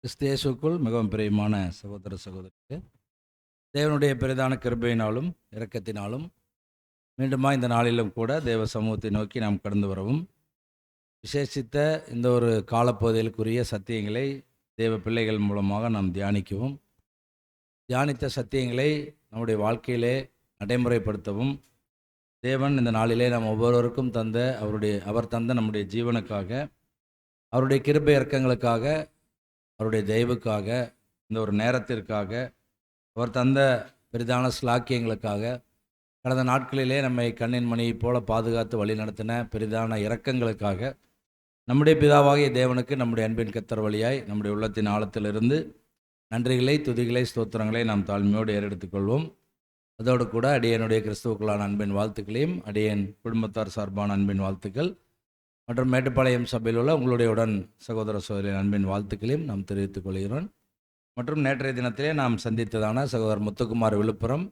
கிறிஸ்து மிகவும் பிரியமான சகோதர சகோதரிக்கு தேவனுடைய பெரிதான கிருபையினாலும் இரக்கத்தினாலும் மீண்டுமா இந்த நாளிலும் கூட தேவ சமூகத்தை நோக்கி நாம் கடந்து வரவும், விசேஷித்த இந்த ஒரு காலப்பகுதிகளுக்குரிய சத்தியங்களை தேவ பிள்ளைகள் மூலமாக நாம் தியானிக்கவும், தியானித்த சத்தியங்களை நம்முடைய வாழ்க்கையிலே நடைமுறைப்படுத்தவும், தேவன் இந்த நாளிலே நாம் ஒவ்வொருவருக்கும் அவர் தந்த நம்முடைய ஜீவனுக்காக, அவருடைய கிருபை இரக்கங்களுக்காக, அவருடைய தயவுக்காக, இந்த ஒரு நேரத்திற்காக, அவர் தந்த பெரிதான ஸ்லாக்கியங்களுக்காக, கடந்த நாட்களிலே நம்மை கண்ணின் மணியைப் போல பாதுகாத்து வழி நடத்தின பெரிதான இரக்கங்களுக்காக, நம்முடைய பிதாவாகிய தேவனுக்கு நம்முடைய அன்பின் கர்த்தர் வழியாய் நம்முடைய உள்ளத்தின் ஆழத்திலிருந்து நன்றிகளை, துதிகளை, ஸ்தோத்திரங்களை நாம் தாழ்மையோடு ஏறெடுத்துக்கொள்வோம். அதோடு கூட அடியனுடைய கிறிஸ்துவுக்குள்ளான அன்பின் வாழ்த்துக்களையும், அடியன் குடும்பத்தார் சார்பான அன்பின் வாழ்த்துக்கள் மற்றும் மேட்டுப்பாளையம் சபையில் உள்ள உங்களுடைய உடன் சகோதர சகோதரின் அன்பின் வாழ்த்துக்களையும் நாம் தெரிவித்துக் கொள்கிறோம். மற்றும் நேற்றைய தினத்திலே நாம் சந்தித்ததான சகோதரர் முத்துக்குமார் விழுப்புரம்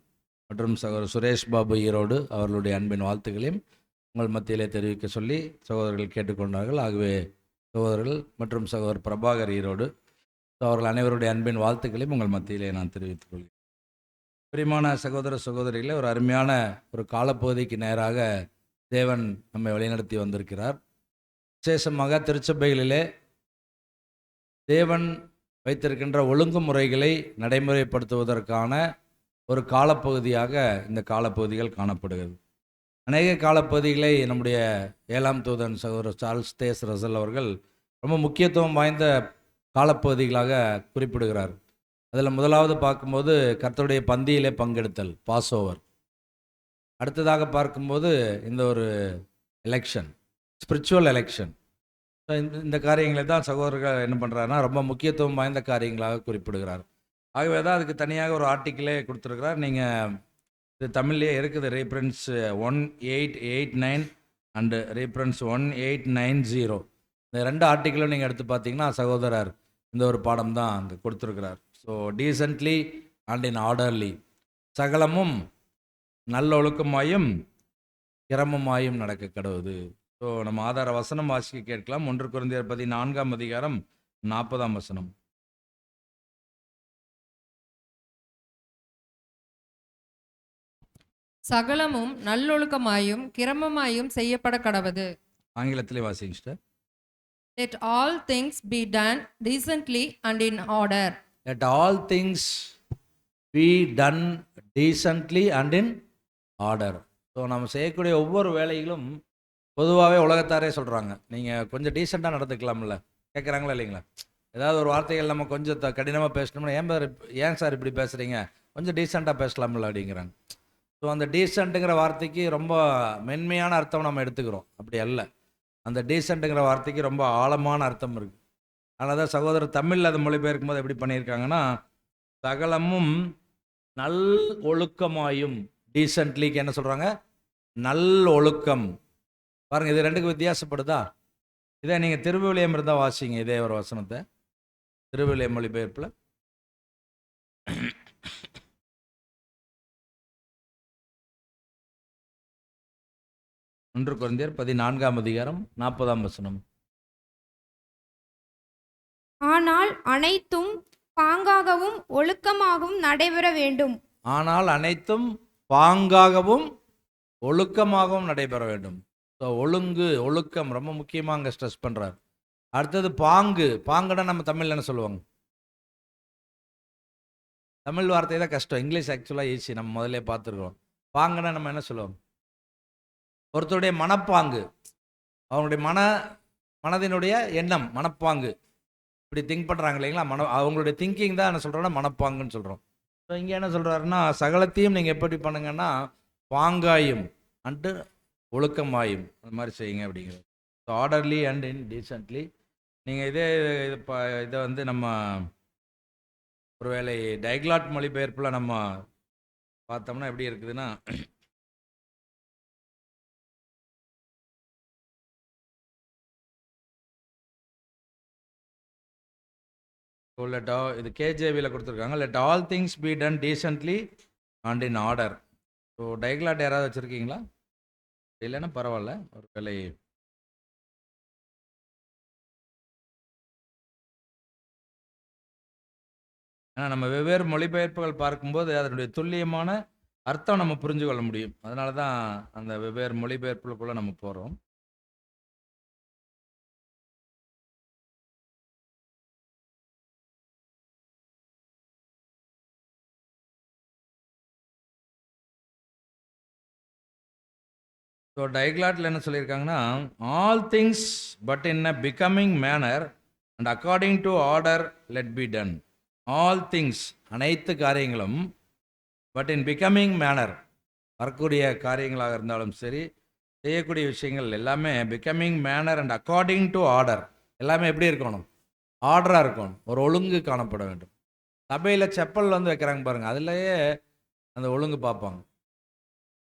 மற்றும் சகோதரர் சுரேஷ் பாபு ஈரோடு அவர்களுடைய அன்பின் வாழ்த்துக்களையும் உங்கள் மத்தியிலே தெரிவிக்க சொல்லி சகோதரர்கள் கேட்டுக்கொண்டார்கள். ஆகவே சகோதரர்கள் மற்றும் சகோதரர் பிரபாகர் ஈரோடு அவர்கள் அனைவருடைய அன்பின் வாழ்த்துக்களையும் உங்கள் மத்தியிலே நான் தெரிவித்துக் கொள்கிறேன். பிரியமான சகோதர சகோதரிகளே, ஒரு அருமையான ஒரு காலப்பகுதிக்கு நேராக தேவன் நம்மை வழிநடத்தி வந்திருக்கிறார். விசேஷமாக திருச்சபைகளிலே தேவன் வைத்திருக்கின்ற ஒழுங்குமுறைகளை நடைமுறைப்படுத்துவதற்கான ஒரு காலப்பகுதியாக இந்த காலப்பகுதிகள் காணப்படுகிறது. அநேக காலப்பகுதிகளை நம்முடைய 7ஆம் தூதன் சகோதரர் சார்ல்ஸ் தேஸ் ரசல் அவர்கள் ரொம்ப முக்கியத்துவம் வாய்ந்த காலப்பகுதிகளாக குறிப்பிடுகிறார். அதில் முதலாவது பார்க்கும்போது கர்த்தருடைய பந்தியிலே பங்கெடுத்தல், பாஸ் ஓவர். அடுத்ததாக பார்க்கும்போது இந்த ஒரு எலெக்ஷன், ஸ்பிரிச்சுவல் எலெக்ஷன். இந்த காரியங்களை தான் சகோதரர்கள் என்ன பண்ணுறாருன்னா ரொம்ப முக்கியத்துவம் வாய்ந்த காரியங்களாக குறிப்பிடுகிறார். ஆகவே தான் அதுக்கு தனியாக ஒரு ஆர்டிக்கிளே கொடுத்துருக்கிறார். நீங்கள் இது தமிழ்லேயே இருக்குது, ரீஃபரன்ஸ் 1889 அண்டு ரீஃபரன்ஸ் 1890. இந்த 2 ஆர்டிக்கிளும் நீங்கள் எடுத்து பார்த்தீங்கன்னா சகோதரர் இந்த ஒரு பாடம் தான் அங்கே கொடுத்துருக்கிறார். ஸோ டீசன்ட்லி அண்ட் இன் ஆர்டர்லி, சகலமும் நல்லொழுக்கமாயும் கிரமமாயும் நடக்க கடவுது. ஸோ நம்ம ஆதார வசனம் வாசிக்க கேட்கலாம். 1 கொரிந்தியர் 14ஆம் அதிகாரம் 40ஆம் வசனம். சகலமும் நல்லொழுக்கமாயும் கிரமமாயும் செய்யப்பட கடவது. ஆங்கிலத்திலே வாசிங்க sister. Let all things be done decently and in order. Let all things be done decently and in order. So நம்ம செய்யக்கூடிய ஒவ்வொரு வேலைகளும் பொதுவாகவே உலகத்தாரே சொல்கிறாங்க, நீங்கள் கொஞ்சம் டீசெண்டாக நடந்துக்கலாம்ல, கேட்குறாங்களா இல்லைங்களா? ஏதாவது ஒரு வார்த்தைகள் நம்ம கொஞ்சம் கடினமாக பேசணும்னா, ஏன் சார் இப்படி பேசுகிறீங்க, கொஞ்சம் டீசெண்டாக பேசலாம்ல அப்படிங்கிறாங்க. ஸோ அந்த டீசெண்ட்டுங்கிற வார்த்தைக்கு ரொம்ப மென்மையான அர்த்தம் நம்ம எடுத்துக்கிறோம். அப்படி அல்ல, அந்த டீசெண்ட்டுங்கிற வார்த்தைக்கு ரொம்ப ஆழமான அர்த்தம் இருக்குது. அதனால தான் சகோதரர் தமிழில் அதை மொழிபெயர்க்கும் போது எப்படி பண்ணியிருக்காங்கன்னா, சகலமும் நல் ஒழுக்கமாயும், டீசென்ட்லிக்கு என்ன சொல்கிறாங்க, நல் ஒழுக்கம். பாருங்கள், இது ரெண்டுக்கு வித்தியாசப்படுதா? இதே நீங்கள் திருவிவிலியம் இருந்தால் வாசிங்க, இதே ஒரு வசனத்தை திருவிவிலியம் மொழிபெயர்ப்பில். 1 கொரிந்தியர் 14ஆம் அதிகாரம் 40ஆம் வசனம். ஆனால் அனைத்தும் பாங்காகவும் ஒழுக்கமாகவும் நடைபெற வேண்டும். ஆனால் அனைத்தும் பாங்காகவும் ஒழுக்கமாகவும் நடைபெற வேண்டும். ஸோ ஒழுங்கு, ஒழுக்கம் ரொம்ப முக்கியமாக அங்கே ஸ்ட்ரெஸ் பண்ணுறார். அடுத்தது பாங்கு. பாங்குனா நம்ம தமிழில் என்ன சொல்லுவாங்க? தமிழ் வார்த்தை தான் கஷ்டம், இங்கிலீஷ் ஆக்சுவலாக ஈஸி, நம்ம முதல்ல பார்த்துருக்கோம். பாங்குனா நம்ம என்ன சொல்லுவோம்? ஒருத்தருடைய மனப்பாங்கு, அவங்களுடைய மனதினுடைய எண்ணம், மனப்பாங்கு, இப்படி திங்க் பண்ணுறாங்க இல்லைங்களா, அவங்களுடைய திங்கிங் தான் என்ன சொல்கிறோன்னா மனப்பாங்குன்னு சொல்கிறோம். ஸோ இங்கே என்ன சொல்கிறாருன்னா, சகலத்தையும் நீங்கள் எப்படி பண்ணுங்கன்னா பாங்காயும் அண்டு ஒழுக்கமாயும் அந்த மாதிரி செய்யுங்க அப்படிங்கிறது. So orderly and in decently. நீங்கள் இதை வந்து நம்ம ஒருவேளை டைக்லாட் மொழிபெயர்ப்பில் நம்ம பார்த்தோம்னா எப்படி இருக்குதுன்னா, இது கேஜேவியில் கொடுத்துருக்காங்க, let all things be done decently and in order. So diglot யாராவது வச்சுருக்கீங்களா? இல்லைன்னா பரவாயில்ல, ஒரு வேலை ஆனால் நம்ம வெவ்வேறு மொழிபெயர்ப்புகள் பார்க்கும்போது அதனுடைய துல்லியமான அர்த்தம் நம்ம புரிஞ்சு கொள்ள முடியும். அதனால தான் அந்த வெவ்வேறு மொழிபெயர்ப்புகளுக்குள்ள நம்ம போகிறோம். ஸோ டைக்லாட்டில் என்ன சொல்லியிருக்காங்கன்னா, all things but in a becoming manner and according to order let be done. All things, அனைத்து காரியங்களும், பட் இன் பிகமிங் மேனர், வரக்கூடிய காரியங்களாக இருந்தாலும் சரி, செய்யக்கூடிய விஷயங்கள் எல்லாமே becoming manner and according to order, எல்லாமே எப்படி இருக்கணும்? ஆர்டராக இருக்கணும், ஒரு ஒழுங்கு காணப்பட வேண்டும். சபையில் செப்பல் வந்து வைக்கிறாங்க பாருங்கள், அதுலேயே அந்த ஒழுங்கு பார்ப்பாங்க.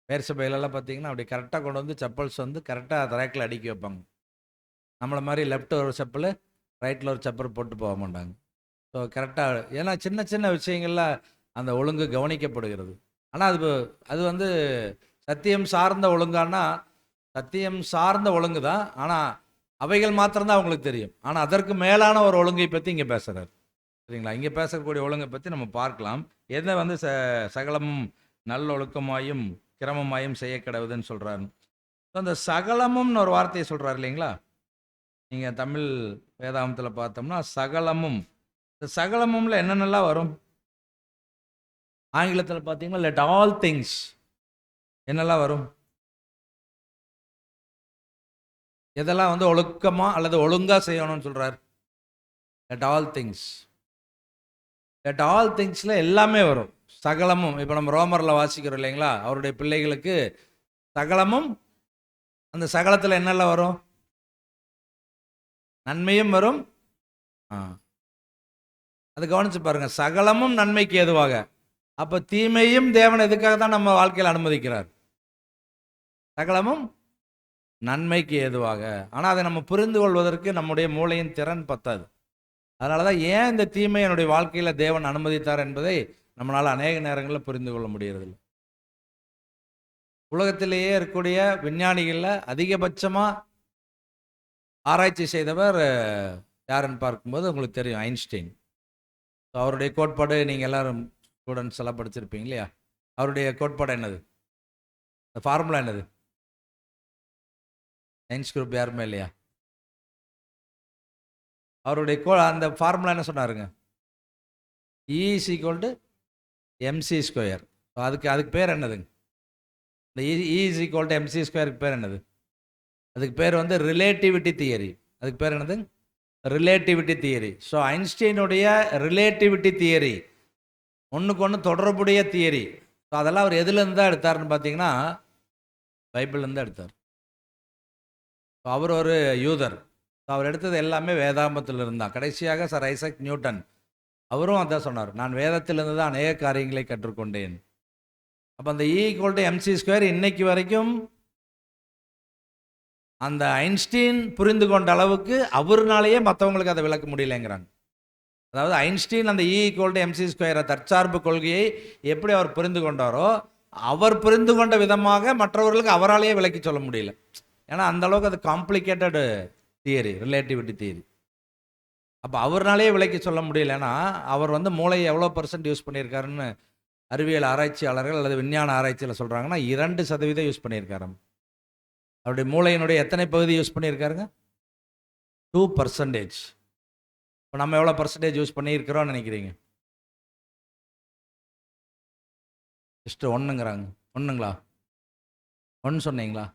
வேறு சபையிலலாம் பார்த்தீங்கன்னா அப்படி கரெக்டாக கொண்டு வந்து செப்பல்ஸ் வந்து கரெக்டாக ரேக்கில் அடுக்கி வைப்பாங்க. நம்மளை மாதிரி லெஃப்ட் ஒரு செப்பல், ரைட்டில் ஒரு செப்பல் போட்டு போக மாட்டாங்க. ஸோ கரெக்டாக, ஏன்னா சின்ன சின்ன விஷயங்களில் அந்த ஒழுங்கு கவனிக்கப்படுகிறது. ஆனால் அது வந்து சத்தியம் சார்ந்த ஒழுங்கானா, சத்தியம் சார்ந்த ஒழுங்கு தான், ஆனால் அவைகள் மாத்திரம்தான் அவங்களுக்கு தெரியும். ஆனால் அதற்கு மேலான ஒரு ஒழுங்கை பற்றி இங்கே பேசுகிறார். சரிங்களா? இங்கே பேசக்கூடிய ஒழுங்கை பற்றி நம்ம பார்க்கலாம். எதை வந்து சகலமும் நல்லொழுக்கமாயும் கிரமமாயும் செய்ய கிடவுதுன்னு சொல்கிறாரு. அந்த சகலமும்னு ஒரு வார்த்தையை சொல்கிறார் இல்லைங்களா? நீங்கள் தமிழ் வேதாகமத்தில் பார்த்தோம்னா சகலமும், இந்த சகலமும்ல என்னென்னலாம் வரும்? ஆங்கிலத்தில் பார்த்தீங்கன்னா லெட் ஆல் திங்ஸ், என்னெல்லாம் வரும்? எதெல்லாம் வந்து ஒழுக்கமாக அல்லது ஒழுங்காக செய்யணும்னு சொல்கிறார்? Let all things. Let all திங்ஸில் எல்லாமே வரும், சகலமும். இப்போ நம்ம ரோமரில் வாசிக்கிறோம் இல்லைங்களா, அவருடைய பிள்ளைகளுக்கு சகலமும், அந்த சகலத்தில் என்னெல்லாம் வரும்? நன்மையும் வரும். அது கவனிச்சு பாருங்க, சகலமும் நன்மைக்கு ஏதுவாக. அப்போ தீமையும் தேவன் எதுக்காக தான் நம்ம வாழ்க்கையில் அனுமதிக்கிறார்? சகலமும் நன்மைக்கு ஏதுவாக. ஆனால் அதை நம்ம புரிந்து கொள்வதற்கு நம்முடைய மூளையின் திறன் பத்தாது. அதனால தான் ஏன் இந்த தீமை என்னுடைய வாழ்க்கையில் தேவன் அனுமதித்தார் என்பதை நம்மளால் அநேக நேரங்களில் புரிந்து கொள்ள முடியறதில்லை. உலகத்திலேயே இருக்கக்கூடிய விஞ்ஞானிகளில் அதிகபட்சமாக ஆராய்ச்சி செய்தவர் யாருன்னு பார்க்கும்போது உங்களுக்கு தெரியும், ஐன்ஸ்டைன். அவருடைய கோட்பாடு நீங்கள் எல்லாரும் ஸ்டூடெண்ட்ஸ் எல்லாம் படிச்சிருப்பீங்க இல்லையா? அவருடைய கோட்பாடு என்னது? அந்த ஃபார்முலா என்னது? சயின்ஸ் குரூப் யாருமே இல்லையா? அவருடைய அந்த ஃபார்முலா என்ன சொன்னாருங்க? E = mc². அதுக்கு பேர் என்னதுங்க? இந்த E = mc²க்கு பேர் என்னது? அதுக்கு பேர் வந்து ரிலேட்டிவிட்டி தியரி. அதுக்கு பேர் என்னது? Relativity theory. ஸோ ஐன்ஸ்டீனுடைய ரிலேட்டிவிட்டி தியரி ஒன்றுக்கு ஒன்று தொடர்புடைய தியரி. ஸோ அதெல்லாம் அவர் எதுலேருந்து தான் எடுத்தார்னு பார்த்தீங்கன்னா பைபிள்லேருந்து தான் எடுத்தார். அவர் ஒரு யூதர். அவர் எடுத்தது எல்லாமே வேதாகமத்தில் இருந்தான். கடைசியாக சர் ஐசக் நியூட்டன் அவரும் அதான் சொன்னார், நான் வேதத்திலிருந்து தான் அநேக காரியங்களை கற்றுக்கொண்டேன். அப்போ அந்த E = mc² இன்னைக்கு வரைக்கும் அந்த ஐன்ஸ்டீன் புரிந்து கொண்ட அளவுக்கு அவர்னாலேயே மற்றவங்களுக்கு அதை விளக்க முடியலைங்கிறாங்க. அதாவது ஐன்ஸ்டீன் அந்த E = mc² தற்சார்பு கொள்கையை எப்படி அவர் புரிந்து கொண்டாரோ, அவர் புரிந்து கொண்ட விதமாக மற்றவர்களுக்கு அவராலேயே விளக்கி சொல்ல முடியல. ஏன்னா அந்த அளவுக்கு அது காம்ப்ளிகேட்டடு தியரி, ரிலேட்டிவிட்டி தியரி. அப்போ அவர்னாலேயே விளக்கி சொல்ல முடியலன்னா அவர் வந்து மூளையை எவ்வளோ % யூஸ் பண்ணியிருக்காருன்னு அறிவியல் ஆராய்ச்சியாளர்கள் அல்லது விஞ்ஞான ஆராய்ச்சியில் சொல்கிறாங்கன்னா 2% யூஸ் பண்ணியிருக்காரு. அவருடைய மூளையினுடைய எத்தனை பகுதி யூஸ் பண்ணியிருக்காருங்க? 2%. இப்போ நம்ம எவ்வளோ % யூஸ் பண்ணியிருக்கிறோம்னு நினைக்கிறீங்க? ஜஸ்ட் 1ங்கிறாங்க. 1ங்களா? 1 சொன்னீங்களா?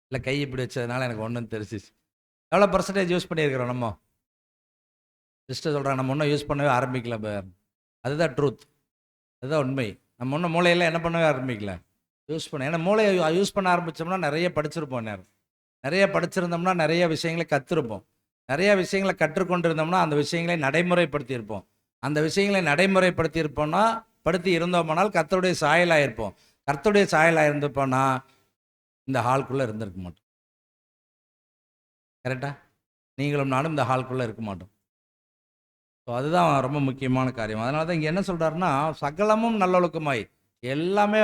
இல்லை கை இப்படி வச்சதுனால எனக்கு 1ன்னு தெரிஞ்சிச்சு. எவ்வளோ % யூஸ் பண்ணியிருக்கிறோம் நம்ம? ஜஸ்ட்டு சொல்கிறாங்க, நம்ம ஒன்றும் யூஸ் பண்ணவே ஆரம்பிக்கல பார். அதுதான் ட்ரூத், அதுதான் உண்மை. நம்ம ஒன்றும் மூளையில் என்ன பண்ணவே ஆரம்பிக்கல, யூஸ் பண்ண. ஏன்னா மூளையை யூஸ் பண்ண ஆரம்பித்தோம்னா நிறைய படிச்சிருப்போம். நிறைய படிச்சிருந்தோம்னா நிறைய விஷயங்களை கற்றுருப்போம். நிறைய விஷயங்களை கற்றுக்கொண்டிருந்தோம்னா அந்த விஷயங்களை நடைமுறைப்படுத்தியிருப்போம். அந்த விஷயங்களை நடைமுறைப்படுத்தி இருந்தோம்னால் கர்த்தருடைய சாயலாக இருப்போம். கர்த்தருடைய சாயலாக இருந்திருப்போம்னா இந்த ஹால்குள்ளே இருந்திருக்க மாட்டோம். கரெக்டாக? நீங்களும் நானும் இந்த ஹால்குள்ளே இருக்க மாட்டோம். ஸோ அதுதான் ரொம்ப முக்கியமான காரியம். அதனால தான் இங்கே என்ன சொல்கிறாருன்னா, சகலமும் நல்லொழுக்கமாய், எல்லாமே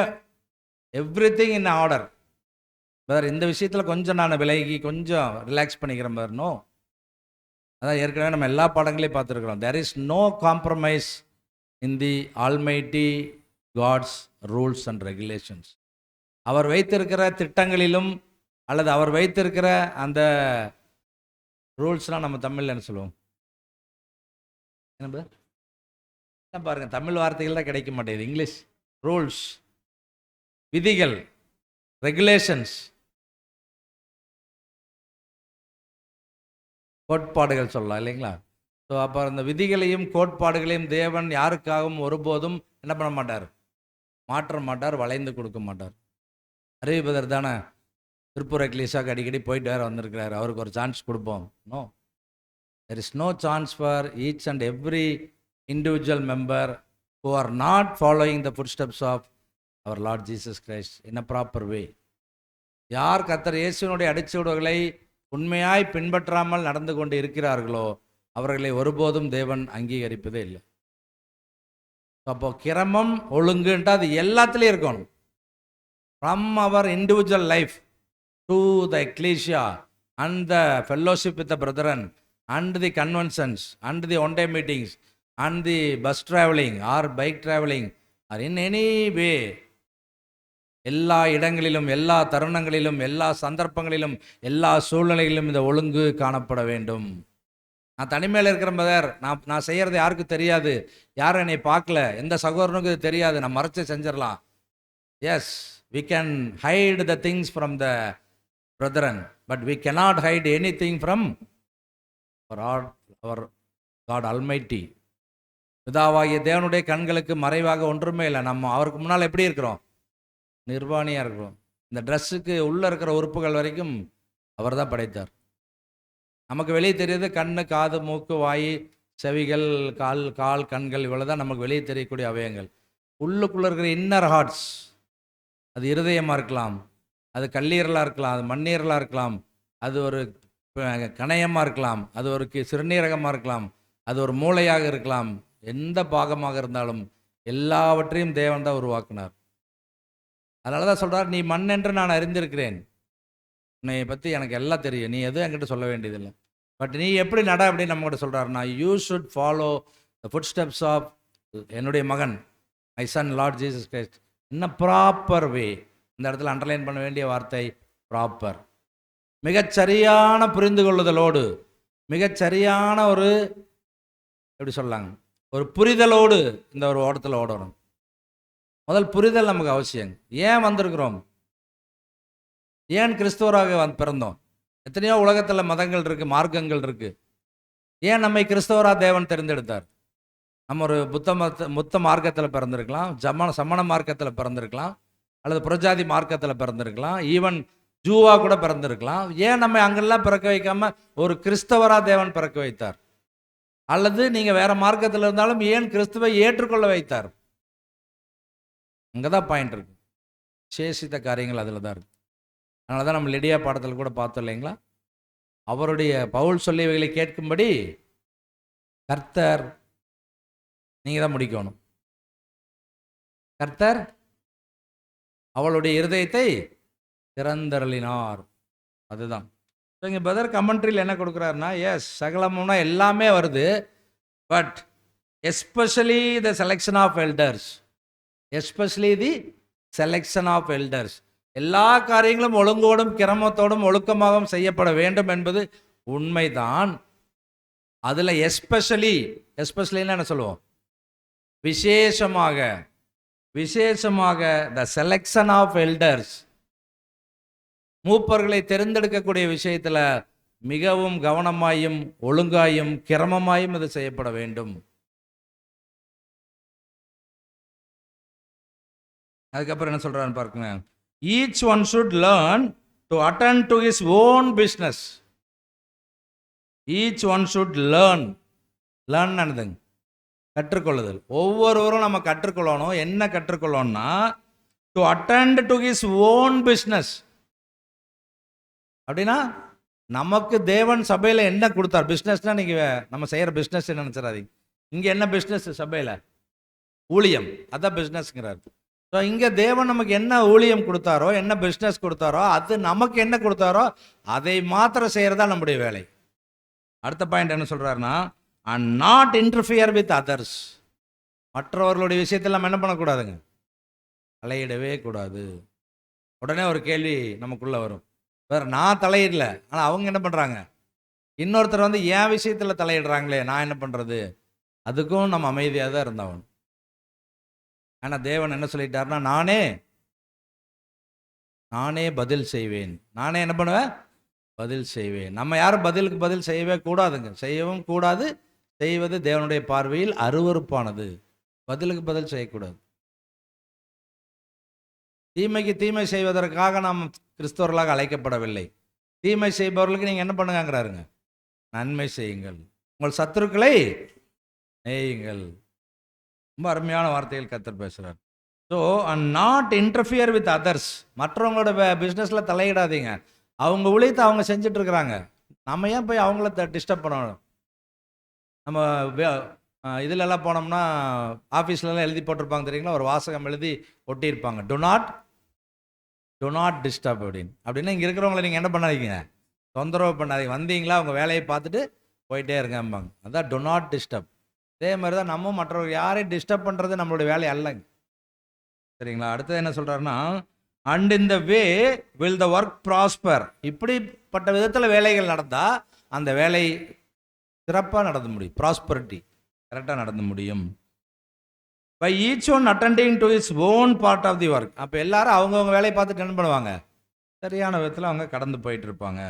எவ்ரிதிங் இன் ஆர்டர். வேறு இந்த விஷயத்தில் கொஞ்சம் நான் விலகி கொஞ்சம் ரிலாக்ஸ் பண்ணிக்கிறேன் பாருனோ. அதான் ஏற்கனவே நம்ம எல்லா பாடங்களையும் பார்த்துருக்குறோம். There is no compromise in the almighty god's rules and regulations. அவர் வைத்திருக்கிற திட்டங்களிலும் அல்லது அவர் வைத்திருக்கிற அந்த ரூல்ஸ்லாம் நம்ம தமிழில் என்ன சொல்லுவோம்? என்ன பாருங்க, தமிழ் வார்த்தைகள் தான் கிடைக்க மாட்டேங்குது. இங்கிலீஷ் ரூல்ஸ், விதிகள், ரெகுலேஷன்ஸ், கோட்பாடுகள் சொல்லலாம் இல்லைங்களா? ஸோ அப்போ அந்த விதிகளையும் கோட்பாடுகளையும் தேவன் யாருக்காகவும் ஒருபோதும் என்ன பண்ண மாட்டார், மாற்ற மாட்டார், வளைந்து கொடுக்க மாட்டார். அறிவிப்பதர் தானே திருப்பூர் எக்லீஷாக்கு அடிக்கடி போயிட்டு வேறு வந்திருக்கிறார். அவருக்கு ஒரு சான்ஸ் கொடுப்போம். No, there is no chance for each and every individual member who are not following the footsteps of our Lord Jesus Christ in a proper way. யார் கர்த்தர் இயேசுவினுடைய அடிச்சுவடுகளை உண்மையாய் பின்பற்றாமல் நடந்து கொண்டு இருக்கிறார்களோ அவர்களை ஒருபோதும் தேவன் அங்கீகரிப்பதே இல்லை. அப்போ கிரமம் ஒழுங்குன்ட்டு அது எல்லாத்துலேயும் இருக்கணும். From our individual life to the ecclesia and the fellowship with the brethren and the conventions and the one day meetings and the bus traveling or bike traveling or in any way, எல்லா இடங்களிலும் எல்லா தருணங்களிலும் எல்லா சந்தர்ப்பங்களிலும் எல்லா சூழ்நிலைகளிலும் இந்த ஒழுங்கு காணப்பட வேண்டும். நான் தனிமையில் இருக்கிற பதர், நான் செய்கிறது யாருக்கும் தெரியாது, யாரும் என்னை பார்க்கல, எந்த சகோதரனுக்கும் இது தெரியாது, நான் மறைச்சு செஞ்சிடலாம். Yes, we can hide the things from the brethren, but we cannot hide anything from our God Almighty. பிதாவாகிய தேவனுடைய கண்களுக்கு மறைவாக ஒன்றுமே இல்லை. நம்ம அவருக்கு முன்னால் எப்படி இருக்கிறோம்? நிர்வாணியாக இருக்கிறோம். இந்த ட்ரெஸ்ஸுக்கு உள்ளே இருக்கிற உறுப்புகள் வரைக்கும் அவர் தான் படைத்தார். நமக்கு வெளியே தெரியுது கண்ணு, காது, மூக்கு, வாய், செவிகள், கால், கண்கள், இவ்வளோ தான் நமக்கு வெளியே தெரியக்கூடிய அவயங்கள். உள்ளுக்குள்ளே இருக்கிற இன்னர் ஹார்ட்ஸ், அது இருதயமாக இருக்கலாம், அது கல்லீரலாக இருக்கலாம், அது மண்ணீரலாக இருக்கலாம், அது ஒரு கணையமாக இருக்கலாம், அது ஒரு சிறுநீரகமாக இருக்கலாம், அது ஒரு மூளையாக இருக்கலாம். எந்த பாகமாக இருந்தாலும் எல்லாவற்றையும் தேவன் தான் உருவாக்குனார். அதனால தான் சொல்கிறார், நீ மண் என்று நான் அறிந்திருக்கிறேன், உன்னை பற்றி எனக்கு எல்லாம் தெரியும், நீ எதுவும் என்கிட்ட சொல்ல வேண்டியதில்லை, பட் நீ எப்படி நட அப்படின்னு நம்மகிட்ட சொல்கிறாருன்னா, you should follow the footsteps of என்னுடைய மகன், my son Lord Jesus Christ in a proper way. இந்த இடத்துல அண்டர்லைன் பண்ண வேண்டிய வார்த்தை ப்ராப்பர். மிகச்சரியான புரிந்து கொள்ளுதலோடு, மிகச்சரியான ஒரு எப்படி சொல்லலாங்க, ஒரு புரிதலோடு இந்த ஒரு ஓட்டத்தில் ஓடணும். முதல் புரிதல் நமக்கு அவசியம். ஏன் வந்திருக்கிறோம்? ஏன் கிறிஸ்தவராக பிறந்தோம்? எத்தனையோ உலகத்தில் மதங்கள் இருக்குது, மார்க்கங்கள் இருக்குது. ஏன் நம்மை கிறிஸ்தவராக தேவன் தேர்ந்தெடுத்தார்? நம்ம ஒரு புத்த மார்க்கத்தில் பிறந்திருக்கலாம், சமண மார்க்கத்தில் பிறந்திருக்கலாம், அல்லது புரஜாதி மார்க்கத்தில் பிறந்திருக்கலாம், ஈவன் ஜூவா கூட பிறந்திருக்கலாம். ஏன் நம்ம அங்கெல்லாம் பிறக்க வைக்காம ஒரு கிறிஸ்தவராக தேவன் பிறக்க வைத்தார்? அல்லது நீங்கள் வேற மார்க்கத்தில் இருந்தாலும் ஏன் கிறிஸ்துவை ஏற்றுக்கொள்ள வைத்தார்? அங்கே தான் பாயிண்ட் இருக்கு. சேஷித்த காரியங்கள் அதில் தான் இருக்கு. அதனால தான் நம்ம லிடியா பாடத்தில் கூட பார்த்தோம் இல்லைங்களா, அவருடைய பவுல் சொல்லியவைகளை கேட்கும்படி கர்த்தர், நீங்கள் தான் முடிக்கணும், கர்த்தர் அவளுடைய இருதயத்தை திறந்தருளினார். அதுதான் இங்கே பிரதர் கமெண்ட்ரியில் என்ன கொடுக்குறாருன்னா, எஸ், சகலமும்னா எல்லாமே வருது, but especially the selection of elders, especially the selection of elders. எல்லா காரியங்களும் ஒழுங்கோடும் கிரமத்தோடும் ஒழுக்கமாகவும் செய்யப்பட வேண்டும் என்பது உண்மைதான். அதில் எஸ்பெஷலின்னு என்ன சொல்லுவோம்? விசேஷமாக த செலெக்ஷன் ஆஃப் எல்டர்ஸ், மூப்பர்களை தேர்ந்தெடுக்கக்கூடிய விஷயத்தில் மிகவும் கவனமாயும் ஒழுங்காயும் கிரமமாயும் இது செய்யப்பட வேண்டும். அதுக்கப்புறம் என்ன சொல்றான்னு பாருங்க, each one should learn to attend to his own business. Each one should learn என்னதுங்க? கற்றுக்கொள்ளுதல். ஒவ்வொருவரும் நம்ம கற்றுக்கொள்ளணும். என்ன கற்றுக்கொள்ளணும்னா, to attend to his own business. அப்படின்னா நமக்கு தேவன் சபையில் என்ன கொடுத்தார்? பிஸ்னஸ்னால் நீங்கள் நம்ம செய்கிற பிஸ்னஸ் நினச்சிடாதீங்க. இங்கே என்ன பிஸ்னஸ் சபையில்? ஊழியம். அதான் பிஸ்னஸ்ங்கிறார். ஸோ இங்கே தேவன் நமக்கு என்ன ஊழியம் கொடுத்தாரோ, என்ன பிஸ்னஸ் கொடுத்தாரோ, அது நமக்கு என்ன கொடுத்தாரோ அதை மாத்திரம் செய்கிறதா நம்முடைய வேலை. அடுத்த பாயிண்ட் என்ன சொல்கிறாருன்னா, and not interfere with others. மற்றவர்களுடைய விஷயத்தில் நம்ம என்ன பண்ணக்கூடாதுங்க, தலையிடவே கூடாது. உடனே ஒரு கேள்வி நமக்குள்ளே வரும், வேறு நான் தலையிடல, ஆனால் அவங்க என்ன பண்ணுறாங்க, இன்னொருத்தர் வந்து என் விஷயத்தில் தலையிடுறாங்களே, நான் என்ன பண்ணுறது? அதுக்கும் நம்ம அமைதியாக தான் இருந்தவன். ஆனால் தேவன் என்ன சொல்லிட்டாருன்னா, நானே பதில் செய்வேன். நானே என்ன பண்ணுவேன்? பதில் செய்வேன். நம்ம யாரும் பதிலுக்கு பதில் செய்யவே கூடாதுங்க, செய்யவும் கூடாது. செய்வது தேவனுடைய பார்வையில் அருவருப்பானது. பதிலுக்கு பதில் செய்யக்கூடாது. தீமைக்கு தீமை செய்வதற்காக நாம் கிறிஸ்தவர்களாக அழைக்கப்படவில்லை. தீமை செய்பவர்களுக்கு நீங்கள் என்ன பண்ணுங்கிறாருங்க, நன்மை செய்யுங்கள், உங்கள் சத்துருக்களை நேயுங்கள். ரொம்ப அருமையான வார்த்தைகள் கர்த்தர் பேசுகிறார். So and not interfere with others. மற்றவங்களோட பிஸ்னஸில் தலையிடாதீங்க. அவங்க ஊழியத்தை அவங்க செஞ்சிட்ருக்குறாங்க, நம்ம ஏன் போய் அவங்கள டிஸ்டர்ப் பண்ணணும்? நம்ம இதிலெல்லாம் போனோம்னா ஆஃபீஸ்லலாம் எழுதி போட்டிருப்பாங்க தெரியுங்களா, ஒரு வாசகம் எழுதி ஒட்டியிருப்பாங்க, டு நாட் டிஸ்டர்ப் அப்படின்னா இங்கே இருக்கிறவங்களை நீங்கள் என்ன பண்ணாதீங்க, தொந்தரவு பண்ணாதீங்க. வந்தீங்களா அவங்க வேலையை பார்த்துட்டு போயிட்டே இருங்கம்பாங்க. அதான் டு நாட் டிஸ்டர்ப். அதே மாதிரி தான் நம்ம மற்றவர்கள் யாரையும் டிஸ்டர்ப் பண்ணுறது நம்மளுடைய வேலை அல்லங்க. சரிங்களா? அடுத்தது என்ன சொல்கிறாருன்னா, and in the way will the work prosper. இப்படிப்பட்ட விதத்தில் வேலைகள் நடந்தால் அந்த வேலை சிறப்பாக நடந்து முடியும், ப்ராஸ்பரிட்டி கரெக்டாக நடந்து முடியும். By each one attending to its own part of the work. அப்போ எல்லாரும் அவங்கவுங்க வேலையை பார்த்துட்டு என்ன பண்ணுவாங்க, சரியான விதத்தில் அவங்க கடந்து போயிட்டு இருப்பாங்க.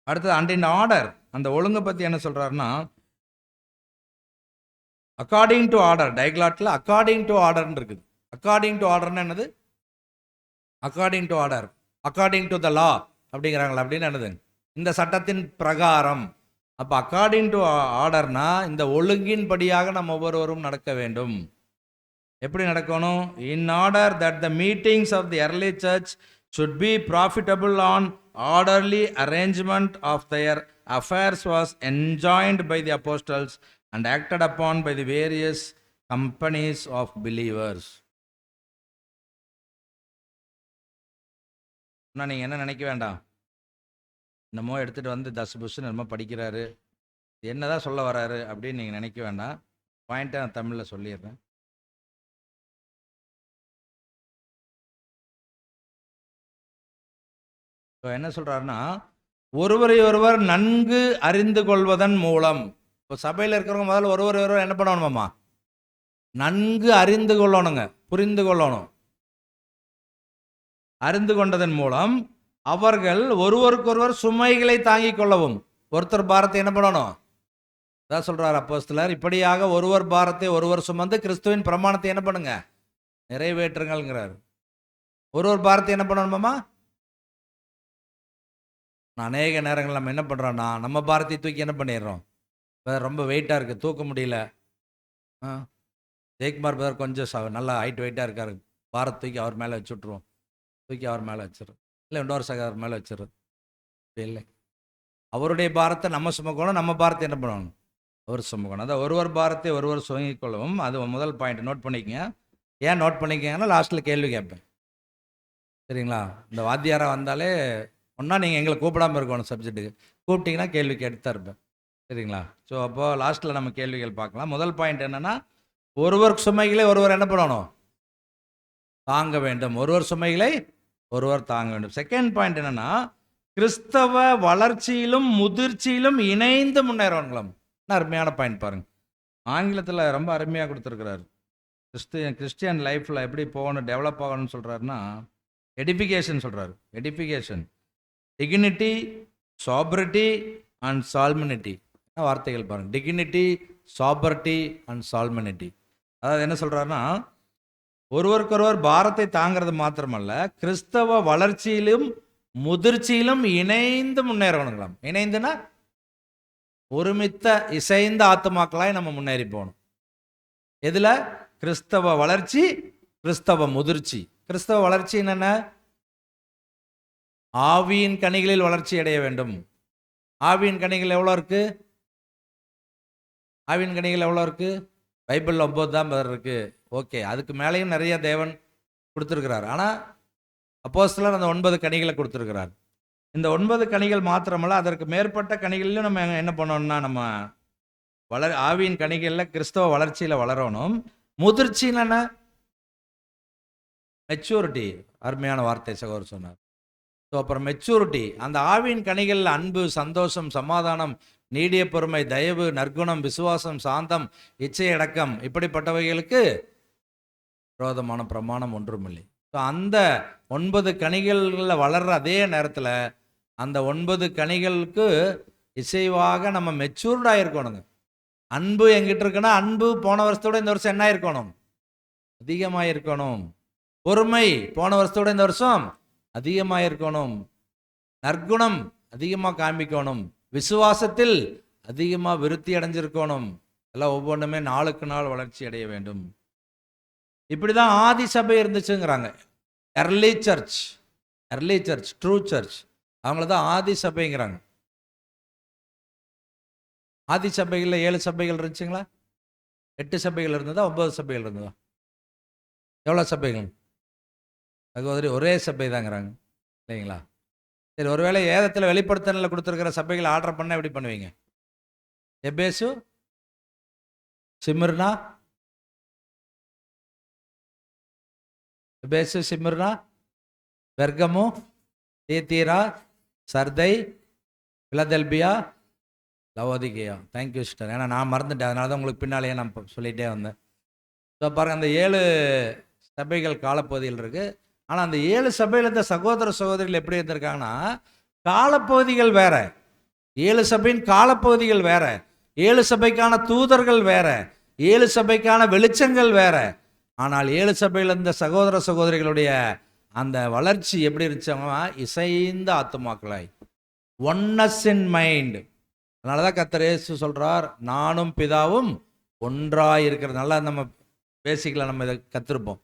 அடுத்தது அண்ட் இன் ஆர்டர். அந்த ஒழுங்கை பற்றி என்ன சொல்கிறாருன்னா, அக்கார்டிங் டு ஆர்டர். டைக்லாட்டில் அக்கார்டிங் டு ஆர்டர்னு இருக்குது. அக்கார்டிங் டு ஆர்டர்னு என்னது? According to order, according to the law அப்படிங்கிறாங்களா, அப்படின்னு என்னது, இந்த சட்டத்தின் பிரகாரம். அப்போ அக்கார்டிங் டு ஆர்டர்னா இந்த ஒழுங்கின் படியாக நம்ம ஒவ்வொருவரும் நடக்க வேண்டும். எப்படி நடக்கணும்? In order that the meetings of the early church should be profitable on orderly arrangement of their affairs was enjoined by the apostles and acted upon by the various companies of believers. ஆனால் நீங்கள் என்ன நினைக்க வேண்டாம், என்னமோ எடுத்துகிட்டு வந்து தசுபுஷன் என்னமோ படிக்கிறாரு, என்னதான் சொல்ல வராரு அப்படின்னு நீங்கள் நினைக்க வேண்டாம். பாயிண்ட்டை நான் தமிழில் சொல்லிடுறேன். இப்போ என்ன சொல்கிறாருன்னா, ஒருவரை ஒருவர் நன்கு அறிந்து கொள்வதன் மூலம். இப்போ சபையில் இருக்கிறவங்க முதல்ல ஒருவர் என்ன பண்ணணுமாம்மா, நன்கு அறிந்து கொள்ளணுங்க, புரிந்து கொள்ளணும். அறிந்து கொண்டதன் மூலம் அவர்கள் ஒருவருக்கொருவர் சுமைகளை தாங்கிக் கொள்ளவும். ஒருத்தர் பாரத்தை என்ன பண்ணணும், அதான் சொல்றார் அப்போஸ்தலர், இப்படியாக ஒருவர் பாரத்தை ஒருவர் சுமந்து கிறிஸ்துவின் பிரமாணத்தை என்ன பண்ணுங்க, நிறைவேற்றுங்கள்ங்கிறார். ஒருவர் பாரத்தை என்ன பண்ணணுமாமா? அநேக நேரங்கள் நம்ம என்ன பண்ணுறோன்னா, நம்ம பாரத்தை தூக்கி என்ன பண்ணிடுறோம், ரொம்ப வெயிட்டாக இருக்குது, தூக்க முடியல. ஜெயக்குமார் பிரதர் கொஞ்சம் நல்லா ஹைட் வெயிட்டாக இருக்காரு, பாரத்தை தூக்கி அவர் மேலே வச்சுட்ருவோம், தூக்கி அவர் மேலே வச்சிடும், இல்லை இன்னொரு சகோதரர் மேலே வச்சிடும். இல்லை, அவருடைய பாரத்தை நம்ம சுமக்கணும், நம்ம பாரத்தை என்ன பண்ணணும், அவர் சுமக்கணும். அதான் ஒருவர் பாரத்தை ஒருவர் சுமங்கிக் கொள்ளவும். அது முதல் பாயிண்ட் நோட் பண்ணிக்கங்க. ஏன் நோட் பண்ணிக்கங்கன்னா லாஸ்ட்டில் கேள்வி கேட்பேன், சரிங்களா? இந்த வாத்தியாராக வந்தாலே ஒன்றா நீங்கள் எங்களை கூப்பிடாமல் இருக்கணும், சப்ஜெக்ட்டுக்கு கூப்பிட்டிங்கன்னா கேள்வி கேட்டு தான் இருப்பேன், சரிங்களா? ஸோ அப்போது லாஸ்ட்டில் நம்ம கேள்விகள் பார்க்கலாம். முதல் பாயிண்ட் என்னென்னா, ஒருவர் சுமைகளை ஒருவர் என்ன பண்ணணும், தாங்க வேண்டும். ஒருவர் சுமைகளை ஒருவர் தாங்க வேண்டும். செகண்ட் பாயிண்ட் என்னென்னா, கிறிஸ்தவ வளர்ச்சியிலும் முதிர்ச்சியிலும் இணைந்து முன்னேறவங்களும். அருமையான பாயிண்ட் பாருங்க, ஆங்கிலத்தில் ரொம்ப அருமையாக கொடுத்துருக்கிறாரு. கிறிஸ்டியன் லைஃப்பில் எப்படி போகணும், டெவலப் ஆகணும்னு சொல்கிறாருன்னா, எடிஃபிகேஷன் சொல்கிறாரு. Edification, dignity, sobriety and solemnity. வார்த்தைகள் பாருங்கள், டிக்னிட்டி, சாப்ரிட்டி அண்ட் சால்மனிட்டி. அதாவது என்ன சொல்கிறாருன்னா, ஒருவருக்கொருவர் பாரத்தை தாங்கிறது மாத்திரமல்ல, கிறிஸ்தவ வளர்ச்சியிலும் முதிர்ச்சியிலும் இணைந்து முன்னேறவனுங்களாம். இணைந்துன்னா ஒருமித்த இசைந்த ஆத்துமாக்களாய் நம்ம முன்னேறி போகணும். எதில்? கிறிஸ்தவ வளர்ச்சி, கிறிஸ்தவ முதிர்ச்சி. கிறிஸ்தவ வளர்ச்சி என்னென்ன? ஆவியின் கனிகளில் வளர்ச்சி அடைய வேண்டும். ஆவியின் கனிகள் எவ்வளோ இருக்கு? ஆவியின் கனிகள் எவ்வளோ இருக்கு? பைபிளில் 9 தான் இருக்கு. ஓகே, அதுக்கு மேலேயும் நிறைய தேவன் கொடுத்துருக்கிறார். ஆனால் அப்போஸ்தலர் அந்த 9 கனிகளை கொடுத்துருக்கிறார். இந்த 9 கனிகள் மாத்திரமல்ல, அதற்கு மேற்பட்ட கனிகளிலும் நம்ம என்ன பண்ணோம்னா நம்ம ஆவியின் கனிகளில் கிறிஸ்தவ வளர்ச்சியில் வளரணும். முதிர்ச்சின்னு என்ன? மெச்சூரிட்டி. அருமையான வார்த்தை சகோதரர் சொன்னார். ஸோ அப்புறம் மெச்சூரிட்டி, அந்த ஆவியின் கனிகளில் அன்பு, சந்தோஷம், சமாதானம், நீடிய பொறுமை, தயவு, நற்குணம், விசுவாசம், சாந்தம், இச்சையடக்கம், இப்படிப்பட்டவைகளுக்கு விரோதமான பிரமாணம் ஒன்றுமில்லை. ஸோ அந்த 9 கனிகளில் வளர்ற அதே நேரத்தில் அந்த 9 கனிகளுக்கு இசைவாக நம்ம மெச்சூர்டாக இருக்கணுங்க. அன்பு எங்கிட்ட இருக்குன்னா, அன்பு போன வருஷத்தோட இந்த வருஷம் என்ன இருக்கணும்? அதிகமாக இருக்கணும். பொறுமை போன வருஷத்தோட இந்த வருஷம் அதிகமாக இருக்கணும். நற்குணம் அதிகமாக காண்பிக்கணும். விசுவாசத்தில் அதிகமாக விருத்தி அடைஞ்சிருக்கணும். எல்லாம் ஒவ்வொன்றுமே நாளுக்கு நாள் வளர்ச்சி அடைய வேண்டும். இப்படிதான் ஆதி சபை இருந்துச்சுங்கிறாங்க. எர்லி சர்ச், ட்ரூ சர்ச், அவங்கள தான் ஆதி சபைங்கிறாங்க. ஆதி சபைகளில் 7 சபைகள் இருந்துச்சுங்களா? 8 சபைகள் இருந்ததா? 9 சபைகள் இருந்ததா? எவ்வளோ சபைகள் சகோதரி? ஒரே சபை தாங்கிறாங்க இல்லைங்களா? சரி, ஒருவேளை ஏதத்தில் வெளிப்படுத்தலில் கொடுத்துருக்கிற சபைகளை ஆர்டர் பண்ண எப்படி பண்ணுவீங்க? Ephesus, Smyrna, Ephesus, Smyrna, Pergamum, Thyatira, Sardis, Philadelphia, Laodicea. Thank you sister. ஏன்னா நான் மறந்துட்டேன், அதனால தான் உங்களுக்கு பின்னாலேயே நான் சொல்லிகிட்டே வந்தேன். ஸோ பாருங்கள், அந்த 7 சபைகள் காலப்பகுதியில் இருக்குது. ஆனால் அந்த 7 சபையில் இருந்த சகோதர சகோதரிகள் எப்படி இருந்திருக்காங்கன்னா, காலப்பகுதிகள் வேற, 7 சபையின் காலப்பகுதிகள் வேற, 7 சபைக்கான தூதர்கள் வேற, 7 சபைக்கான வெளிச்சங்கள் வேற. ஆனால் 7 சபையில் இருந்த சகோதர சகோதரிகளுடைய அந்த வளர்ச்சி எப்படி இருந்துச்சாங்கன்னா, இசைந்த ஆத்துமாக்களாய், ஒன்னஸ் இன் மைண்ட். அதனால தான் கர்த்தர் இயேசு சொல்கிறார், நானும் பிதாவும் ஒன்றாய் இருக்கிறது. நல்லா நம்ம பேசிக்கலாம், நம்ம இதை கற்றுருப்போம்.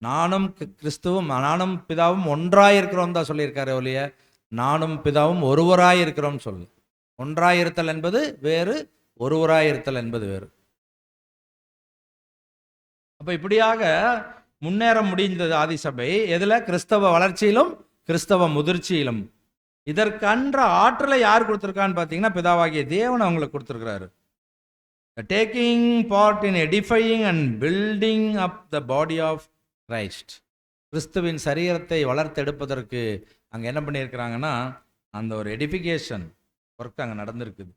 நானும் பிதாவும் ஒன்றாய் இருக்கிறோம் தான் சொல்லியிருக்காரு ஒழிய நானும் பிதாவும் ஒருவராய் இருக்கிறோம் சொல்லு. ஒன்றாயிருத்தல் என்பது வேறு, ஒருவராயிருத்தல் என்பது வேறு. அப்போ இப்படியாக முன்னேற முடிந்தது ஆதிசபை. எதில்? கிறிஸ்தவ வளர்ச்சியிலும் கிறிஸ்தவ முதிர்ச்சியிலும். இதற்கன்ற ஆற்றலை யார் கொடுத்துருக்கான்னு பார்த்தீங்கன்னா, பிதாவாகிய தேவன் அவங்களுக்கு கொடுத்துருக்கிறாரு. Taking part in edifying and building up the body of Christ. கிறிஸ்துவின் சரீரத்தை வளர்த்தெடுப்பதற்கு அங்கே என்ன பண்ணியிருக்கிறாங்கன்னா, அந்த ஒரு எடிஃபிகேஷன் ஒர்க் அங்கே நடந்திருக்குது.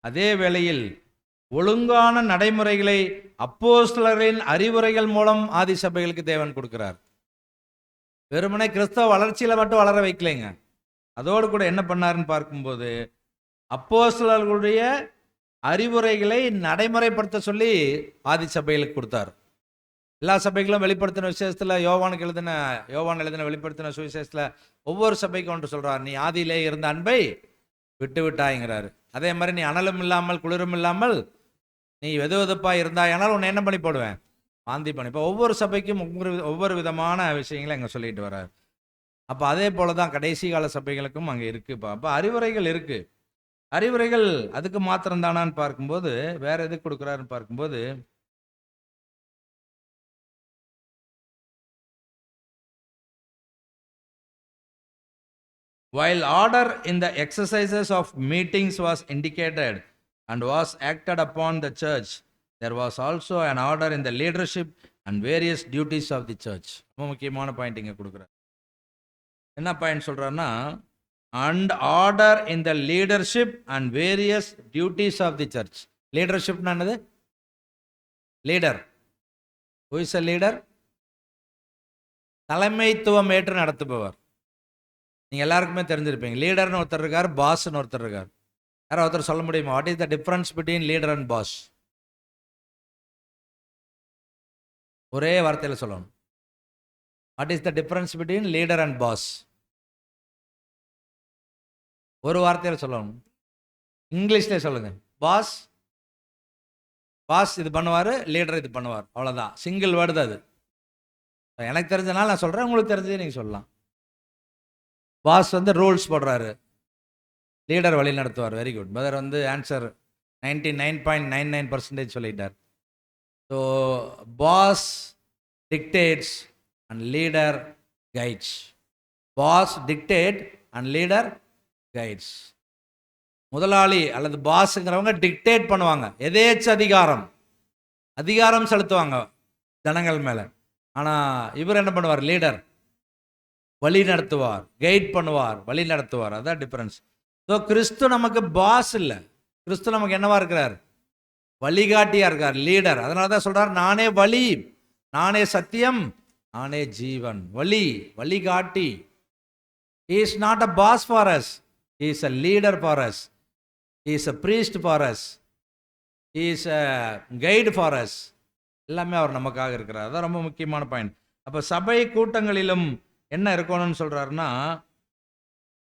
அதே வேளையில் ஒழுங்கான நடைமுறைகளை அப்போஸ்தலரின் அறிவுரைகள் மூலம் ஆதி சபைகளுக்கு தேவன் கொடுக்கிறார். வெறுமனே கிறிஸ்தவ வளர்ச்சியில் மட்டும் வளர வைக்கலைங்க. அதோடு கூட என்ன பண்ணாருன்னு பார்க்கும்போது, அப்போஸ்தலர்களுடைய அறிவுரைகளை நடைமுறைப்படுத்த சொல்லி ஆதி சபைகளுக்கு கொடுத்தார். எல்லா சபைகளும் வெளிப்படுத்தின விசேஷத்தில் யோவான் எழுதின வெளிப்படுத்தின சுவிசேஷத்தில் ஒவ்வொரு சபைக்கும் ஒன்று சொல்கிறார், நீ ஆதியிலே இருந்த அன்பை விட்டு விட்டாய்ங்கிறாரு. அதே மாதிரி நீ அனலும் இல்லாமல் குளிரும் இல்லாமல் நீ வெதுவெதுப்பாக இருந்தாயானால் உன்னை என்ன பண்ணி போடுவேன்? வாந்தி பண்ணி. இப்போ ஒவ்வொரு சபைக்கும் ஒவ்வொரு விதமான விஷயங்களை அங்கே சொல்லிட்டு வர்றார். அப்போ அதே போல தான் கடைசி கால சபைகளுக்கும் அங்கே இருக்குப்பா. அப்போ அறிவுரைகள் இருக்குது. அறிவுரைகள் அதுக்கு மாத்திரம் தானான்னு பார்க்கும்போது, வேற எதுக்கு கொடுக்குறாருன்னு பார்க்கும்போது, while order in the exercises of meetings was indicated and was acted upon the church, there was also an order in the leadership and various duties of the church. ரொம்ப முக்கியமான பாயிண்ட் இங்கே கொடுக்குறார். என்ன பாயிண்ட் சொல்கிறாருன்னா, and order in the leadership and various duties of the church. லீடர்ஷிப்னா என்னது? Leader. who is a leader? தலைமைத்துவம் ஏற்று நடத்துபவர். நீங்கள் எல்லாருக்குமே தெரிஞ்சிருப்பீங்க, லீடர்னு ஒருத்தர் இருக்கார், பாஸ்ன்னு ஒருத்தர் இருக்கார். யாரும் ஒருத்தர் சொல்ல முடியுமா? What is the difference between leader and boss? ஒரே வார்த்தையில் சொல்லணும். What is the difference between leader and boss? ஒரு வார்த்தையில் சொல்லணும். இங்கிலீஷ்ல சொல்லுங்க. பாஸ் இது பண்ணுவார், லீடர் இது பண்ணுவார், அவ்வளோதான். சிங்கிள் வேர்டு தான் அது. எனக்கு தெரிஞ்சனால நான் சொல்கிறேன், உங்களுக்கு தெரிஞ்சதே நீங்கள் சொல்லலாம். பாஸ் ரூல்ஸ் போடுறாரு, லீடர் வழி நடத்துவார். வெரி குட் பதர். ஆன்சர் 99.99% சொல்லிட்டார். So boss dictates and leader guides. Boss dictate and leader guides. முதலாளி அல்லது பாஸுங்கிறவங்க டிக்டேட் பண்ணுவாங்க, எதேச்ச அதிகாரம் செலுத்துவாங்க ஜனங்கள் மேலே. ஆனால் இவர் என்ன பண்ணுவார்? லீடர் வழி நடத்துவார், கைட் பண்ணுவார், வழி நடத்துவார். அதான் டிஃபரன்ஸ். ஸோ கிறிஸ்து நமக்கு பாஸ் இல்லை, கிறிஸ்து நமக்கு என்னவா இருக்கிறார்? வழிகாட்டியா இருக்கார், லீடர். அதனால தான் சொல்றார், நானே வழி, நானே சத்தியம், நானே ஜீவன். வழிகாட்டி. He is not a boss for us, he is a leader for us, he is a priest for us, he is a guide for us. எல்லாமே அவர் நமக்காக இருக்கிறார். அதான் ரொம்ப முக்கியமான பாயிண்ட். அப்போ சபை கூட்டங்களிலும் என்ன இருக்கணும்னு சொல்றாருன்னா,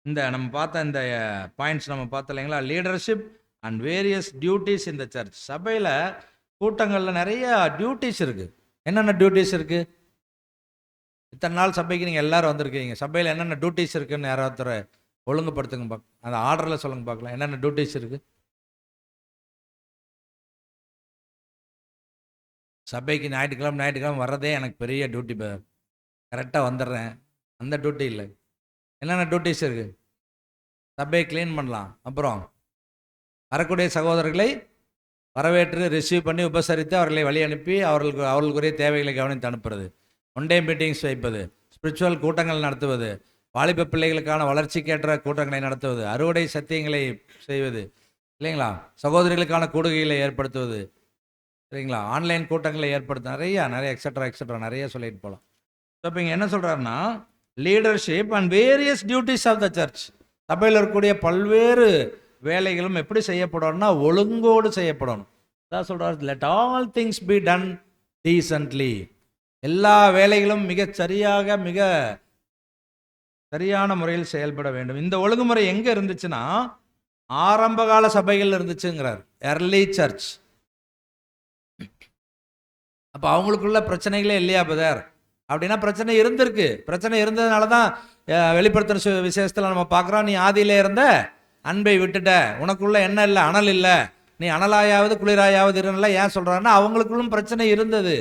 இந்த நம்ம பார்த்த இந்த பாயிண்ட்ஸ் நம்ம பார்த்த இல்லைங்களா, லீடர்ஷிப் அண்ட் வேரியஸ் டியூட்டிஸ் இந்த சர்ச். சபையில் கூட்டங்களில் நிறைய டியூட்டிஸ் இருக்குது. என்னென்ன டியூட்டிஸ் இருக்குது? இத்தனை நாள் சபைக்கு நீங்கள் எல்லாரும் வந்திருக்கீங்க, சபையில் என்னென்ன டியூட்டிஸ் இருக்குன்னு யாராவது ஒழுங்குபடுத்துங்க பார்க்க, அந்த ஆர்டரில் சொல்லுங்க பார்க்கலாம். என்னென்ன டியூட்டிஸ் இருக்குது சபைக்கு? ஞாயிற்றுக்கிழமை வர்றதே எனக்கு பெரிய டியூட்டி, கரெக்டாக வந்துடுறேன், அந்த டியூட்டி இல்லை. என்னென்ன டியூட்டிஸ் இருக்குது? சபையை க்ளீன் பண்ணலாம், அப்புறம் வரக்கூடிய சகோதரர்களை வரவேற்று ரிசீவ் பண்ணி உபசரித்து அவர்களை வழி அனுப்பி அவர்களுக்குரிய தேவைகளை கவனித்து அனுப்புறது, ஒன் டே மீட்டிங்ஸ் வைப்பது, ஸ்பிரிச்சுவல் கூட்டங்கள் நடத்துவது, வாலிப பிள்ளைகளுக்கான வளர்ச்சிக்கேற்ற கூட்டங்களை நடத்துவது, அறுவடை சத்தியங்களை செய்வது இல்லைங்களா, சகோதரிகளுக்கான கூடுகைகளை ஏற்படுத்துவது சரிங்களா, ஆன்லைன் கூட்டங்களை ஏற்படுத்த நிறைய எக்ஸட்ரா நிறைய சொல்லிட்டு போகலாம். ஸோ இப்போ இங்கே என்ன சொல்கிறாருன்னா, leadership and various duties of the church. சபையில் இருக்கக்கூடிய பல்வேறு வேலைகளும் எப்படி செய்யப்படணும்னா ஒழுங்கோடு செய்யப்படணும். அதான் சொல்கிறார், let all things be done decently. எல்லா வேலைகளும் மிக சரியான முறையில் செயல்பட வேண்டும். இந்த ஒழுங்குமுறை எங்கே இருந்துச்சுன்னா ஆரம்பகால சபைகள் இருந்துச்சுங்கிறார், எர்லி சர்ச். அப்போ அவங்களுக்குள்ள பிரச்சனைகளே இல்லையா பதர் அப்படின்னா? பிரச்சனை இருந்திருக்கு. பிரச்சனை இருந்ததுனால தான் வெளிப்படுத்துகிற விசேஷத்தில் நம்ம பார்க்குறோம், நீ ஆதியிலே இருந்த அன்பை விட்டுட்ட, உனக்குள்ள என்ன இல்லை, அனல் இல்லை, நீ அனலாயாவது குளிராயாவது இருந்தல. ஏன் சொல்கிறாங்கன்னா அவங்களுக்குள்ளும் பிரச்சனை இருந்தது.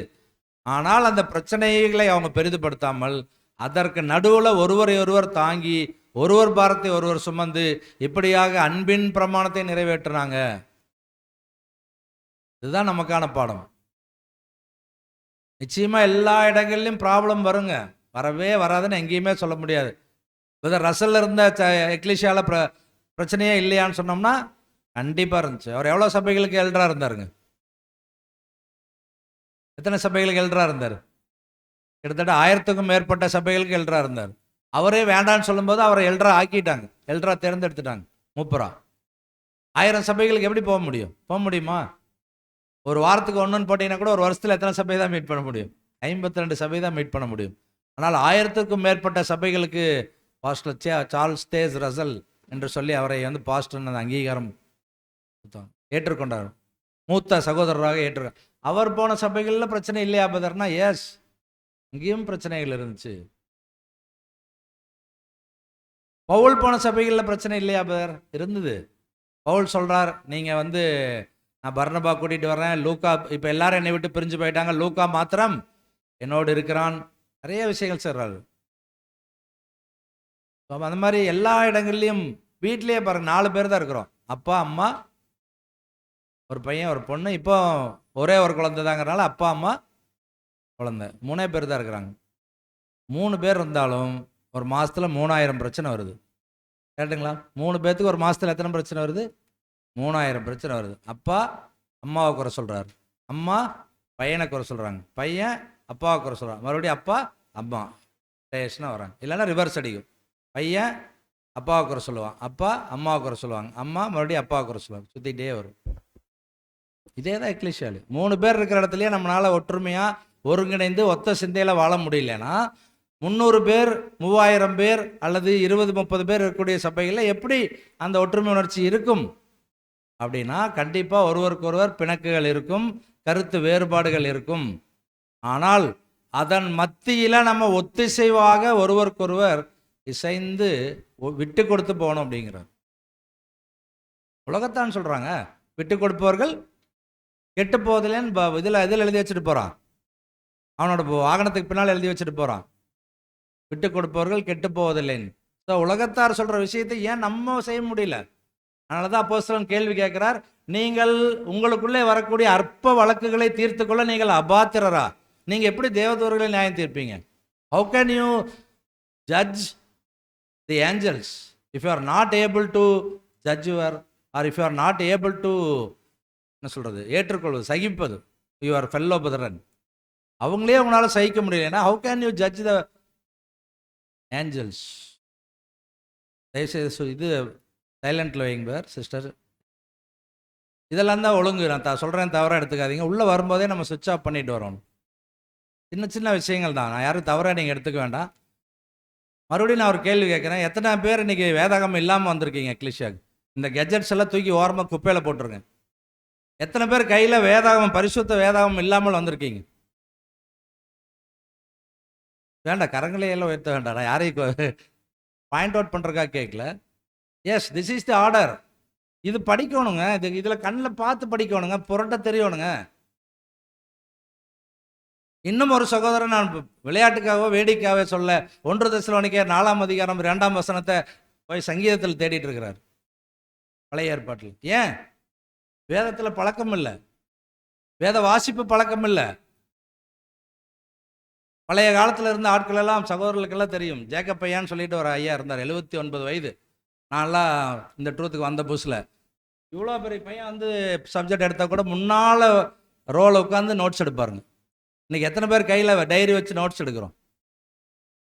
ஆனால் அந்த பிரச்சனைகளை அவங்க பெரிதுபடுத்தாமல் அதற்கு நடுவில் ஒருவர் தாங்கி ஒருவர் பாரத்தை ஒருவர் சுமந்து இப்படியாக அன்பின் பிரமாணத்தை நிறைவேற்றினாங்க. இதுதான் நமக்கான பாடம். நிச்சயமா எல்லா இடங்கள்லையும் ப்ராப்ளம் வருங்க, வரவே வராதுன்னு எங்கேயுமே சொல்ல முடியாது. இப்போ ரசல் இருந்த எக்லிஷியால பிரச்சனையே இல்லையான்னு சொன்னோம்னா கண்டிப்பாக இருந்துச்சு. அவர் எவ்வளோ சபைகளுக்கு எல்டரா இருந்தாருங்க? எத்தனை சபைகளுக்கு எல்டரா இருந்தார்? கிட்டத்தட்ட 1000க்கும் மேற்பட்ட சபைகளுக்கு எல்டரா இருந்தார். அவரே வேண்டான்னு சொல்லும்போது அவரை எல்டரா ஆக்கிட்டாங்க, எல்டரா தேர்ந்தெடுத்துட்டாங்க மூப்பரா. 1000 சபைகளுக்கு எப்படி போக முடியுமா? ஒரு வாரத்துக்கு ஒன்றுன்னு போட்டிங்கன்னா கூட ஒரு வருஷத்தில் எத்தனை சபை தான் மீட் பண்ண முடியும்? 52 சபை தான் மீட் பண்ண முடியும். ஆனால் 1000க்கும் மேற்பட்ட சபைகளுக்கு பாஸ்டர் சார்ல்ஸ் தேஸ் ரசல் என்று சொல்லி அவரை பாஸ்டர்னு அங்கீகாரம் ஏற்றுக்கொண்டார், மூத்த சகோதரராக ஏற்றுக்க. அவர் போன சபைகளில் பிரச்சனை இல்லையா பதர்னா? எஸ், இங்கேயும் பிரச்சனைகள் இருந்துச்சு. பவுல் போன சபைகளில் பிரச்சனை இல்லையா பதர்? இருந்தது. பவுல் சொல்றார், நீங்கள் நான் பர்னபா கூட்டிகிட்டு வர்றேன், லூக்கா இப்போ எல்லாரும் என்னை விட்டு பிரிஞ்சு போயிட்டாங்க, லூக்கா மாத்திரம் என்னோடு இருக்கிறான், நிறைய விஷயங்கள் சொல்றாரு. அந்த மாதிரி எல்லா இடங்கள்லையும் வீட்லேயே பாருங்க, 4 பேர் தான் இருக்கிறோம், அப்பா அம்மா ஒரு பையன் ஒரு பொண்ணு. இப்போ ஒரே ஒரு குழந்தை தாங்கிறனால அப்பா அம்மா குழந்தை 3 பேர் தான் இருக்கிறாங்க. 3 பேர் இருந்தாலும் ஒரு மாதத்தில் 3000 பிரச்சனை வருது. கேட்டுங்களா? 3 பேர்த்துக்கு ஒரு மாதத்தில் எத்தனை பிரச்சனை வருது? 3000 பிரச்சனை வருது. அப்பா அம்மாவை குறை சொல்கிறாரு, அம்மா பையனை குறை சொல்கிறாங்க, பையன் அப்பாவை குறை சொல்கிறாங்க, மறுபடியும் அப்பா அம்மா டேஷனாக வராங்க. இல்லைன்னா ரிவர்ஸ் அடிக்கும், பையன் அப்பாவை குறை சொல்லுவான், அப்பா அம்மாவை குறை சொல்லுவாங்க, அம்மா மறுபடியும் அப்பாவை குறை சொல்லுவாங்க, சுற்றிக்கிட்டே வரும். இதே தான் எக்லிஷியாலு. 3 பேர் இருக்கிற இடத்துலையே நம்மளால் ஒற்றுமையாக ஒருங்கிணைந்து ஒத்த சிந்தையில் வாழ முடியலன்னா 300 பேர் 3000 பேர் அல்லது 20-30 பேர் இருக்கக்கூடிய சபைகளில் எப்படி அந்த ஒற்றுமை உணர்ச்சி இருக்கும் அப்படின்னா கண்டிப்பாக ஒருவருக்கொருவர் பிணக்குகள் இருக்கும், கருத்து வேறுபாடுகள் இருக்கும். ஆனால் அதன் மத்தியில் நம்ம ஒத்திசைவாக ஒருவருக்கொருவர் இசைந்து விட்டு கொடுத்து போகணும் அப்படிங்கிறார். உலகத்தான் சொல்கிறாங்க, விட்டு கொடுப்பவர்கள் கெட்டு போவதில்லைன்னு இதில் எழுதி வச்சுட்டு போகிறான், அவனோட வாகனத்துக்கு பின்னால் எழுதி வச்சுட்டு போகிறான், விட்டு கொடுப்பவர்கள் கெட்டு போவதில்லைன்னு. ஸோ உலகத்தார் சொல்கிற விஷயத்தை ஏன் நம்ம செய்ய முடியல? அதனால தான் அப்போஸ்தலன் கேள்வி கேட்கிறார், நீங்கள் உங்களுக்குள்ளே வரக்கூடிய அற்ப வழக்குகளை தீர்த்து கொள்ள நீங்கள் அபாத்திரரா? நீங்க எப்படி தேவதூதர்களை நியாயம் தீர்ப்பீங்க? How can you judge the angels if you are not able to judge your, or if you are not able to என்ன சொல்றது, ஏற்றுக்கொள்வது, சகிப்பது யுவர் ஃபெல்லோ பிரதரன்? அவங்களே உங்களால சகிக்க முடியலன்னா how can you judge the angels? தயவுசெய்து இது சைலண்ட்ல வைங்க சிஸ்டர். இதெல்லாம் தான் ஒழுங்கு. நான் சொல்கிறேன், தவறாக எடுத்துக்காதீங்க. உள்ளே வரும்போதே நம்ம சுவிட்ச் ஆஃப் பண்ணிட்டு வரணும். சின்ன சின்ன விஷயங்கள் தான், நான் யாரும் தவறாக நீங்கள் எடுத்துக்க வேண்டாம். மறுபடியும் நான் ஒரு கேள்வி கேட்குறேன், எத்தனை பேர் இன்றைக்கி வேதாகம் இல்லாமல் வந்திருக்கீங்க எக்லிஷியாவுக்கு? இந்த கெஜெட்ஸ் எல்லாம் தூக்கி ஓரமாக குப்பையில் போட்டுருங்க. எத்தனை பேர் கையில் வேதாகம், பரிசுத்த வேதாகம் இல்லாமல் வந்திருக்கீங்க? வேண்டாம், கரங்களே எல்லாம் உயர்த்த வேண்டாம். நான் யாரையும் பாயிண்ட் அவுட் பண்ணுறக்காக கேட்கல. Yes, this is the order. இது படிக்கணுங்க. இதில் கண்ணில் பார்த்து படிக்கணுங்க, புரட்ட தெரியணுங்க. இன்னும் ஒரு சகோதரன் நான் விளையாட்டுக்காகவோ வேடிக்கையாகவே சொல்ல, 1 தெசலோனிக்கேயர் 4ஆம் அதிகாரம் 2ஆம் வசனத்தை போய் சங்கீதத்தில் தேடிட்டு இருக்கிறார், பழைய ஏற்பாட்டில். ஏன்? வேதத்தில் பழக்கம் இல்லை, வேத வாசிப்பு பழக்கம் இல்லை. பழைய காலத்தில் இருந்த ஆட்கள் எல்லாம் சகோதரர்களுக்கெல்லாம் தெரியும். ஜேக்கப் பையான்னு சொல்லிட்டு ஒரு ஐயா இருந்தார், 79 வயது. நான்லாம் இந்த ட்ரூத்துக்கு வந்த புதுசில் இவ்வளோ பெரிய பையன் வந்து சப்ஜெக்ட் எடுத்தால் கூட முன்னால் ரோவில் உட்காந்து நோட்ஸ் எடுப்பாருங்க. இன்றைக்கி எத்தனை பேர் கையில் டைரி வச்சு நோட்ஸ் எடுக்கிறோம்?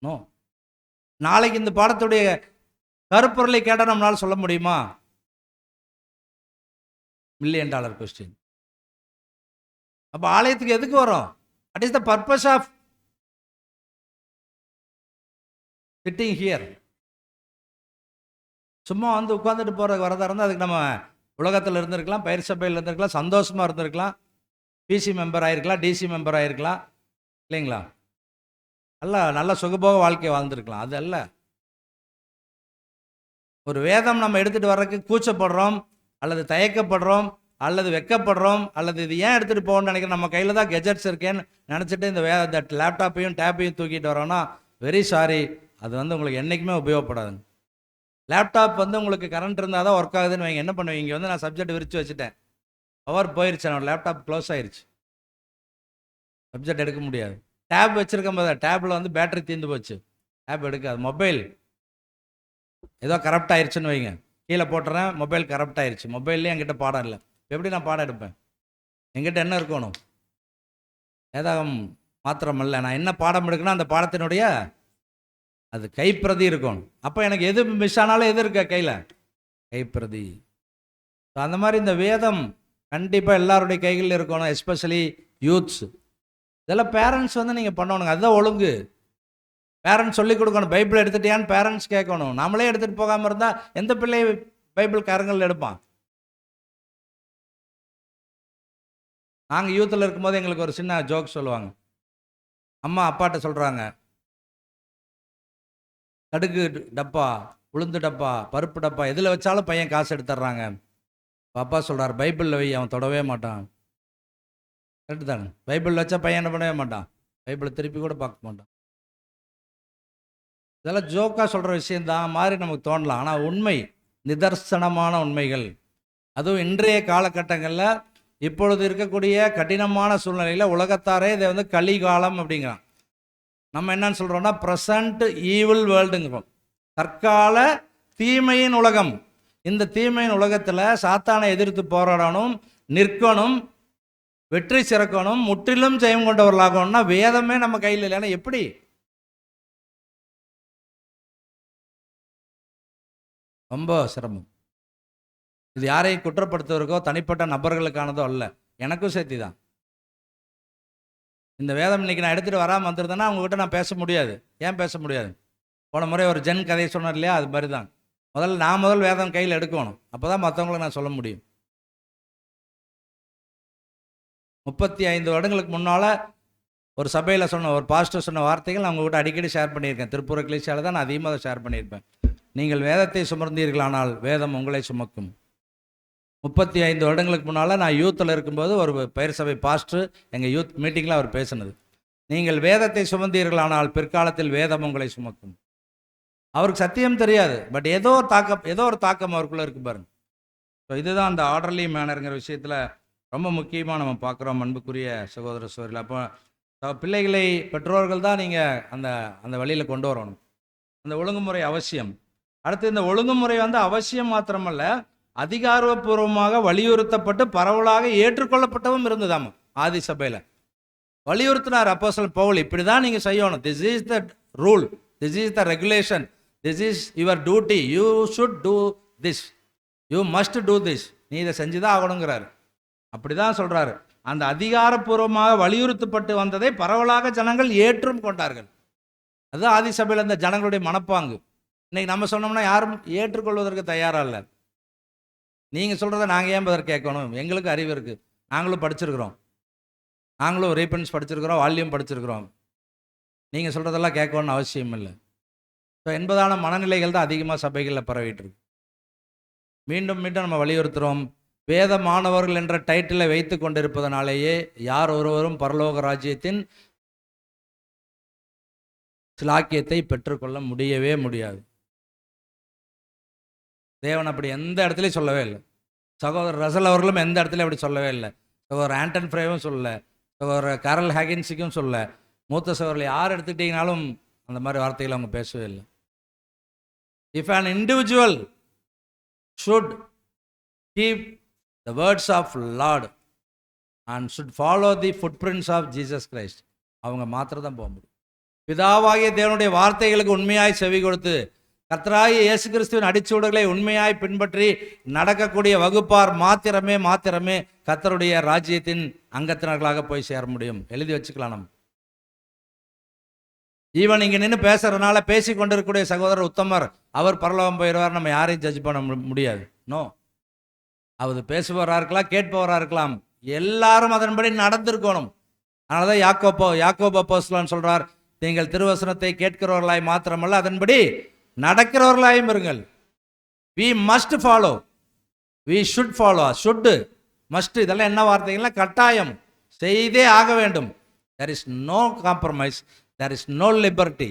நோ. நாளைக்கு இந்த பாடத்துடைய கருப்பொருளை கேட்டால் நம்மளால் சொல்ல முடியுமா? $1 மில்லியன் கொஸ்டின். அப்போ ஆலயத்துக்கு எதுக்கு வரோம்? What is the purpose of sitting here? சும்மா வந்து உட்காந்துட்டு போகிற வரதா இருந்தால் அதுக்கு நம்ம உலகத்தில் இருந்திருக்கலாம், பயிர் சபையில் இருந்திருக்கலாம், சந்தோஷமாக இருந்திருக்கலாம், பிசி மெம்பர் ஆகிருக்கலாம், டிசி மெம்பர் ஆகிருக்கலாம், இல்லைங்களா? நல்ல சுகபோக வாழ்க்கையை வாழ்ந்துருக்கலாம். அது அல்ல. ஒரு வேதம் நம்ம எடுத்துகிட்டு வர்றதுக்கு கூச்சப்படுறோம், அல்லது தயக்கப்படுறோம், அல்லது வெக்கப்படுறோம், அல்லது இது ஏன் எடுத்துகிட்டு போகணும்னு நினைக்கிறேன். நம்ம கையில் தான் கெஜெட்ஸ் இருக்கேன்னு நினச்சிட்டு இந்த லேப்டாப்பையும் டேப்பையும் தூக்கிட்டு வரோன்னா வெரி சாரி, அது வந்து உங்களுக்கு என்றைக்குமே உபயோகப்படாதுங்க. லேப்டாப் வந்து உங்களுக்கு கரண்ட் இருந்தால் தான் ஒர்க் ஆகுதுன்னு வைங்க, என்ன பண்ணுவீங்க? இங்கே வந்து நான் சப்ஜெக்ட் விரித்து வச்சுட்டேன், பவர் போயிடுச்சு, என்னோட லேப்டாப் க்ளோஸ் ஆயிடுச்சு, சப்ஜெக்ட் எடுக்க முடியாது. டேப் வச்சுருக்கும் போது டேப்பில் வந்து பேட்டரி தீர்ந்து போச்சு, டேப் எடுக்காது. மொபைல் ஏதோ கரப்ட் ஆயிடுச்சுன்னு வைங்க, கீழே போட்டுறேன், மொபைல் கரப்ட் ஆயிடுச்சு, மொபைல்லேயே என்கிட்ட பாடம் இல்லை, எப்படி நான் பாடம் எடுப்பேன்? என்கிட்ட என்ன இருக்கணும்? வேதாகம் மாத்திரம் இல்லை, நான் என்ன பாடம் எடுக்கணும் அந்த பாடத்தினுடைய அது கைப்பிரதி இருக்கணும். அப்போ எனக்கு எது மிஸ் ஆனாலும் எது இருக்க கையில்? கைப்பிரதி. அந்த மாதிரி இந்த வேதம் கண்டிப்பாக எல்லாருடைய கைகளில் இருக்கணும், எஸ்பெஷலி யூத்ஸ். இதெல்லாம் பேரண்ட்ஸ் வந்து நீங்கள் பண்ணணுங்க, அதுதான் ஒழுங்கு. பேரண்ட்ஸ் சொல்லிக் கொடுக்கணும். பைபிள் எடுத்துட்டியான்னு பேரண்ட்ஸ் கேட்கணும். நம்மளே எடுத்துகிட்டு போகாமல் இருந்தால் எந்த பிள்ளை பைபிள் காரங்கள் எடுப்பான்? நாங்கள் யூத்தில் இருக்கும்போது எங்களுக்கு ஒரு சின்ன ஜோக் சொல்லுவாங்க. அம்மா அப்பாட்ட சொல்கிறாங்க, கடுகு டப்பா, உளுந்து டப்பா, பருப்பு டப்பா, எதில் வச்சாலும் பையன் காசு எடுத்துட்றாங்க. அப்பா சொல்கிறார், பைபிளில் வை, அவன் தொடவே மாட்டான். கரெக்டு தானே? பைபிள் வச்சா பையன் என்ன பண்ணவே மாட்டான், பைபிளை திருப்பி கூட பார்க்க மாட்டான். இதெல்லாம் ஜோக்காக சொல்கிற விஷயந்தான் மாதிரி நமக்கு தோணலாம், ஆனால் உண்மை, நிதர்சனமான உண்மைகள். அதுவும் இன்றைய காலகட்டங்களில் இப்பொழுது இருக்கக்கூடிய கடினமான சூழ்நிலையில் உலகத்தாரே இதை வந்து கலிகாலம் அப்படிங்கிறான். நம்ம என்னன்னு சொல்கிறோம்னா ப்ரெசண்ட் ஈவில் வேர்ல்டுங்கிறோம், தற்கால தீமையின் உலகம். இந்த தீமையின் உலகத்தில் சாத்தானை எதிர்த்து போராடணும், நிற்கணும், வெற்றி சிறக்கணும், முற்றிலும் ஜெயம் கொண்டவர்களாகணும்னா வேதமே நம்ம கையில் இல்லைன்னா எப்படி? ரொம்ப சிரமம். இது யாரையும் குற்றப்படுத்துவதற்கோ தனிப்பட்ட நபர்களுக்கானதோ அல்ல, எனக்கும் சேர்த்தி தான். இந்த வேதம் இன்னைக்கு நான் எடுத்துகிட்டு வராமல் வந்துருந்தேன்னா அவங்ககிட்ட நான் பேச முடியாது. ஏன் பேச முடியாது? போன முறை ஒரு ஜென் கதையை சொன்னார் இல்லையா, அது மாதிரி தான். முதல் வேதம் கையில் எடுக்கணும், அப்போ தான் மற்றவங்களுக்கு நான் சொல்ல முடியும். 35 வருடங்களுக்கு முன்னால் ஒரு சபையில் சொன்ன ஒரு பாஸ்டர் சொன்ன வார்த்தைகள் நான் உங்கள்கிட்ட அடிக்கடி ஷேர் பண்ணியிருக்கேன். திருப்பூர் கிளேசியால் தான் நான் அதிகமாக ஷேர் பண்ணியிருப்பேன். நீங்கள் வேதத்தை சுமர்ந்தீர்களானால் வேதம் உங்களை சுமக்கும். 35 வருடங்களுக்கு முன்னால் நான் யூத்தில் இருக்கும்போது ஒரு பயிர் சபை பாஸ்டர் எங்கள் யூத் மீட்டிங்கில் அவர் பேசினது, நீங்கள் வேதத்தை சுமந்தீர்களானால் பிற்காலத்தில் வேதம் உங்களை சுமக்கும். அவருக்கு சத்தியம் தெரியாது, பட் ஏதோ ஒரு தாக்கம் அவருக்குள்ளே இருக்கு பாருங்க. ஸோ இதுதான் அந்த ஆர்டர்லி மேனருங்கிற விஷயத்தில் ரொம்ப முக்கியமாக நம்ம பார்க்குறோம். அன்புக்குரிய சகோதர சகோதரிகள், அப்போ பிள்ளைகளை பெற்றோர்கள் தான் நீங்கள் அந்த அந்த வழியில் கொண்டு வரணும். அந்த ஒழுங்குமுறை அவசியம். அடுத்து இந்த ஒழுங்குமுறை அவசியம் மாத்திரமல்ல, அதிகாரப்பூர்வமாக வலியுறுத்தப்பட்டு பரவலாக ஏற்றுக்கொள்ளப்பட்டவும் இருந்ததாம் ஆதி சபையில். வலியுறுத்தினார் அப்போஸ்தலன் பவுல், இப்படி தான் நீங்கள் செய்யணும். This is the rule, this is the regulation, this is your duty, you should do this, you must do this, நீ இதை செஞ்சு தான் ஆகணுங்கிறாரு. அப்படி தான் சொல்கிறாரு. அந்த அதிகாரப்பூர்வமாக வலியுறுத்தப்பட்டு வந்ததை பரவலாக ஜனங்கள் ஏற்றும் கொண்டார்கள். அதுதான் ஆதி சபையில் அந்த ஜனங்களுடைய மனப்பாங்கு. இன்னைக்கு நம்ம சொன்னோம்னா யாரும் ஏற்றுக்கொள்வதற்கு தயாராக இல்லை. நீங்கள் சொல்கிறத நாங்கள் ஏன் பதில் கேட்கணும்? எங்களுக்கு அறிவு இருக்குது, நாங்களும் படிச்சிருக்கிறோம், நாங்களும் ரீபன்ஸ் படிச்சிருக்கிறோம், வால்யூம் படிச்சிருக்கிறோம். நீங்கள் சொல்கிறதெல்லாம் கேட்கணும்னு அவசியம் இல்லை. ஸோ என்பதான மனநிலைகள் தான் அதிகமாக சபைகளில் பரவிட்டு இருக்கு. மீண்டும் மீண்டும் நம்ம வலியுறுத்துகிறோம், வேத மாணவர்கள் என்ற டைட்டிலை வைத்து கொண்டிருப்பதனாலேயே யார் ஒருவரும் பரலோக ராஜ்யத்தின் சிலாக்கியத்தை பெற்றுக்கொள்ள முடியவே முடியாது. தேவன் அப்படி எந்த இடத்துலையும் சொல்லவே இல்லை. சகோதரர் ரசல் அவர்களும் எந்த இடத்துலையும் அப்படி சொல்லவே இல்லை. சகோதரர் ஆண்டன் ஃப்ரேவும் சொல்லல, சகோதரர் கேரல் ஹேகின்ஸுக்கும் சொல்ல, மூத்த சகோதரர்கள் யார் எடுத்துக்கிட்டிங்கனாலும் அந்த மாதிரி வார்த்தைகளை அவங்க பேசவே இல்லை. If an individual should keep the words of Lord and should follow the footprints of Jesus Christ, அவங்க மாத்திரம் தான் போக முடியும். பிதாவாகிய தேவனுடைய வார்த்தைகளுக்கு உண்மையாய் செவி கொடுத்து கர்த்தராகிய இயேசு கிறிஸ்துவின் அடிச்சுவடுகளை உண்மையாய் பின்பற்றி நடக்கக்கூடிய வகுப்பார் மாத்திரமே கர்த்தருடைய ராஜ்யத்தின் அங்கத்தினர்களாக போய் சேர முடியும். எழுதி வச்சுக்கலாம். நம்ம ஈவன் இங்கே நின்று பேசுறதுனால பேசி கொண்டிருக்கக்கூடிய சகோதரர் உத்தமர், அவர் பரலோகம் போயிடுவார், நம்ம யாரையும் ஜட்ஜ் பண்ண முடியாது. நோ, அவர் பேசுபவராக இருக்கலாம், கேட்பவராக இருக்கலாம், எல்லாரும் அதன்படி நடந்திருக்கணும். அதனால தான் யாக்கோபு அப்போஸ்தலன் சொல்றார், நீங்கள் திருவசனத்தை கேட்கிறவர்களாய் மாத்திரமல்ல அதன்படி நடக்கிறவர்களாயும் இருங்கள். we must follow, we should follow, should, must, இதெல்லாம் என்ன வார்த்தைகள்லாம் கட்டாயம் செய்தே ஆக வேண்டும். there is no compromise, there is no liberty.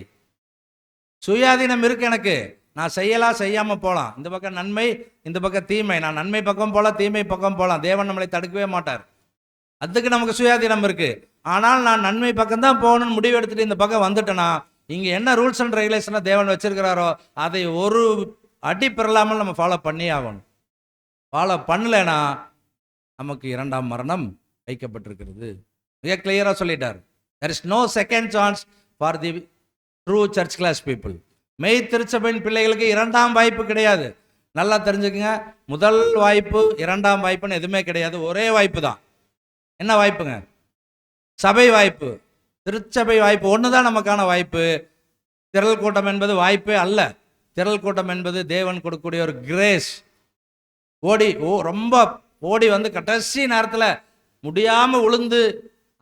சுயாதீனம் இருக்கு எனக்கு, நான் செய்யலாம் செய்யாமல் போகலாம், இந்த பக்கம் நன்மை இந்த பக்கம் தீமை, நான் நன்மை பக்கம் போகலாம் தீமை பக்கம் போகலாம், தேவன் நம்மளை தடுக்கவே மாட்டார். அதுக்கு நமக்கு சுயாதீனம் இருக்கு. ஆனால் நான் நன்மை பக்கம் தான் போகணும்னு முடிவு எடுத்துட்டு இந்த பக்கம் வந்துட்டேன்னா, இங்கே என்ன ரூல்ஸ் அண்ட் ரெகுலேஷனாக தேவன் வச்சிருக்கிறாரோ அதை ஒரு அடி பெறலாமல் நம்ம ஃபாலோ பண்ணி ஆகணும். ஃபாலோ பண்ணலைன்னா நமக்கு இரண்டாம் மரணம் வைக்கப்பட்டிருக்கிறது. மிக கிளியராக சொல்லிட்டார். there is no second chance for the true church class people. மெய் திருச்சபையின் பிள்ளைகளுக்கு இரண்டாம் வாய்ப்பு கிடையாது. நல்லா தெரிஞ்சுக்கங்க, முதல் வாய்ப்பு இரண்டாம் வாய்ப்புன்னு எதுவுமே கிடையாது, ஒரே வாய்ப்பு தான். என்ன வாய்ப்புங்க? சபை வாய்ப்பு, திருச்சபை வாய்ப்பு ஒன்று தான் நமக்கான வாய்ப்பு. திரள் கூட்டம் என்பது வாய்ப்பே அல்ல. திரள் கூட்டம் என்பது தேவன் கொடுக்கக்கூடிய ஒரு கிரேஸ். ரொம்ப ஓடி வந்து கடைசி நேரத்தில் முடியாமல் உளுந்து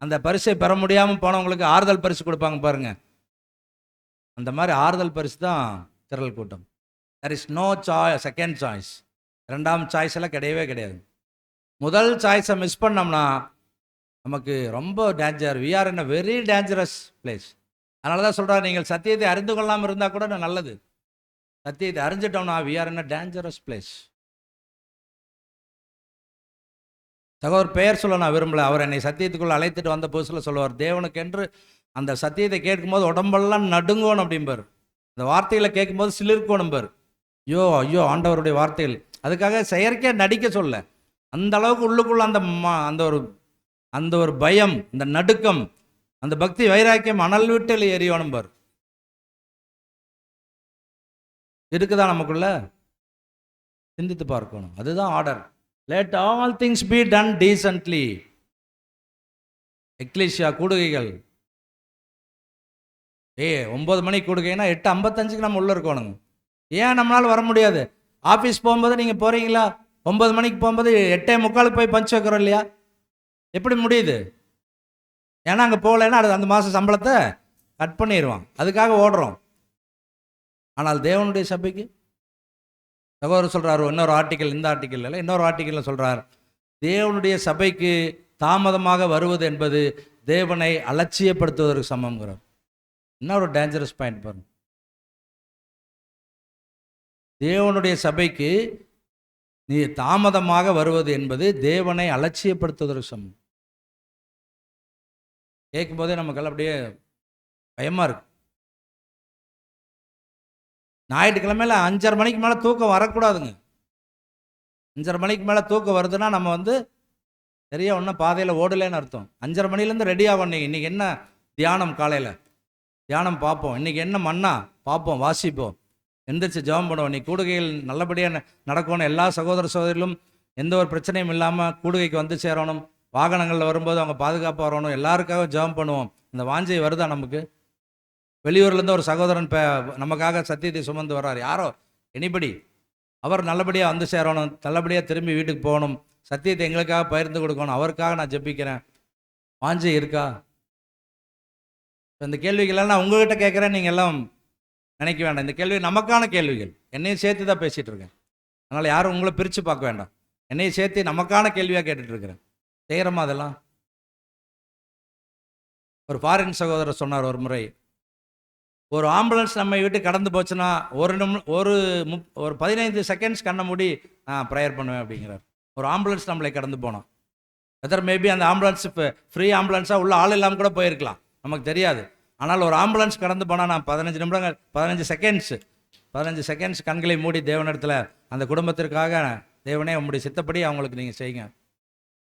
அந்த பரிசை பெற முடியாமல் போனவங்களுக்கு ஆறுதல் பரிசு கொடுப்பாங்க பாருங்க, அந்த மாதிரி ஆறுதல் பரிசு தான் திரள் கூட்டம். there is no second choice. ரெண்டாம் சாய்ஸ் எல்லாம் கிடையவே கிடையாது. முதல் சாய்ஸை மிஸ் பண்ணோம்னா நமக்கு ரொம்ப danger. we are in a very dangerous place. அதனால தான் சொல்கிறார், நீங்கள் சத்தியத்தை அறிந்து கொள்ளாமல் இருந்தால் கூட நல்லது, சத்தியத்தை அறிஞ்சிட்டோம்னா we are in a dangerous place. சகோதரர் பெயர் சொல்ல நான் விரும்பல, அவர் என்னை சத்தியத்துக்குள்ள அழைத்துட்டு வந்த புதுசில் சொல்லுவார், தேவனுக்கென்று அந்த சத்தியத்தை கேட்கும்போது உடம்பெல்லாம் நடுங்கணும் அப்படிம்பார். அந்த வார்த்தைகளை கேட்கும்போது சிலிர்க்கணும் பார். ஐயோ ஆண்டவருடைய வார்த்தைகள். அதுக்காக செயற்கையாக நடிக்க சொல்ல, அந்த அளவுக்கு உள்ளுக்குள்ள அந்த ஒரு பயம், இந்த நடுக்கம், அந்த பக்தி வைராக்கியம் அனல் விட்டு எரியணும் பார். இருக்குதா நமக்குள்ள? சிந்தித்து பார்க்கணும். அதுதான் order. let all things be done decently. எக்லீசியா கூடுகைகள் 9 மணிக்கு கூடுகைன்னா 8:55 நம்ம உள்ள இருக்கணுங்க. ஏன் நம்மளால் வர முடியாது? ஆஃபீஸ் போகும்போது நீங்கள் போகிறீங்களா? 9 மணிக்கு போகும்போது 8:45 போய் பஞ்ச் வைக்கிறோம் இல்லையா? எப்படி முடியுது? ஏன்னா அங்கே போகலைன்னா அந்த மாதம் சம்பளத்தை கட் பண்ணிடுவான், அதுக்காக ஓடுறோம். ஆனால் தேவனுடைய சபைக்கு சகோதரர் சொல்கிறார், இன்னொரு ஆர்டிக்கல், இந்த ஆர்டிக்கல் இல்லை, இன்னொரு ஆர்டிக்கலில் சொல்கிறார், தேவனுடைய சபைக்கு தாமதமாக வருவது என்பது தேவனை அலட்சியப்படுத்துவதற்கு சமம்ங்கிறார். இன்னொரு டேஞ்சரஸ் பாயிண்ட் பாருங்க. தேவனுடைய சபைக்கு நீ தாமதமாக வருவது என்பது தேவனை அலட்சியப்படுத்துவதற்கு சமம். கேட்கும்போதே நமக்கெல்லாம் அப்படியே பயமா இருக்கு. ஞாயிற்றுக்கிழமையில 5:30 மணிக்கு மேலே தூக்கம் வரக்கூடாதுங்க. 5:30 மணிக்கு மேலே தூக்கம் வருதுன்னா நம்ம சரியா ஒன்றும் பாதையில் ஓடலைன்னு அர்த்தம். 5:30 மணிலேருந்து ரெடி ஆகும். இன்னைக்கு என்ன தியானம், காலையில் தியானம் பார்ப்போம், இன்னைக்கு என்ன மன்னா பார்ப்போம், வாசிப்போம், எந்திரிச்சு ஜெபம் பண்ணுவோம். இன்னைக்கு கூடுகைகள் நல்லபடியாக நடக்கணும், எல்லா சகோதர சகோதரிகளும் எந்த ஒரு பிரச்சனையும் இல்லாமல் கூடுகைக்கு வந்து சேரணும், வாகனங்களில் வரும்போது அவங்க பாதுகாப்பாக வரணும், எல்லாருக்காக ஜெபம் பண்ணுவோம். இந்த வாஞ்சை வருதா நமக்கு? வெளியூர்லேருந்து ஒரு சகோதரன் நமக்காக சத்தியத்தை சுமந்து வர்றார், யாரோ எனிபடி, அவர் நல்லபடியாக வந்து சேரணும், நல்லபடியாக திரும்பி வீட்டுக்கு போகணும், சத்தியத்தை எங்களுக்காக பகிர்ந்து கொடுக்கணும், அவருக்காக நான் ஜெபிக்கிறேன். வாஞ்சை இருக்கா? இந்த கேள்விகளெல்லாம் நான் உங்ககிட்ட கேட்குறேன், நீங்கள் எல்லாம் நினைக்க வேண்டாம். இந்த கேள்வி நமக்கான கேள்விகள், என்னையும் சேர்த்து தான் பேசிகிட்டு இருக்கேன். அதனால் யாரும் உங்களை பிரித்து பார்க்க வேண்டாம். என்னையும் சேர்த்து நமக்கான கேள்வியாக கேட்டுட்ருக்கிறேன். செய்கிறோமா அதெல்லாம்? ஒரு ஃபாரின் சகோதரர் சொன்னார் ஒரு முறை, ஒரு ஆம்புலன்ஸ் நம்ம வீட்டு கடந்து போச்சுன்னா ஒரு 15 செகண்ட்ஸ் கண்ணை மூடி நான் ப்ரேயர் பண்ணுவேன் அப்படிங்கிறார். ஒரு ஆம்புலன்ஸ் நம்மளை கடந்து போனோம். வெதர் மேபி அந்த ஆம்புலன்ஸ் இப்போ ஃப்ரீ ஆம்புலன்ஸாக உள்ள ஆள் இல்லாமல் கூட போயிருக்கலாம், நமக்கு தெரியாது. ஆனால் ஒரு ஆம்புலன்ஸ் கடந்து போனால் நான் 15 செகண்ட்ஸ் கண்களை மூடி தேவனிடத்தில் அந்த குடும்பத்திற்காக, தேவனே உங்களுடைய சித்தப்படி அவங்களுக்கு நீங்கள் செய்யுங்க.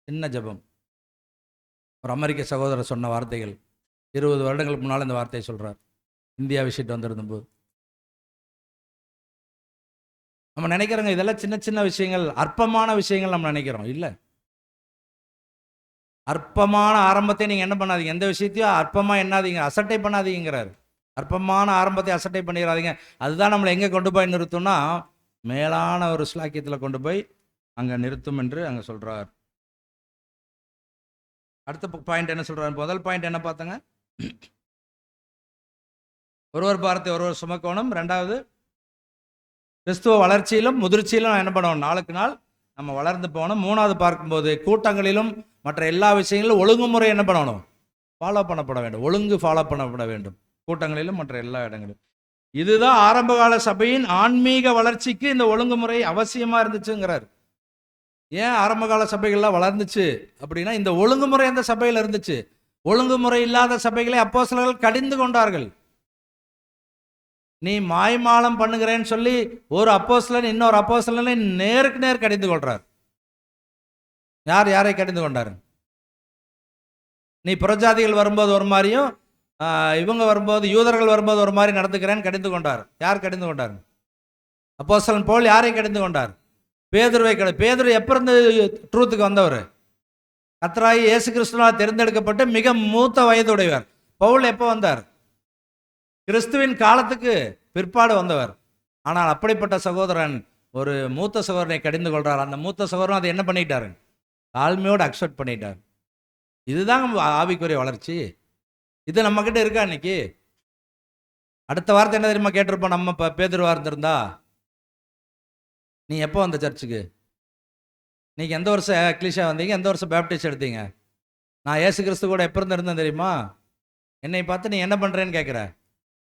சின்ன ஜெபம். ஒரு அமெரிக்க சகோதரர் சொன்ன வார்த்தைகள், 20 வருடங்களுக்கு முன்னால் இந்த வார்த்தையை சொல்கிறார். இந்தியா விசிட் வந்திருந்தபோது நம்ம நினைக்கிறோங்க இதெல்லாம் சின்ன சின்ன விஷயங்கள், அற்பமான விஷயங்கள் நம்ம நினைக்கிறோம். இல்லை, அற்பமான ஆரம்பத்தை நீங்கள் என்ன பண்ணாதீங்க, எந்த விஷயத்தையும் அற்பமாக எண்ணாதீங்க, அசட்டை பண்ணாதீங்கிறார். அற்பமான ஆரம்பத்தை அசட்டை பண்ணிடாதீங்க. அதுதான் நம்மளை எங்கே கொண்டு போய் நிறுத்தும்னா மேலான ஒரு ஸ்லாக்கியத்தில் கொண்டு போய் அங்கே நிறுத்தும் என்று அங்கே சொல்கிறார். அடுத்த பாயிண்ட் என்ன சொல்கிறார்? முதல் பாயிண்ட் என்ன பார்த்தங்க? ஒருவர் பாரத்தை ஒருவர் சுமக்கணும். ரெண்டாவது, கிறிஸ்துவ வளர்ச்சியிலும் முதிர்ச்சியிலும் என்ன பண்ணணும், நாளுக்கு நாள் நம்ம வளர்ந்து போகணும். மூணாவது பார்க்கும்போது கூட்டங்களிலும் மற்ற எல்லா விஷயங்களிலும் ஒழுங்குமுறை என்ன பண்ணணும், ஃபாலோ பண்ணப்பட வேண்டும். ஒழுங்கு ஃபாலோ பண்ணப்பட வேண்டும் கூட்டங்களிலும் மற்ற எல்லா இடங்களிலும். இதுதான் ஆரம்பகால சபையின் ஆன்மீக வளர்ச்சிக்கு இந்த ஒழுங்குமுறை அவசியமாக இருந்துச்சுங்கிறார். ஏன் ஆரம்பகால சபைகள்லாம் வளர்ந்துச்சு அப்படின்னா இந்த ஒழுங்குமுறை அந்த சபையில் இருந்துச்சு. ஒழுங்குமுறை இல்லாத சபைகளை அப்போஸ்தலர்கள் கடிந்து கொண்டார்கள். நீ மாய்மாலம் பண்ணுகிறேன்னு சொல்லி ஒரு அப்போஸ்தலன் இன்னொரு அப்போஸ்தலனை நேருக்கு நேர் கடிந்து கொள்றார். யாரை கடிந்து கொண்டாரு? நீ புறஜாதிகள் வரும்போது ஒரு மாதிரியும் இவங்க வரும்போது யூதர்கள் வரும்போது ஒரு மாதிரி நடந்துக்கிறேன்னு கடிந்து கொண்டார். யார் கடிந்து கொண்டார்? அப்போஸ்தலன் பவுல் யாரை கடிந்து கொண்டார்? பேதுருவை. பேதுரு எப்போ இருந்து ட்ரூத்துக்கு வந்தவர்? கர்த்தராகிய இயேசு கிறிஸ்துவால் தேர்ந்தெடுக்கப்பட்டு மிக மூத்த வயதுடையவர். பவுல் எப்போ வந்தார்? கிறிஸ்துவின் காலத்துக்கு பிற்பாடு வந்தவர். ஆனால் அப்படிப்பட்ட சகோதரன் ஒரு மூத்த சகோதரனை கடிந்து கொள்றார். அந்த மூத்த சகோதரன் அதை என்ன பண்ணிட்டாரு? தாழ்மையோடு அக்செப்ட் பண்ணிட்டார். இதுதாங்க ஆவிக்குரிய வளர்ச்சி. இது நம்ம கிட்ட இருக்கா இன்னைக்கு? அடுத்த வார்த்தை என்ன தெரியுமா கேட்டிருப்போம் நம்ம? பேதுருவா இருந்திருந்தா, நீ எப்போ வந்த சர்ச்சுக்கு? நீங்கள் எந்த வருஷம் எக்லீஷா வந்தீங்க? எந்த வருஷம் பேப்டிஸ்ட் எடுத்தீங்க? நான் இயேசு கிறிஸ்து கூட எப்போ இருந்தேன் தெரியுமா? என்னை பார்த்து நீ என்ன பண்ணுறேன்னு கேட்குற.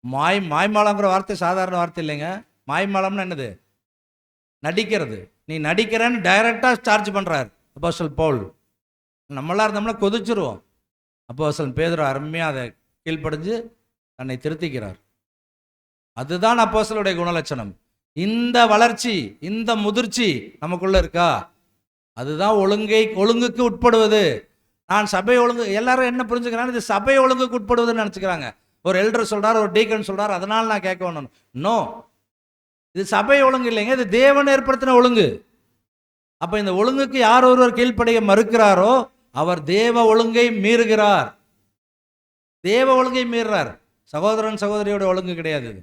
மாய்மாலங்கிற வார்த்தை சாதாரண வார்த்தை இல்லைங்க. மாய்மாலம்னு என்னது? நடிக்கிறது. நீ நடிக்கிறேன்னு டைரக்டாக சார்ஜ் பண்ணுறார் அப்போஸ்தலன் பவுல். நம்மளாம் இருந்தோம்னா கொதிச்சிருவோம். அப்போஸ்தலன் பேதுரு அருமையாக அதை கீழ்ப்படிஞ்சு தன்னை திருத்திக்கிறார். அதுதான் அப்போஸ்தலனுடைய குணலட்சணம். இந்த வளர்ச்சி, இந்த முதிர்ச்சி நமக்குள்ள இருக்கா? அதுதான் ஒழுங்குக்கு உட்படுவது. நான் சபை ஒழுங்கு, எல்லாரும் என்ன புரிஞ்சுக்கிறாங்க, இது சபை ஒழுங்குக்கு உட்படுவதுன்னு நினச்சிக்கிறாங்க. ஒரு எல்டர் சொல்றார், ஒரு டீக்கன் சொல்றார், அதனால நான் கேட்க வேணும். நோ, இது சபை ஒழுங்கு இல்லைங்க, இது தேவன் ஏற்படுத்தின ஒழுங்கு. அப்ப இந்த ஒழுங்குக்கு யார் ஒருவர் கீழ்ப்படைய மறுக்கிறாரோ அவர் தேவ ஒழுங்கை மீறுகிறார். தேவ ஒழுங்கை மீறுறார். சகோதரன் சகோதரியோட ஒழுங்கு கிடையாது இது.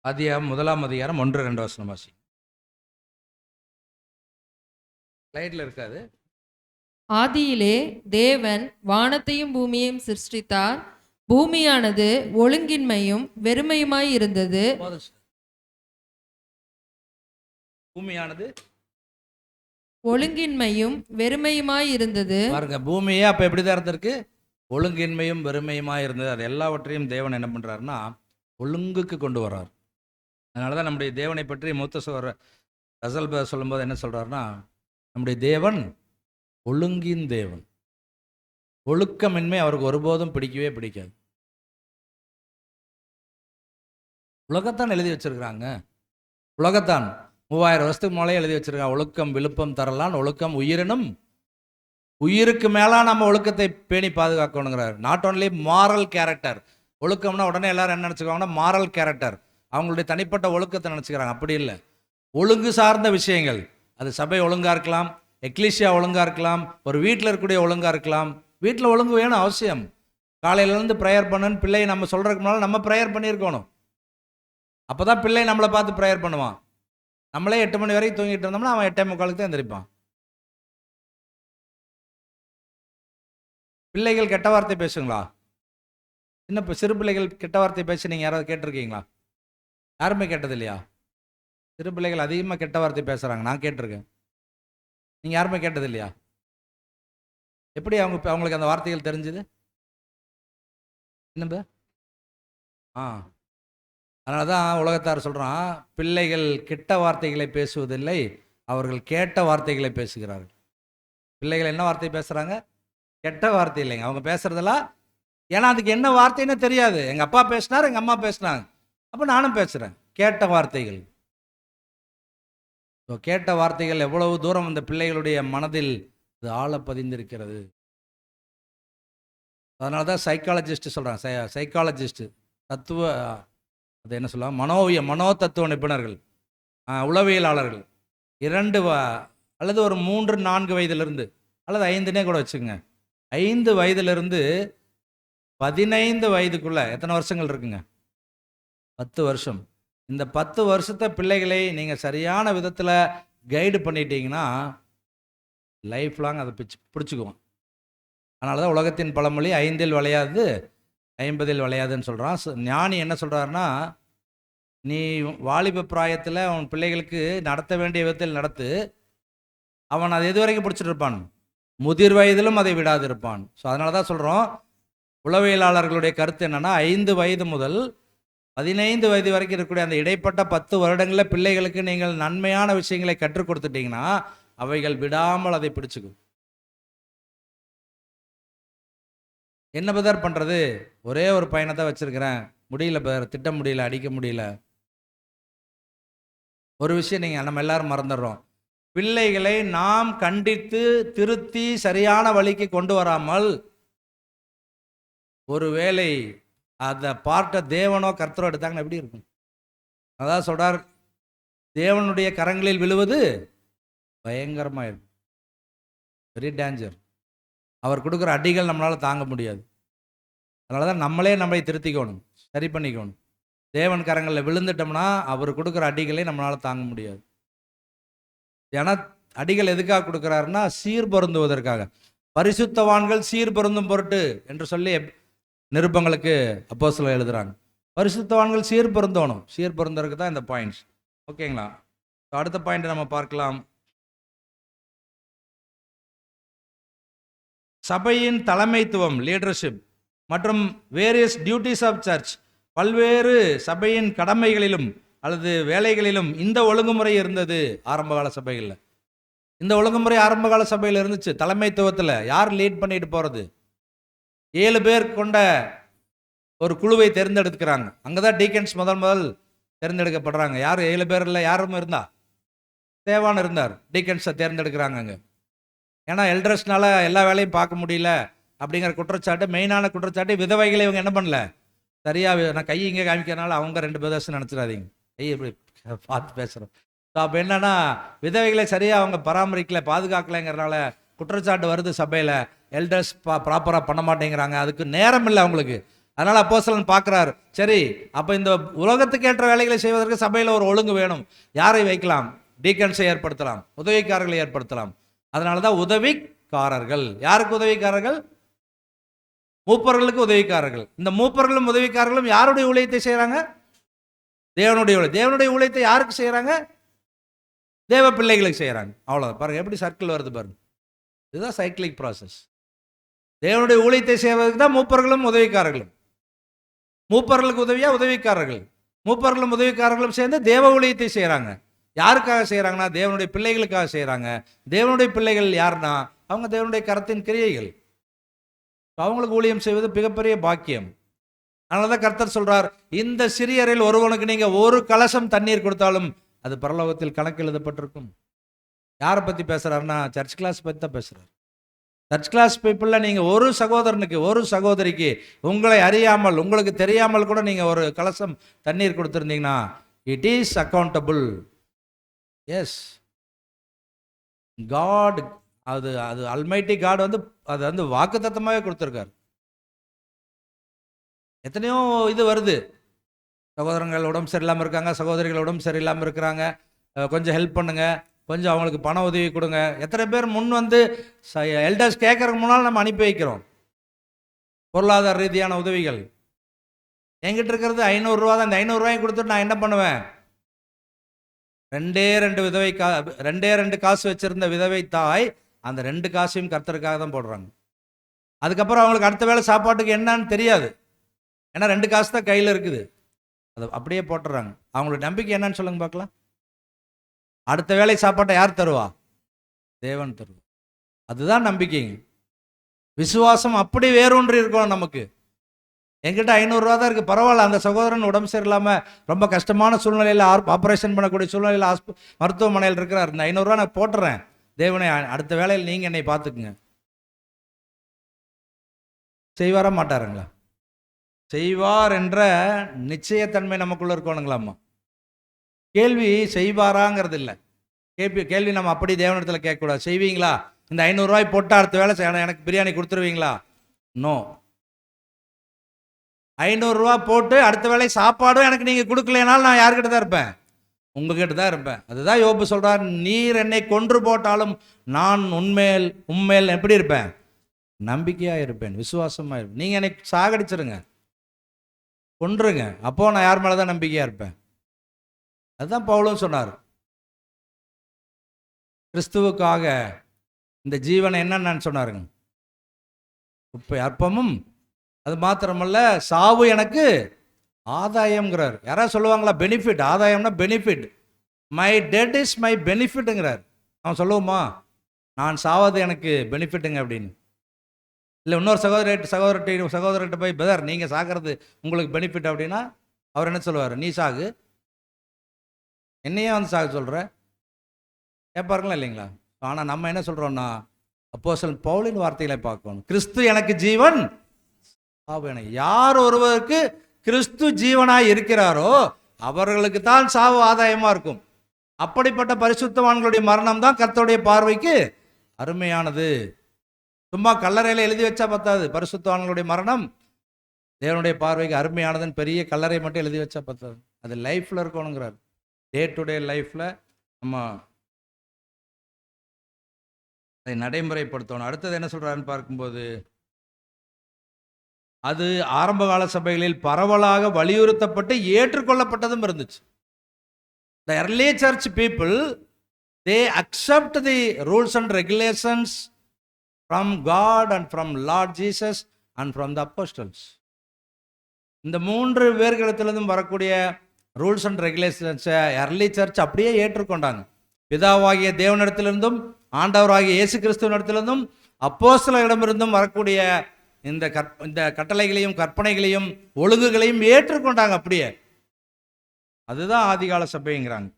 அதிகாரம் 1-2 வாசி. ஸ்லைட்ல இருக்காது. ஆதியிலே தேவன் வானத்தையும் பூமியையும் சிருஷ்டித்தார். பூமியானது ஒழுங்கின்மையும் வெறுமையுமாய் இருந்தது. பூமியானது ஒழுங்கின்மையும் வெறுமையுமாய் இருந்தது. பாருங்க, பூமியே அப்போ எப்படி தான் இருந்திருக்கு? ஒழுங்கின்மையும் வெறுமையுமா இருந்தது. அது எல்லாவற்றையும் தேவன் என்ன பண்ணுறாருன்னா ஒழுங்குக்கு கொண்டு வர்றார். அதனால தான் நம்முடைய தேவனை பற்றி மூத்த சோர ரசல் சொல்லும்போது என்ன சொல்கிறாருன்னா, நம்முடைய தேவன் ஒழுங்கின் தேவன். ஒழுக்கமின்மை அவருக்கு ஒருபோதும் பிடிக்கவே பிடிக்காது. உலகத்தான் எழுதி வச்சிருக்கிறாங்க. உலகத்தான் 3000 வருஷத்துக்கு மேலே எழுதி வச்சிருக்காங்க. ஒழுக்கம் விழுப்பம் தரலான், ஒழுக்கம் உயிரினும் உயிருக்கு மேலே நம்ம ஒழுக்கத்தை பேணி பாதுகாக்கணுங்கிறார். Not only moral character. ஒழுக்கம்னா உடனே எல்லாரும் என்ன நினச்சிக்குவாங்கன்னா மாரல் கேரக்டர், அவங்களுடைய தனிப்பட்ட ஒழுக்கத்தை நினச்சிக்கிறாங்க. அப்படி இல்லை. ஒழுங்கு சார்ந்த விஷயங்கள், அது சபை ஒழுங்காக இருக்கலாம், எக்லீசியா ஒழுங்காக இருக்கலாம், ஒரு வீட்டில் இருக்கக்கூடிய ஒழுங்காக இருக்கலாம். வீட்டில் ஒழுங்கு வேணும், அவசியம். காலையிலேருந்து ப்ரேயர் பண்ணுன்னு பிள்ளையை நம்ம சொல்கிறதுக்கு முன்னால் நம்ம ப்ரேயர் பண்ணியிருக்கணும். அப்போ தான் பிள்ளை நம்மளை பார்த்து ப்ரேயர் பண்ணுவான். நம்மளே 8 மணி வரைக்கும் தூங்கிட்டு இருந்தோம்னா அவன் 8:45 தான் எந்திரிப்பான். பிள்ளைகள் கெட்ட வார்த்தை பேசுங்களா? சிறு பிள்ளைகள் கெட்ட வார்த்தை பேசி நீங்கள் யாராவது கேட்டிருக்கீங்களா? யாருமே கேட்டது இல்லையா? சிறு பிள்ளைகள் அதிகமாக கெட்ட வார்த்தை பேசுகிறாங்க, நான் கேட்டிருக்கேன். நீங்கள் யாருமே கேட்டது இல்லையா? எப்படி அவங்களுக்கு அந்த வார்த்தைகள் தெரிஞ்சுது? என்னம்ப அதனால தான் உலகத்தார் சொல்கிறான், பிள்ளைகள் கெட்ட வார்த்தைகளை பேசுவதில்லை, அவர்கள் கேட்ட வார்த்தைகளை பேசுகிறார்கள். பிள்ளைகள் என்ன வார்த்தை பேசுகிறாங்க? கெட்ட வார்த்தை இல்லைங்க. அவங்க பேசுகிறதெல்லாம் ஏன்னா அதுக்கு என்ன வார்த்தைன்னு தெரியாது. எங்கள் அப்பா பேசினார், எங்கள் அம்மா பேசினாங்க, அப்போ நானும் பேசுகிறேன். கேட்ட வார்த்தைகள். ஸோ கேட்ட வார்த்தைகள் எவ்வளவு தூரம் அந்த பிள்ளைகளுடைய மனதில் இது ஆழ பதிந்திருக்கிறது. அதனால தான் சைக்காலஜிஸ்ட் சொல்கிறாங்க, சைக்காலஜிஸ்ட் தத்துவ அது என்ன சொல்லலாம், மனோ தத்துவ நிபுணர்கள், உளவியலாளர்கள் 2 அல்லது ஒரு 3-4 வயதிலிருந்து அல்லது 5 கூட வச்சுக்கோங்க, 5 வயதிலிருந்து 15 வயதுக்குள்ள எத்தனை வருஷங்கள் இருக்குங்க? 10 வருஷம். இந்த 10 வருஷத்தை பிள்ளைகளை நீங்கள் சரியான விதத்தில் கைடு பண்ணிட்டீங்கன்னா லைஃப் லாங் அதை பிடிச்சிக்குவோம். அதனால தான் உலகத்தின் பழமொழி 5 வளையாது 50 வளையாதுன்னு சொல்கிறான். ஞானி என்ன சொல்கிறாருன்னா, நீ வாலிப பிராயத்தில் அவன் பிள்ளைகளுக்கு நடத்த வேண்டிய விதத்தில் நடத்து, அவன் அதை எது வரைக்கும் பிடிச்சிட்டு இருப்பான்? முதிர் வயதிலும் அதை விடாது இருப்பான். ஸோ அதனால தான் சொல்கிறோம், உளவியலாளர்களுடைய கருத்து என்னென்னா 5 வயது முதல் 15 வயது வரைக்கும் இருக்கக்கூடிய அந்த இடைப்பட்ட 10 வருடங்களில் பிள்ளைகளுக்கு நீங்கள் நன்மையான விஷயங்களை கற்றுக் கொடுத்துட்டீங்கன்னா அவைகள் விடாமல் அதை பிடிச்சிக்கும். என்ன பதர் பண்ணுறது? ஒரே ஒரு பையனை தான் வச்சுருக்கிறேன், முடியல பதர், திட்ட முடியல, அடிக்க முடியல. ஒரு விஷயம் நீங்கள் நம்ம எல்லாரும் மறந்துடுறோம், பிள்ளைகளை நாம் கண்டித்து திருத்தி சரியான வழிக்கு கொண்டு வராமல் ஒருவேளை அந்த பார்ட்டை தேவனோ கர்த்தரோ எடுத்தாங்கன்னா எப்படி இருக்கும்? அதான் சொல்கிறார், தேவனுடைய கரங்களில் விழுவது பயங்கரமாக இருக்கும், வெரி டேஞ்சர். அவர் கொடுக்குற அடிகள் நம்மளால் தாங்க முடியாது. அதனால தான் நம்மளை திருத்திக்கணும், சரி பண்ணிக்கணும். தேவன் கரங்களில் விழுந்துட்டோம்னா அவர் கொடுக்குற அடிகளை நம்மளால் தாங்க முடியாது. ஏன்னா அடிகள் எதுக்காக கொடுக்குறாருன்னா சீர் பொருந்துவதற்காக. பரிசுத்தவான்கள் சீர் பொருந்தும் பொருட்டு என்று சொல்லி நிருபங்களுக்கு அப்போஸ்தலர் எழுதுறாங்க. பரிசுத்தவான்கள் சீர் பொருந்தணும், சீர் பொருந்தருக்கு தான் இந்த பாயிண்ட்ஸ். ஓகேங்களா? அடுத்த பாயிண்ட் நம்ம பார்க்கலாம். சபையின் தலைமைத்துவம், லீடர்ஷிப் மற்றும் வேரியஸ் டியூட்டிஸ் ஆஃப் சர்ச், பல்வேறு சபையின் கடமைகளிலும் அல்லது வேலைகளிலும் இந்த ஒழுங்குமுறை இருந்தது ஆரம்பகால சபைகளில். இந்த ஒழுங்குமுறை ஆரம்பகால சபையில் இருந்துச்சு. தலைமைத்துவத்தில் யார் லீட் பண்ணிட்டு போகிறது? 7 பேர் கொண்ட ஒரு குழுவை தேர்ந்தெடுக்கிறாங்க. அங்கே தான் டீக்கன்ஸ் முதல் தேர்ந்தெடுக்கப்படுறாங்க. யார் 7 பேர் இல்லை, யாரும் இருந்தா? தேவான் இருந்தார். டீக்கன்ஸை தேர்ந்தெடுக்கிறாங்க அங்கே. ஏன்னா எல்டர்ஸ்னால எல்லா வேலையும் பார்க்க முடியல அப்படிங்கிற குற்றச்சாட்டு, மெயினான குற்றச்சாட்டு. விதவைகளை இவங்க என்ன பண்ணல சரியாக, நான் கை இங்கே காமிக்கிறனால அவங்க 2 பிரதர்ஸ் நினச்சிடாதீங்க, கையை இப்படி பார்த்து பேசுகிறோம். ஸோ அப்போ என்னன்னா, விதவைகளை சரியாக அவங்க பராமரிக்கல, பாதுகாக்கலைங்கிறனால குற்றச்சாட்டு வருது சபையில். எல்டர்ஸ் ப்ராப்பராக பண்ண மாட்டேங்கிறாங்க, அதுக்கு நேரம் இல்லை அவங்களுக்கு. அதனால் அப்போஸ்தலன் பார்க்குறாரு, சரி அப்போ இந்த உலகத்துக்கு ஏற்ற வேலைகளை செய்வதற்கு சபையில் ஒரு ஒழுங்கு வேணும். யாரை வைக்கலாம்? டீக்கன்ஸை ஏற்படுத்தலாம், உதவிக்காரர்களை ஏற்படுத்தலாம். அதனால தான் உதவிக்காரர்கள். யாருக்கு உதவிக்காரர்கள்? மூப்பர்களுக்கு உதவிக்காரர்கள். இந்த மூப்பர்களும் உதவிக்காரர்களும் யாருடைய ஊழியத்தை செய்கிறாங்க? தேவனுடைய ஊழியத்தை. யாருக்கு செய்கிறாங்க? தேவ பிள்ளைகளுக்கு செய்கிறாங்க. அவ்வளோ பாருங்கள் எப்படி சர்க்கிள் வருது பாருங்க. இதுதான் சைக்கிளிக் ப்ராசஸ். தேவனுடைய ஊழியத்தை செய்வதற்கு தான் மூப்பர்களும் உதவிக்காரர்களும். மூப்பர்களுக்கு உதவியாக உதவிக்காரர்கள், மூப்பர்களும் உதவிக்காரர்களும் சேர்ந்து தேவ ஊழியத்தை செய்கிறாங்க. யாருக்காக செய்கிறாங்கன்னா தேவனுடைய பிள்ளைகளுக்காக செய்கிறாங்க. தேவனுடைய பிள்ளைகள் யாருன்னா அவங்க தேவனுடைய கரத்தின் கிரியைகள். அவங்களுக்கு ஊழியம் செய்வது மிகப்பெரிய பாக்கியம். அதனால தான் கர்த்தர் சொல்றார், இந்த சிறியரில் ஒருவனுக்கு நீங்க ஒரு கலசம் தண்ணீர் கொடுத்தாலும் அது பரலோகத்தில் கணக்கு எழுதப்பட்டிருக்கும். யாரை பற்றி பேசுகிறாருன்னா சர்ச் கிளாஸ் பற்றி தான் பேசுகிறார். சர்ச் கிளாஸ் பீப்புளில் நீங்கள் ஒரு சகோதரனுக்கு ஒரு சகோதரிக்கு உங்களை அறியாமல் உங்களுக்கு தெரியாமல் கூட நீங்கள் ஒரு கலசம் தண்ணீர் கொடுத்துருந்தீங்கன்னா it is accountable. Yes, god, அது அது அல்மைட்டி காட் வந்து அது வந்து வாக்குத்தத்தமாகவே கொடுத்துருக்காரு. எத்தனையோ இது வருது, சகோதரங்கள் உடம்பு சரியில்லாமல் இருக்காங்க, சகோதரிகள் உடம்பு சரியில்லாமல் இருக்கிறாங்க, கொஞ்சம் ஹெல்ப் பண்ணுங்க, கொஞ்சம் அவங்களுக்கு பண உதவி கொடுங்க. எத்தனை பேர் முன் வந்து எல்டர்ஸ் கேட்கறதுக்கு முன்னால் நம்ம அனுப்பி வைக்கிறோம் பொருளாதார ரீதியான உதவிகள். என்கிட்ட இருக்கிறது 500 ரூபா தான். இந்த 500 ரூபாய் கொடுத்துட்டு நான் என்ன பண்ணுவேன்? ரெண்டே ரெண்டு காசு வச்சிருந்த விதவை தாய் அந்த 2 காசையும் கர்த்தருக்காக தான் போடுறாங்க. அதுக்கப்புறம் அவங்களுக்கு அடுத்த வேளை சாப்பாட்டுக்கு என்னன்னு தெரியாது, ஏன்னா 2 காசு தான் கையில் இருக்குது, அதை அப்படியே போட்டுறாங்க. அவங்களோட நம்பிக்கை என்னன்னு சொல்லுங்க பார்க்கலாம். அடுத்த வேளை சாப்பாட்டை யார் தருவா? தேவன் தருவா. அதுதான் நம்பிக்கைங்க. விசுவாசம் அப்படி வேரூன்றி இருக்கணும் நமக்கு. என்கிட்ட 500 ரூபா தான் இருக்குது, பரவாயில்ல, அந்த சகோதரன் உடம்பு சரியில்லாமல் ரொம்ப கஷ்டமான சூழ்நிலையில் ஆப்ரேஷன் பண்ணக்கூடிய சூழ்நிலையில் மருத்துவமனையில் இருக்கிறார், இந்த 500 ரூபா நான் போட்டுறேன், தேவனை அடுத்த வேளையில் நீங்கள் என்னை பார்த்துக்குங்க. செய்வாரா மாட்டாருங்களா? செய்வார் என்ற நிச்சயத்தன்மை நமக்குள்ள இருக்கணுங்களாம்மா. கேள்வி செய்வாராங்கிறது இல்லை. கேள்வி நம்ம அப்படி தேவனிடத்தில் கேட்கக்கூடாது. செய்வீங்களா? இந்த 500 ரூபாய் போட்டு அடுத்த வேலை எனக்கு பிரியாணி கொடுத்துருவீங்களா? நோ. 500 ரூபா போட்டு அடுத்த வேலை சாப்பாடும் எனக்கு நீங்கள் கொடுக்கலனாலும் நான் யார்கிட்ட தான் இருப்பேன்? உங்ககிட்ட தான் இருப்பேன். அதுதான் யோபு சொல்றார், நீர் என்னை கொன்று போட்டாலும் நான் உண்மையில் எப்படி இருப்பேன்? நம்பிக்கையாக இருப்பேன், விசுவாசமாக இருப்பேன். நீங்கள் என்னை சாகடிச்சிருங்க, கொன்றுங்க, அப்போ நான் யார் மேலே தான் நம்பிக்கையாக இருப்பேன். அதுதான் பவுலும் சொன்னார், கிறிஸ்துவுக்காக இந்த ஜீவனை என்னன்னு சொன்னாருங்க, இப்போ அற்பமும் அது மாத்திரமல்ல சாவு எனக்கு ஆதாயம்ங்கிறார். யாராவது சொல்லுவாங்களா பெனிஃபிட்? ஆதாயம்னா benefit. My dead is my பெனிஃபிட்டுங்கிறார். அவன் சொல்லுவோமா நான் சாவது எனக்கு பெனிஃபிட்டுங்க அப்படின்னு? இல்லை இன்னொரு சகோதரர்கிட்ட போய் பிரதர் நீங்கள் சாகிறது உங்களுக்கு பெனிஃபிட் அப்படின்னா அவர் என்ன சொல்லுவார்? நீ சாகு, என்னையே வந்து சாக சொல்கிற கேட்பாருங்களா இல்லைங்களா? ஆனால் நம்ம என்ன சொல்கிறோம்னா அப்போஸ்தலன் பவுலின் வார்த்தைகளை பார்க்கணும். கிறிஸ்து எனக்கு ஜீவன், யார் ஒருவருக்கு கிறிஸ்து ஜீவனாய் இருக்கிறாரோ அவர்களுக்கு தான் சாவு ஆதாயமா இருக்கும். அப்படிப்பட்ட பரிசுத்தவான்களுடைய மரணம் தான் கர்த்தருடைய பார்வைக்கு அருமையானது. சும்மா கல்லறையில் எழுதி வச்சா பத்தாது. பரிசுத்தவான்களுடைய மரணம் தேவனுடைய பார்வைக்கு அருமையானதுன்னு பெரிய கல்லறை மட்டும் எழுதி வச்சா பத்தாது. அது லைஃப்ல இருக்கணுங்கிறார். டே டு டே லைஃப்ல நம்ம அதை நடைமுறைப்படுத்தணும். அடுத்தது என்ன சொல்றாருன்னு பார்க்கும்போது, அது ஆரம்பகால சபைகளில் பரவலாக வலியுறுத்தப்பட்டு ஏற்றுக்கொள்ளப்பட்டதும் இருந்துச்சு. The early church people, they accept the rules and regulations from God and from Lord Jesus and from the apostles. இந்த 3 பேர்களிடத்திலிருந்தும் வரக்கூடிய ரூல்ஸ் அண்ட் ரெகுலேஷன்ஸை எர்லி சர்ச் அப்படியே ஏற்றுக்கொண்டாங்க. பிதாவாகிய தேவனிடத்திலிருந்தும் ஆண்டவராகிய இயேசு கிறிஸ்துவனிடத்திலிருந்தும் அப்போஸ்தலரிடமிருந்தும் வரக்கூடிய இந்த கட்டளைகளையும் கற்பனைகளையும் ஒழுங்குகளையும் ஏற்றுக்கொண்டாங்க அப்படியே. அதுதான் ஆதிகால சபைங்கிறாங்க.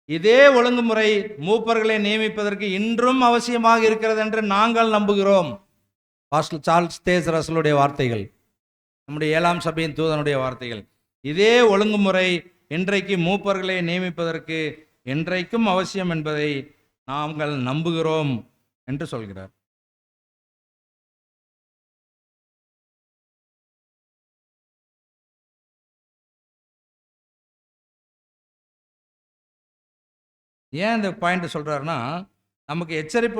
இதே ஒழுங்குமுறை மூப்பர்களை நியமிப்பதற்கு இன்றும் அவசியமாக இருக்கிறது என்று நாங்கள் நம்புகிறோம். பாஸ்டர் சார்ல்ஸ் தேஸ் ரசலுடைய வார்த்தைகள், நம்முடைய 7ஆம் சபையின் தூதனுடைய வார்த்தைகள். இதே ஒழுங்குமுறை இன்றைக்கு மூப்பர்களை நியமிப்பதற்கு இன்றைக்கும் அவசியம் என்பதை நாங்கள் நம்புகிறோம் என்று சொல்கிறார். ஏன் இந்த பாயிண்ட் சொல்றாருன்னா, நமக்கு எச்சரிப்பு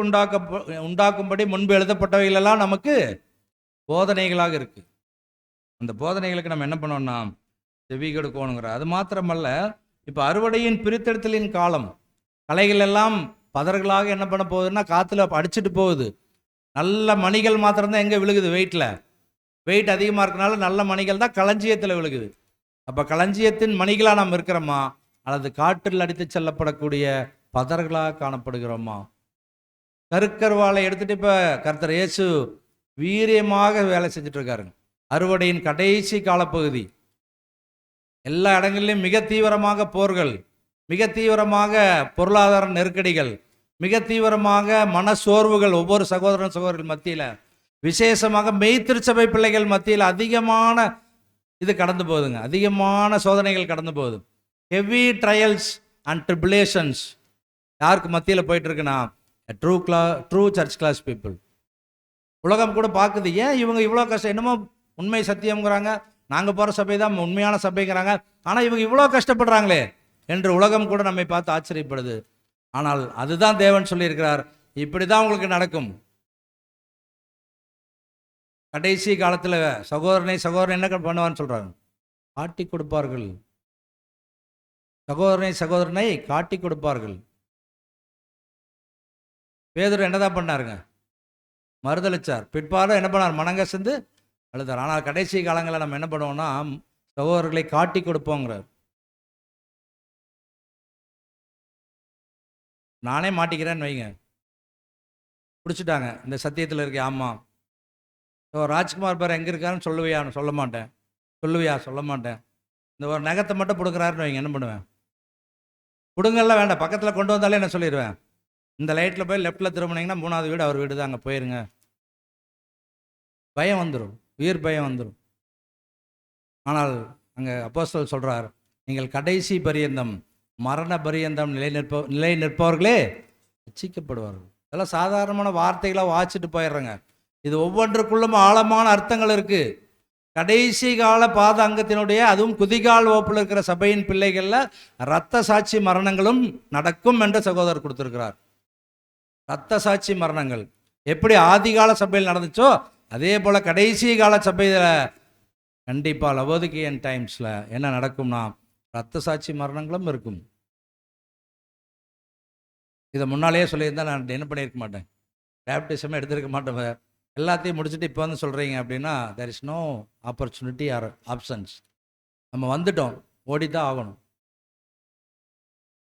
உண்டாக்கும்படி முன்பு எழுதப்பட்டவைகளெல்லாம் நமக்கு போதனைகளாக இருக்கு. அந்த போதனைகளுக்கு நம்ம என்ன பண்ணோம்னா செவி கொடுக்கணுங்கிற. அது மாத்திரமல்ல, இப்போ அறுவடையின் பிரித்தெடுத்தலின் காலம், களைகள் எல்லாம் பதர்களாக என்ன பண்ண போகுதுன்னா காற்றுல அடிச்சுட்டு போகுது. நல்ல மணிகள் மாத்திரம்தான் எங்கே விழுகுது? வெயிட் அதிகமாக இருக்கனால நல்ல மணிகள் தான் களஞ்சியத்தில் விழுகுது. அப்போ களஞ்சியத்தின் மணிகளாக நாம் இருக்கிறோமா, அல்லது காற்றில் அடித்து செல்லப்படக்கூடிய பதர்களாக காணப்படுகிறோமா? கருக்கருவாலை எடுத்துட்டு இப்போ கர்த்தர் இயேசு வீரியமாக வேலை செஞ்சுட்டு இருக்காருங்க. அறுவடையின் கடைசி காலப்பகுதி. எல்லா இடங்களிலும் மிக தீவிரமாக போர்கள், மிக தீவிரமாக பொருளாதார நெருக்கடிகள், மிக தீவிரமாக மன சோர்வுகள் ஒவ்வொரு சகோதரர்கள் மத்தியில், விசேஷமாக மெய்த்திருச்சபை பிள்ளைகள் மத்தியில் அதிகமான இது கடந்து போகுதுங்க. அதிகமான சோதனைகள் கடந்து போகுது. ஹெவி ட்ரையல்ஸ் அண்ட் ட்ரிபுலேஷன்ஸ் யாருக்கு மத்தியில் போயிட்டு இருக்குன்னா, ட்ரூ சர்ச் கிளாஸ் பீப்புள். உலகம் கூட பார்க்குது, ஏன் இவங்க இவ்வளோ கஷ்டம், என்னமோ உண்மை சத்தியம்ங்கிறாங்க, நாங்கள் போகிற சபை தான் உண்மையான சபைங்கிறாங்க, ஆனால் இவங்க இவ்வளோ கஷ்டப்படுறாங்களே என்று உலகம் கூட நம்மை பார்த்து ஆச்சரியப்படுது. ஆனால் அதுதான் தேவன் சொல்லியிருக்கிறார், இப்படி தான் உங்களுக்கு நடக்கும். கடைசி காலத்தில் சகோதரன் என்ன பண்ணுவான்னு சொல்கிறாங்க, காட்டி கொடுப்பார்கள். சகோதரனை காட்டி கொடுப்பார்கள். பேதுரு என்னதான் பண்ணாருங்க? மறுதளிச்சார். பிற்பாடு என்ன பண்ணார்? மனங்கசந்து அழுதார். ஆனால் கடைசி காலங்களில் நம்ம என்ன பண்ணுவோம்னா, சகோதரர்களை காட்டி கொடுப்போங்கிறார். நானே மாட்டிக்கிறேன்னு வைங்க, பிடிச்சிட்டாங்க இந்த சத்தியத்தில் இருக்கேன். ஆமாம், ராஜ்குமார் பேர் எங்கே இருக்காருன்னு சொல்லுவியா? சொல்ல மாட்டேன். சொல்லுவியா? சொல்ல மாட்டேன். இந்த ஒரு நகத்தை மட்டும் கொடுக்குறாருன்னு வைங்க, என்ன பண்ணுவேன்? கொடுங்கெல்லாம் வேண்டாம், பக்கத்தில் கொண்டு வந்தாலே என்ன சொல்லிடுவேன், இந்த லைட்டில் போய் லெஃப்டில் திரும்பினீங்கன்னா 3வது வீடு அவர் வீடு தான், அங்கே போயிருங்க. பயம் வந்துடும், உயிர் பயம் வந்துடும். ஆனால் அங்கே அப்போஸ்தலர் சொல்கிறார், நீங்கள் கடைசி பரியந்தம், மரண பரியந்தம் நிலை நிற்பவர்களே ரட்சிக்கப்படுவார்கள். இதெல்லாம் சாதாரணமான வார்த்தைகளாக வாச்சிட்டு போயிடுறேங்க. இது ஒவ்வொன்றுக்குள்ளும் ஆழமான அர்த்தங்கள் இருக்குது. கடைசி கால பாத அங்கத்தினுடைய, அதுவும் குதிகால் வகுப்பில் இருக்கிற சபையின் பிள்ளைகளில் இரத்த சாட்சி மரணங்களும் நடக்கும் என்று சகோதரர் கொடுத்துருக்கிறார். இரத்த சாட்சி மரணங்கள் எப்படி ஆதிகால சபையில் நடந்துச்சோ, அதே போல் கடைசி கால சபையில் கண்டிப்பாக லவோதிக்கேயன் டைம்ஸில் என்ன நடக்கும்னா, இரத்த சாட்சி மரணங்களும் இருக்கும். இதை முன்னாலேயே சொல்லியிருந்தால் நான் என்ன பண்ணியிருக்க மாட்டேன், பேப்டிசமே எடுத்திருக்க மாட்டேன். எல்லாத்தையும் முடிச்சுட்டு இப்போ வந்து சொல்கிறீங்க அப்படின்னா, there is no opportunity or options. நம்ம வந்துட்டோம், ஓடித்தான் ஆகணும்.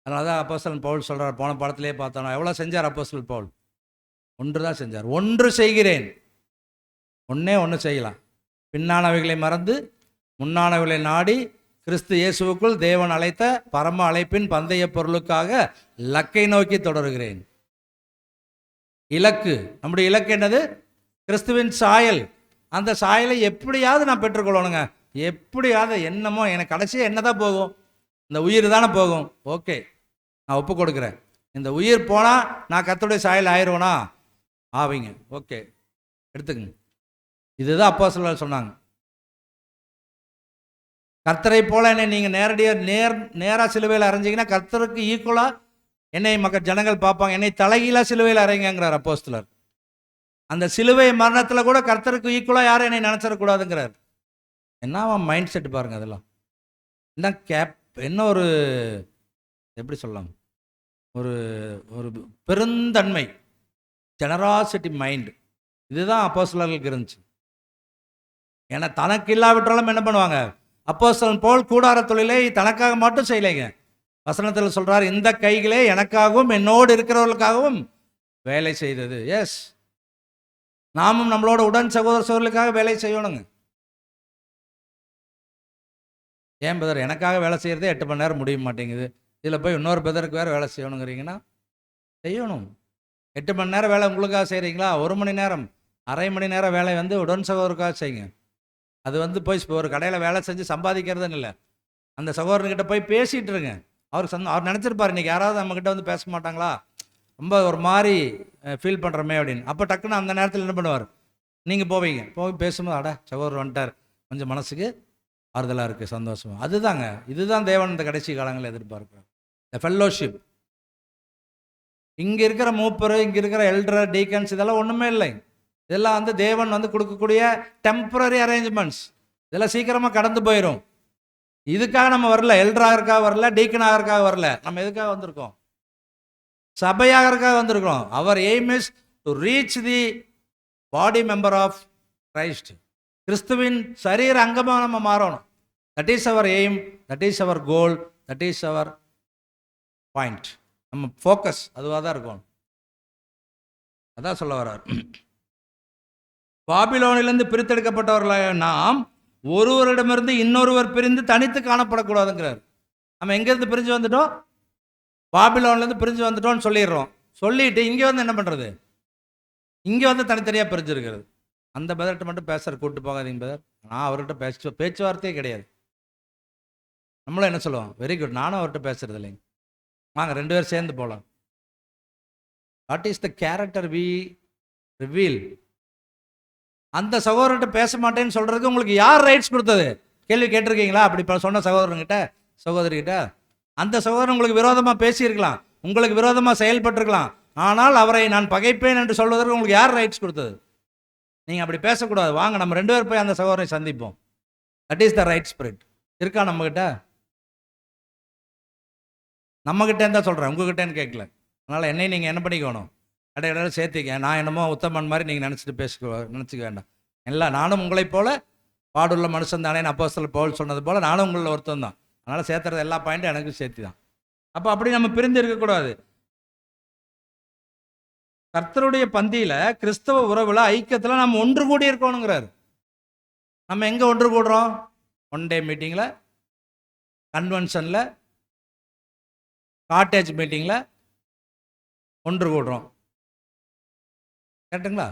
அதனால தான் அப்போஸ்தலன் பவுல் சொல்கிறார், போன பாடத்திலே பார்த்தோம், எவ்வளோ செஞ்சார் அப்போஸ்தலன் பவுல்? ஒன்று தான் செஞ்சார். ஒன்று செய்கிறேன், ஒன்று செய்யலாம், பின்னானவைகளை மறந்து முன்னானவைகளை நாடி கிறிஸ்து இயேசுவுக்குள் தேவன் அழைத்த பரம அழைப்பின் பந்தய பொருளுக்காக லக்கை நோக்கி தொடருகிறேன். இலக்கு, நம்முடைய இலக்கு என்னது? கிறிஸ்துவின் சாயல். அந்த சாயலை எப்படியாவது நான் பெற்றுக்கொள்ளணுங்க. எப்படியாவது, என்னமோ எனக்கு கடைசியாக என்ன தான் போகும்? இந்த உயிர் தானே போகும். ஓகே, நான் ஒப்பு கொடுக்குறேன். இந்த உயிர் போனால் நான் கர்த்தருடைய சாயல் ஆயிடுவேனா? ஆவீங்க. ஓகே, எடுத்துக்கங்க. இதுதான் அப்போஸ்தலர் சொன்னாங்க. கர்த்தரை போல என்னை நீங்கள் நேராக சிலுவையில் அரைஞ்சிங்கன்னா கர்த்தருக்கு ஈக்குவலாக என்னை ஜனங்கள் பார்ப்பாங்க. என்னை தலைகீழாக சிலுவையில் அரைங்கிறார் அப்போஸ்தலர். அந்த சிலுவை மரணத்தில் கூட கர்த்தருக்கு ஈக்குவலாக யாரும் என்னை நினச்சிடக்கூடாதுங்கிறார். என்ன மைண்ட் செட் பாருங்க. அதெல்லாம் என்ன ஒரு, எப்படி சொல்லலாம், ஒரு ஒரு பெருந்தன்மை, ஜெனராசிட்டி மைண்ட். இதுதான் அப்போஸ்தலர்களுக்கு இருந்துச்சு. ஏன்னா தனக்கு இல்லாவிட்டாலும் என்ன பண்ணுவாங்க, அப்போஸ்தலன் பவுல் கூடார தொழிலை தனக்காக மட்டும் செய்யலைங்க. வசனத்தில் சொல்றார், இந்த கைகளே எனக்காகவும் என்னோடு இருக்கிறவர்களுக்காகவும் வேலை செய்தது. எஸ், நாமும் நம்மளோட உடன் சகோதரர்களுக்காக வேலை செய்யணுங்க. ஏன் பிரதர் எனக்காக வேலை செய்யறதே 8 மணி நேரம் முடிய மாட்டேங்குது, இதில் போய் இன்னொரு பிரதருக்கு வேறு வேலை செய்யணுங்கிறீங்கன்னா செய்யணும். 8 மணி நேரம் வேலை உங்களுக்காக செய்கிறீங்களா? 1 மணி நேரம், அரை மணி நேரம் வேலை உடன் சகோதரருக்காக செய்யுங்க. அது போய் ஒரு கடையில் வேலை செஞ்சு சம்பாதிக்கிறதுன்னு இல்லை, அந்த சகோதரர்கிட்ட போய் பேசிகிட்டு இருங்க. அவர் நினச்சிருப்பார், இன்றைக்கி யாராவது நம்மக்கிட்ட பேச மாட்டாங்களா, ரொம்ப ஒரு மாதிரி ஃபீல் பண்ணுறமே அப்படின்னு. அப்போ டக்குன்னு அந்த நேரத்தில் என்ன பண்ணுவார், நீங்கள் போய் பேசும்போது, அட சகோதரர் வந்துட்டார், கொஞ்சம் மனசுக்கு ஆறுதலாக இருக்குது, சந்தோஷமாக. அதுதாங்க, இதுதான் தேவன் இந்த கடைசி காலங்களில் எதிர்பார்க்குறார். இந்த ஃபெல்லோஷிப். இங்கே இருக்கிற மூப்பர், இங்கே இருக்கிற எல்டர், டீக்கன்ஸ், இதெல்லாம் ஒன்றுமே இல்லை. இதெல்லாம் தேவன் கொடுக்கக்கூடிய டெம்பரரி அரேஞ்ச்மெண்ட்ஸ். இதெல்லாம் சீக்கிரமாக கடந்து போயிடும். இதுக்காக நம்ம வரல, எல்டர் ஆகிறதுக்காக வரல, டீக்கன் ஆகிறதுக்காக வரல. நம்ம எதுக்காக வந்திருக்கோம்? சபையாகிறதுக்காக வந்திருக்கிறோம். Our aim is to reach the body member of Christ. கிறிஸ்துவின் சரீர அங்கமாக நம்ம மாறணும். That is our aim, that is our goal, that is our point. நம்ம ஃபோக்கஸ் அதுவாக தான் இருக்கும். அதான் சொல்ல வர்றார். பாபிலோனிலிருந்து பிரித்தெடுக்கப்பட்டவர்களாக நாம் ஒருவரிடமிருந்து இன்னொருவர் பிரிந்து தனித்து காணப்படக்கூடாதுங்கிறார். நம்ம எங்கேருந்து பிரிஞ்சு வந்துட்டோம்? பாபிலோன்லேருந்து பிரிஞ்சு வந்துட்டோம்னு சொல்லிடுறோம். சொல்லிட்டு இங்கே வந்து என்ன பண்ணுறது? இங்கே வந்து தனித்தனியாக பிரிஞ்சிருக்கிறது. அந்த பெதர்கிட்ட மட்டும் பேசுகிற கூப்பிட்டு போகாதீங்க பெதர், நான் அவர்கிட்ட பேச்சுவார்த்தையே கிடையாது. நம்மளும் என்ன சொல்லுவோம்? வெரி குட், நானும் அவர்கிட்ட பேசுறது இல்லைங்க, வாங்க 2 பேர் சேர்ந்து போகலாம். What is the character we reveal? அந்த சகோதரர்கிட்ட பேச மாட்டேன்னு சொல்கிறதுக்கு உங்களுக்கு யார் ரைட்ஸ் கொடுத்தது? கேள்வி கேட்டிருக்கீங்களா? அப்படி சொன்ன சகோதரங்கிட்ட, சகோதரிகிட்ட. அந்த சகோதரன் உங்களுக்கு விரோதமாக பேசியிருக்கலாம், உங்களுக்கு விரோதமாக செயல்பட்டிருக்கலாம். ஆனால் அவரை நான் பகைப்பேன் என்று சொல்வதற்கு உங்களுக்கு யார் ரைட்ஸ் கொடுத்தது? நீங்கள் அப்படி பேசக்கூடாது, வாங்க நம்ம 2 பேர் போய் அந்த சகோதரனை சந்திப்போம். That is the right spirit. இருக்கா நம்மக்கிட்ட? நம்மக்கிட்டேன்னு தான் சொல்கிறேன், உங்ககிட்டேன்னு கேட்கல. அதனால் என்னை நீங்கள் என்ன பண்ணிக்கணும்? இடையில சேர்த்திக்க. நான் என்னமோ உத்தமன் மாதிரி நீங்கள் நினச்சிக்க வேண்டாம். எல்லாம் நானும் உங்களைப் போல பாடுள்ள மனுஷன் தானே, அப்போஸ்தலர் பவுல் சொன்னது போல் நானும் உங்களில் ஒருத்தன் தான். அதனால் சேர்த்துறது எல்லா பாயிண்ட்டும் எனக்கு சேர்த்து தான். அப்போ அப்படி நம்ம பிரிந்து இருக்கக்கூடாது. கர்த்தருடைய பந்தியில், கிறிஸ்தவ உறவில், ஐக்கியத்தில் நம்ம ஒன்று கூடி இருக்கணுங்கிறார். நம்ம எங்கே ஒன்று கூடுறோம்? 1 டே மீட்டிங்கில், கன்வென்ஷனில், காட்டேஜ் மீட்டிங்கில் ஒன்று கூடுறோம். கேட்டுங்களா?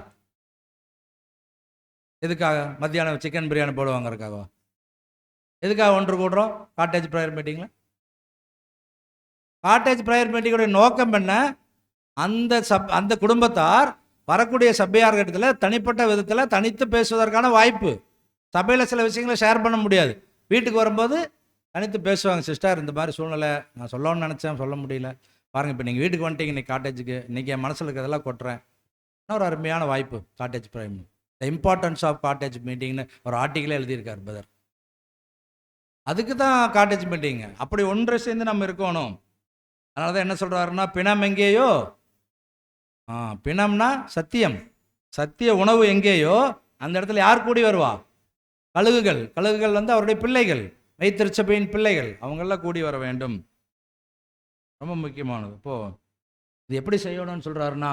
எதுக்காக? மத்தியானம் சிக்கன் பிரியாணி போடுவாங்கிறதுக்காகவா? எதுக்காக ஒன்று கூடுறோம்? காட்டேஜ் ப்ரேயர் மீட்டிங்கில். காட்டேஜ் ப்ரேயர் மீட்டிங்கோடைய நோக்கம் என்ன? அந்த குடும்பத்தார் வரக்கூடிய சபையார்கிட்டத்தில் தனிப்பட்ட விதத்தில் தனித்து பேசுவதற்கான வாய்ப்பு. சபையில் சில விஷயங்களை ஷேர் பண்ண முடியாது, வீட்டுக்கு வரும்போது தனித்து பேசுவாங்க. சிஸ்டர், இந்த மாதிரி சூழ்நிலை நான் சொல்லணும்னு நினச்சேன், சொல்ல முடியல, பாருங்கள் இப்போ நீங்கள் வீட்டுக்கு வந்துட்டீங்க, இன்றைக்கி காட்டேஜுக்கு, இன்றைக்கி என் மனசில் இருக்கிறதெல்லாம் கொட்டுறேன். இன்னொரு அருமையான வாய்ப்பு cottage prayer. The importance of cottage மீட்டிங்னு ஒரு ஆர்டிக்கிளே எழுதியிருக்கார் பிரதர். அதுக்கு தான் காட்டேஜ் மீட்டிங்க. அப்படி ஒன்று சேர்ந்து நம்ம இருக்கணும். அதனால தான் என்ன சொல்கிறாருன்னா, பிணம் எங்கேயோ, பிணம்னா சத்தியம், சத்திய உணவு எங்கேயோ அந்த இடத்துல யார் கூடி வருவா? கழுகுகள். கழுகுகள் வந்து அவருடைய பிள்ளைகள், மெய்த்திருச்சபையின் பிள்ளைகள், அவங்கெல்லாம் கூடி வர வேண்டும். ரொம்ப முக்கியமானது. இப்போது இது எப்படி செய்யணும்னு சொல்கிறாருன்னா,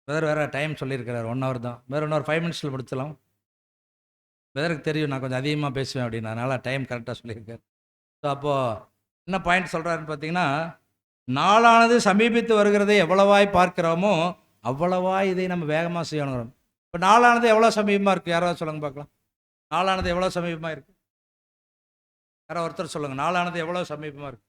வேறு டைம் சொல்லியிருக்கிறார், 1 hour தான். வேறு இன்னொரு 5 minutes முடிச்சலாம். வேறருக்கு தெரியும் நான் கொஞ்சம் அதிகமாக பேசுவேன் அப்படின்னு, அதனால் டைம் கரெக்டாக சொல்லியிருக்கார். ஸோ அப்போது என்ன பாயிண்ட் சொல்கிறாருன்னு பார்த்தீங்கன்னா, நாளானது சமீபித்து வருகிறதை எவ்வளவாய் பார்க்கிறோமோ அவ்வளவாய் இதை நம்ம வேகமாக செய்யணும். இப்போ நாளானது எவ்வளோ சமீபமாக இருக்குது? யாராவது சொல்லுங்க பார்க்கலாம். நாளானது எவ்வளோ சமீபமாக இருக்குது? யாராவது ஒருத்தர் சொல்லுங்கள், நாளானது எவ்வளோ சமீபமாக இருக்குது?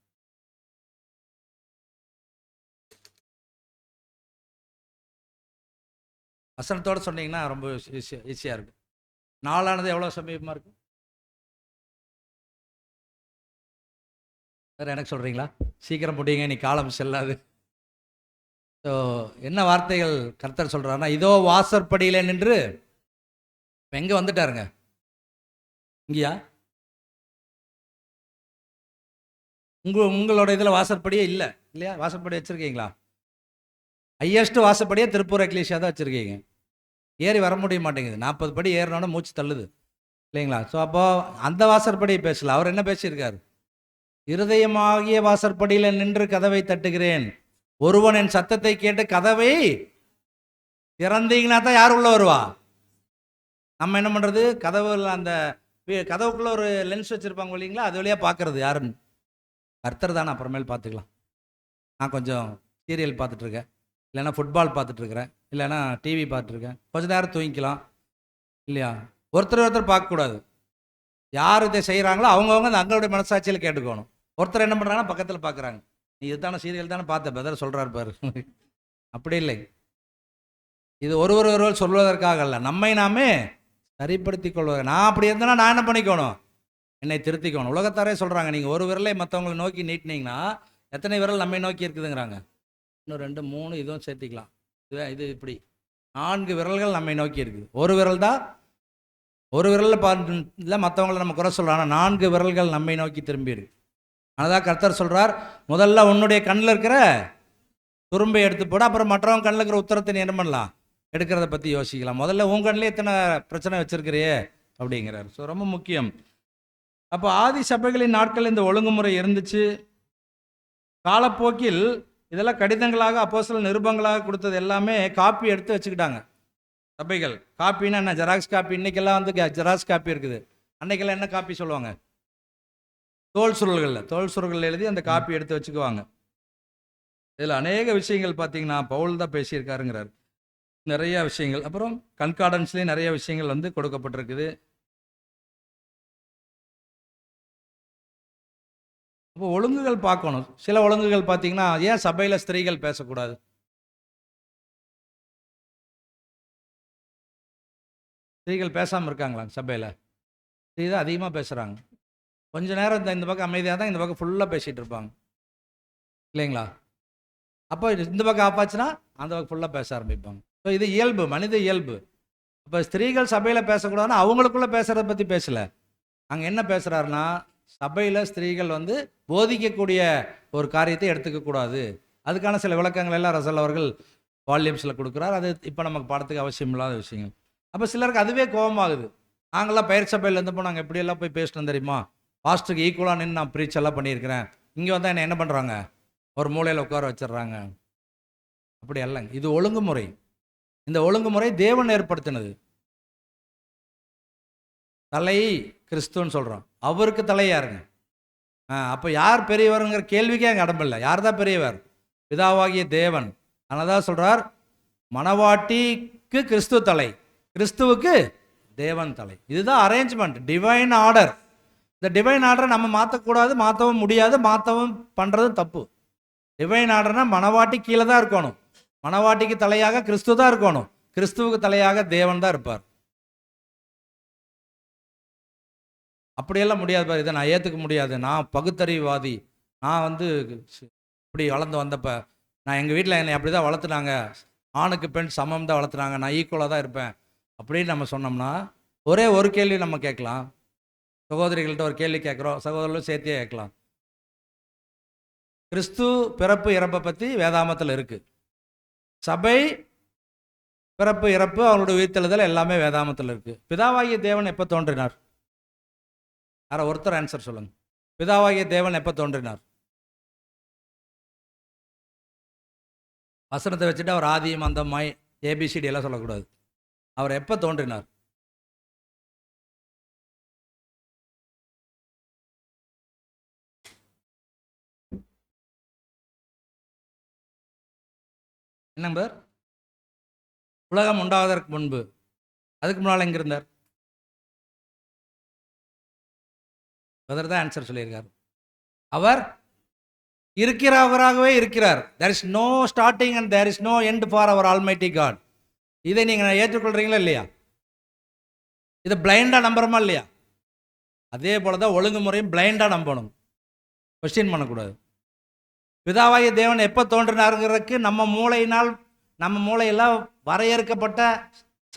வசனத்தோடு சொன்னீங்கன்னா ரொம்ப ஈஸியாக இருக்குது. நாளானது எவ்வளோ சமீபமாக இருக்குது? வேறு எனக்கு சொல்கிறீங்களா? சீக்கிரம் முடியுங்க, நீ காலம் செல்லாது. ஸோ என்ன வார்த்தைகள் கர்த்தர் சொல்கிறாருன்னா, இதோ வாசற்படியில் நின்று, எங்கே வந்துட்டாருங்க? இங்கேயா? உங்களோட இதில் வாசற்படியே இல்லை இல்லையா? வாசற்படி வச்சுருக்கீங்களா? ஹையஸ்ட் வாசப்படியே திருப்பூர் எக்லீஷியா தான் வச்சுருக்கீங்க. ஏறி வர முடிய மாட்டேங்குது. 40 படி ஏறினோட மூச்சு தள்ளுது இல்லைங்களா? ஸோ அப்போது அந்த வாசற்படியை பேசல. அவர் என்ன பேசியிருக்காரு? இருதயமாகிய வாசற்படியில் நின்று கதவை தட்டுகிறேன், ஒருவன் என் சத்தத்தை கேட்டு கதவை திறந்தீங்கன்னா தான் யார் உள்ள வருவா? நம்ம என்ன பண்ணுறது? அந்த கதவுக்குள்ளே ஒரு லென்ஸ் வச்சுருப்பாங்க இல்லைங்களா, அது வழியாக பார்க்குறது யாருன்னு? கர்த்தர் தானே, அப்புறமேல் பார்த்துக்கலாம். நான் கொஞ்சம் சீரியல் பார்த்துட்ருக்கேன், இல்லைன்னா ஃபுட்பால் பார்த்துட்ருக்குறேன், இல்லைன்னா டிவி பார்த்துட்ருக்கேன், கொஞ்ச நேரம் தூங்கிக்கலாம் இல்லையா? ஒருத்தர் பார்க்கக்கூடாது. யார் இதை செய்கிறாங்களோ அவங்கவுங்க அந்த அவங்களுடைய மனசாட்சியில் கேட்டுக்கணும். ஒருத்தர் என்ன பண்ணுறாங்கன்னா பக்கத்தில் பார்க்குறாங்க, நீ இதுதானே சீரியல் தானே பார்த்த, பிரதர் சொல்கிறாரு பாரு. அப்படி இல்லை. இது ஒருவர் சொல்வதற்காக அல்ல, நம்மை நாமே சரிப்படுத்தி கொள்வதற்கு. நான் அப்படி இருந்தேன்னா நான் என்ன பண்ணிக்கணும்? என்னை திருத்திக்கணும். உலகத்தாரே சொல்கிறாங்க, நீங்கள் ஒரு விரலை மற்றவங்களை நோக்கி நீட்டினீங்கன்னா எத்தனை விரல் நம்மை நோக்கி இருக்குதுங்கிறாங்க? இன்னும் 2 3 இதுவும் சேர்த்திக்கலாம். இது இப்படி 4 விரல்கள் நம்மை நோக்கி இருக்குது. ஒரு விரல் தான், ஒரு விரலில் இல்லை மற்றவங்களை நம்ம குறை சொல்கிறோம், ஆனால் 4 விரல்கள் நம்மை நோக்கி திரும்பி இருக்கு. அதான் கர்த்தர் சொல்கிறார், முதல்ல உன்னுடைய கண்ணில் இருக்கிற துரும்பை எடுத்து போட, அப்புறம் மற்றவங்க கண்ணில் இருக்கிற உத்தரத்தை நீ என்ன பண்ணலாம், எடுக்கிறத பற்றி யோசிக்கலாம். முதல்ல உன் கண்ணிலே எத்தனை பிரச்சனை வச்சிருக்கிறியே அப்படிங்கிறார். ஸோ ரொம்ப முக்கியம். அப்போ ஆதி சபைகளின் நாட்கள் இந்த ஒழுங்குமுறை இருந்துச்சு. காலப்போக்கில் இதெல்லாம் கடிதங்களாக அப்போஸ்தலர் நிருபங்களாக கொடுத்தது எல்லாமே காப்பி எடுத்து வச்சுக்கிட்டாங்க சபைகள். காப்பின்னா என்ன, ஜெராக்ஸ் காப்பி. இன்றைக்கெல்லாம் வந்து ஜெராக்ஸ் காப்பி இருக்குது. அன்னைக்கெல்லாம் என்ன காப்பி சொல்லுவாங்க, தோல் சுருள்கள் எழுதி அந்த காப்பி எடுத்து வச்சுக்குவாங்க. இதில் அநேக விஷயங்கள் பார்த்தீங்கன்னா பவுல் தான் பேசியிருக்காருங்கிறார், நிறைய விஷயங்கள். அப்புறம் கன்கார்டன்ஸ்லேயும் நிறைய விஷயங்கள் வந்து கொடுக்கப்பட்டிருக்குது. அப்போ ஒழுங்குகள் பார்க்கணும். சில ஒழுங்குகள் பார்த்தீங்கன்னா, ஏன் சபையில் ஸ்திரீகள் பேசக்கூடாது? ஸ்திரீகள் பேசாமல் இருக்காங்களா சபையில்? ஸ்திரீ தான் அதிகமாக பேசுகிறாங்க. கொஞ்ச நேரம் இந்த பக்கம் அமைதியாக தான், இந்த பக்கம் ஃபுல்லாக பேசிகிட்டு இருப்பாங்க இல்லைங்களா? அப்போ இந்த பக்கம் ஆப்பாச்சுன்னா அந்த பக்கம் ஃபுல்லாக பேச ஆரம்பிப்பாங்க. ஸோ இது இயல்பு, மனித இயல்பு. இப்போ ஸ்திரீகள் சபையில் பேசக்கூடாதுன்னா அவங்களுக்குள்ளே பேசுகிறத பற்றி பேசலை. அங்கே என்ன பேசுகிறாருன்னா, சபையில் ஸ்திரீகள் வந்து போதிக்கக்கூடிய ஒரு காரியத்தை எடுத்துக்கக்கூடாது. அதுக்கான சில விளக்கங்கள் எல்லாம் ரசல் அவர்கள் வால்யூம்ஸில் கொடுக்குறார். அது இப்போ நமக்கு பாடத்துக்கு அவசியம் இல்லாத விஷயங்கள். அப்போ சிலருக்கு அதுவே கோபமாகுது. நாங்களாம் பயிர் சபையில் இருந்தப்போ நாங்கள் எப்படியெல்லாம் போய் பேசணும் தெரியுமா, பாஸ்டருக்கு ஈக்குவலாக நின்று நான் ப்ரீச் எல்லாம் பண்ணியிருக்கிறேன். இங்கே வந்தால் என்ன பண்ணுறாங்க, ஒரு மூலையில் உட்கார வச்சிடுறாங்க. அப்படி அல்லங்க, இது ஒழுங்குமுறை. இந்த ஒழுங்குமுறை தேவன் ஏற்படுத்தினது. தலை கிறிஸ்துன்னு சொல்கிறோம், அவருக்கு தலை யாருங்க? அப்போ யார் பெரியவருங்கிற கேள்விக்கே அங்கே இடமில்லை. யார் தான் பெரியவர்? பிதாவாகிய தேவன். அதனால தான் சொல்கிறார், மணவாட்டிக்கு கிறிஸ்து தலை, கிறிஸ்துவுக்கு தேவன் தலை. இதுதான் அரேஞ்ச்மெண்ட், டிவைன் ஆர்டர். இந்த டிவைன் ஆர்டரை நம்ம மாற்றக்கூடாது, மாற்றவும் முடியாது, மாற்றவும் பண்ணுறது தப்பு. டிவைன் ஆர்டர்னா மணவாட்டி கீழே தான் இருக்கணும், மணவாட்டிக்கு தலையாக கிறிஸ்து தான் இருக்கணும், கிறிஸ்துவுக்கு தலையாக தேவன் தான் இருப்பார். அப்படியெல்லாம் முடியாது பாரு, இதை நான் ஏற்றுக்க முடியாது, நான் பகுத்தறிவாதி, நான் வந்து இப்படி வளர்ந்து வந்தப்போ நான் எங்கள் வீட்டில் என்னை அப்படி தான் வளர்த்துனாங்க, ஆணுக்கு பெண் சமம் தான் வளர்த்துனாங்க, நான் ஈக்குவலாக தான் இருப்பேன் அப்படின்னு நம்ம சொன்னோம்னா, ஒரே ஒரு கேள்வி நம்ம கேட்கலாம். சகோதரிகள்கிட்ட ஒரு கேள்வி கேட்குறோம், சகோதரர்களும் சேர்த்தே கேட்கலாம். கிறிஸ்து பிறப்பு இறப்பை பற்றி வேதாமத்தில் இருக்குது. சபை பிறப்பு இறப்பு அவருடைய உயிர்த்தெழுதல் எல்லாமே வேதாமத்தில் இருக்குது. பிதாவாகிய தேவன் எப்போ தோன்றினார்? யாரை ஒருத்தர் ஆன்சர் சொல்லுங்க. பிதாவாகிய தேவன் எப்போ தோன்றினார்? வசனத்தை வச்சுட்டு அவர் ஆதியும் அந்தமாய் ஏபிசிடி எல்லாம் சொல்லக்கூடாது. அவர் எப்போ தோன்றினார்? என்ன நம்பர்? உலகம் உண்டாவதற்கு முன்பு. அதுக்கு முன்னால் எங்க இருந்தார்? அதற்கு தான் ஆன்சர் சொல்லியிருக்கார். அவர் இருக்கிறவராகவே இருக்கிறார். there is no starting and there is no end for our almighty God. இதை நீங்கள் ஏற்றுக்கொள்கிறீங்களா இல்லையா? இதை பிளைண்டாக நம்புறோமா இல்லையா? அதே போல தான் ஒழுங்குமுறையும் பிளைண்டாக நம்பணும், கொஸ்டின் பண்ணக்கூடாது. பிதாவாகிய தேவன் எப்போ தோன்றினாருங்கிறதுக்கு நம்ம மூளையெல்லாம் வரையறுக்கப்பட்ட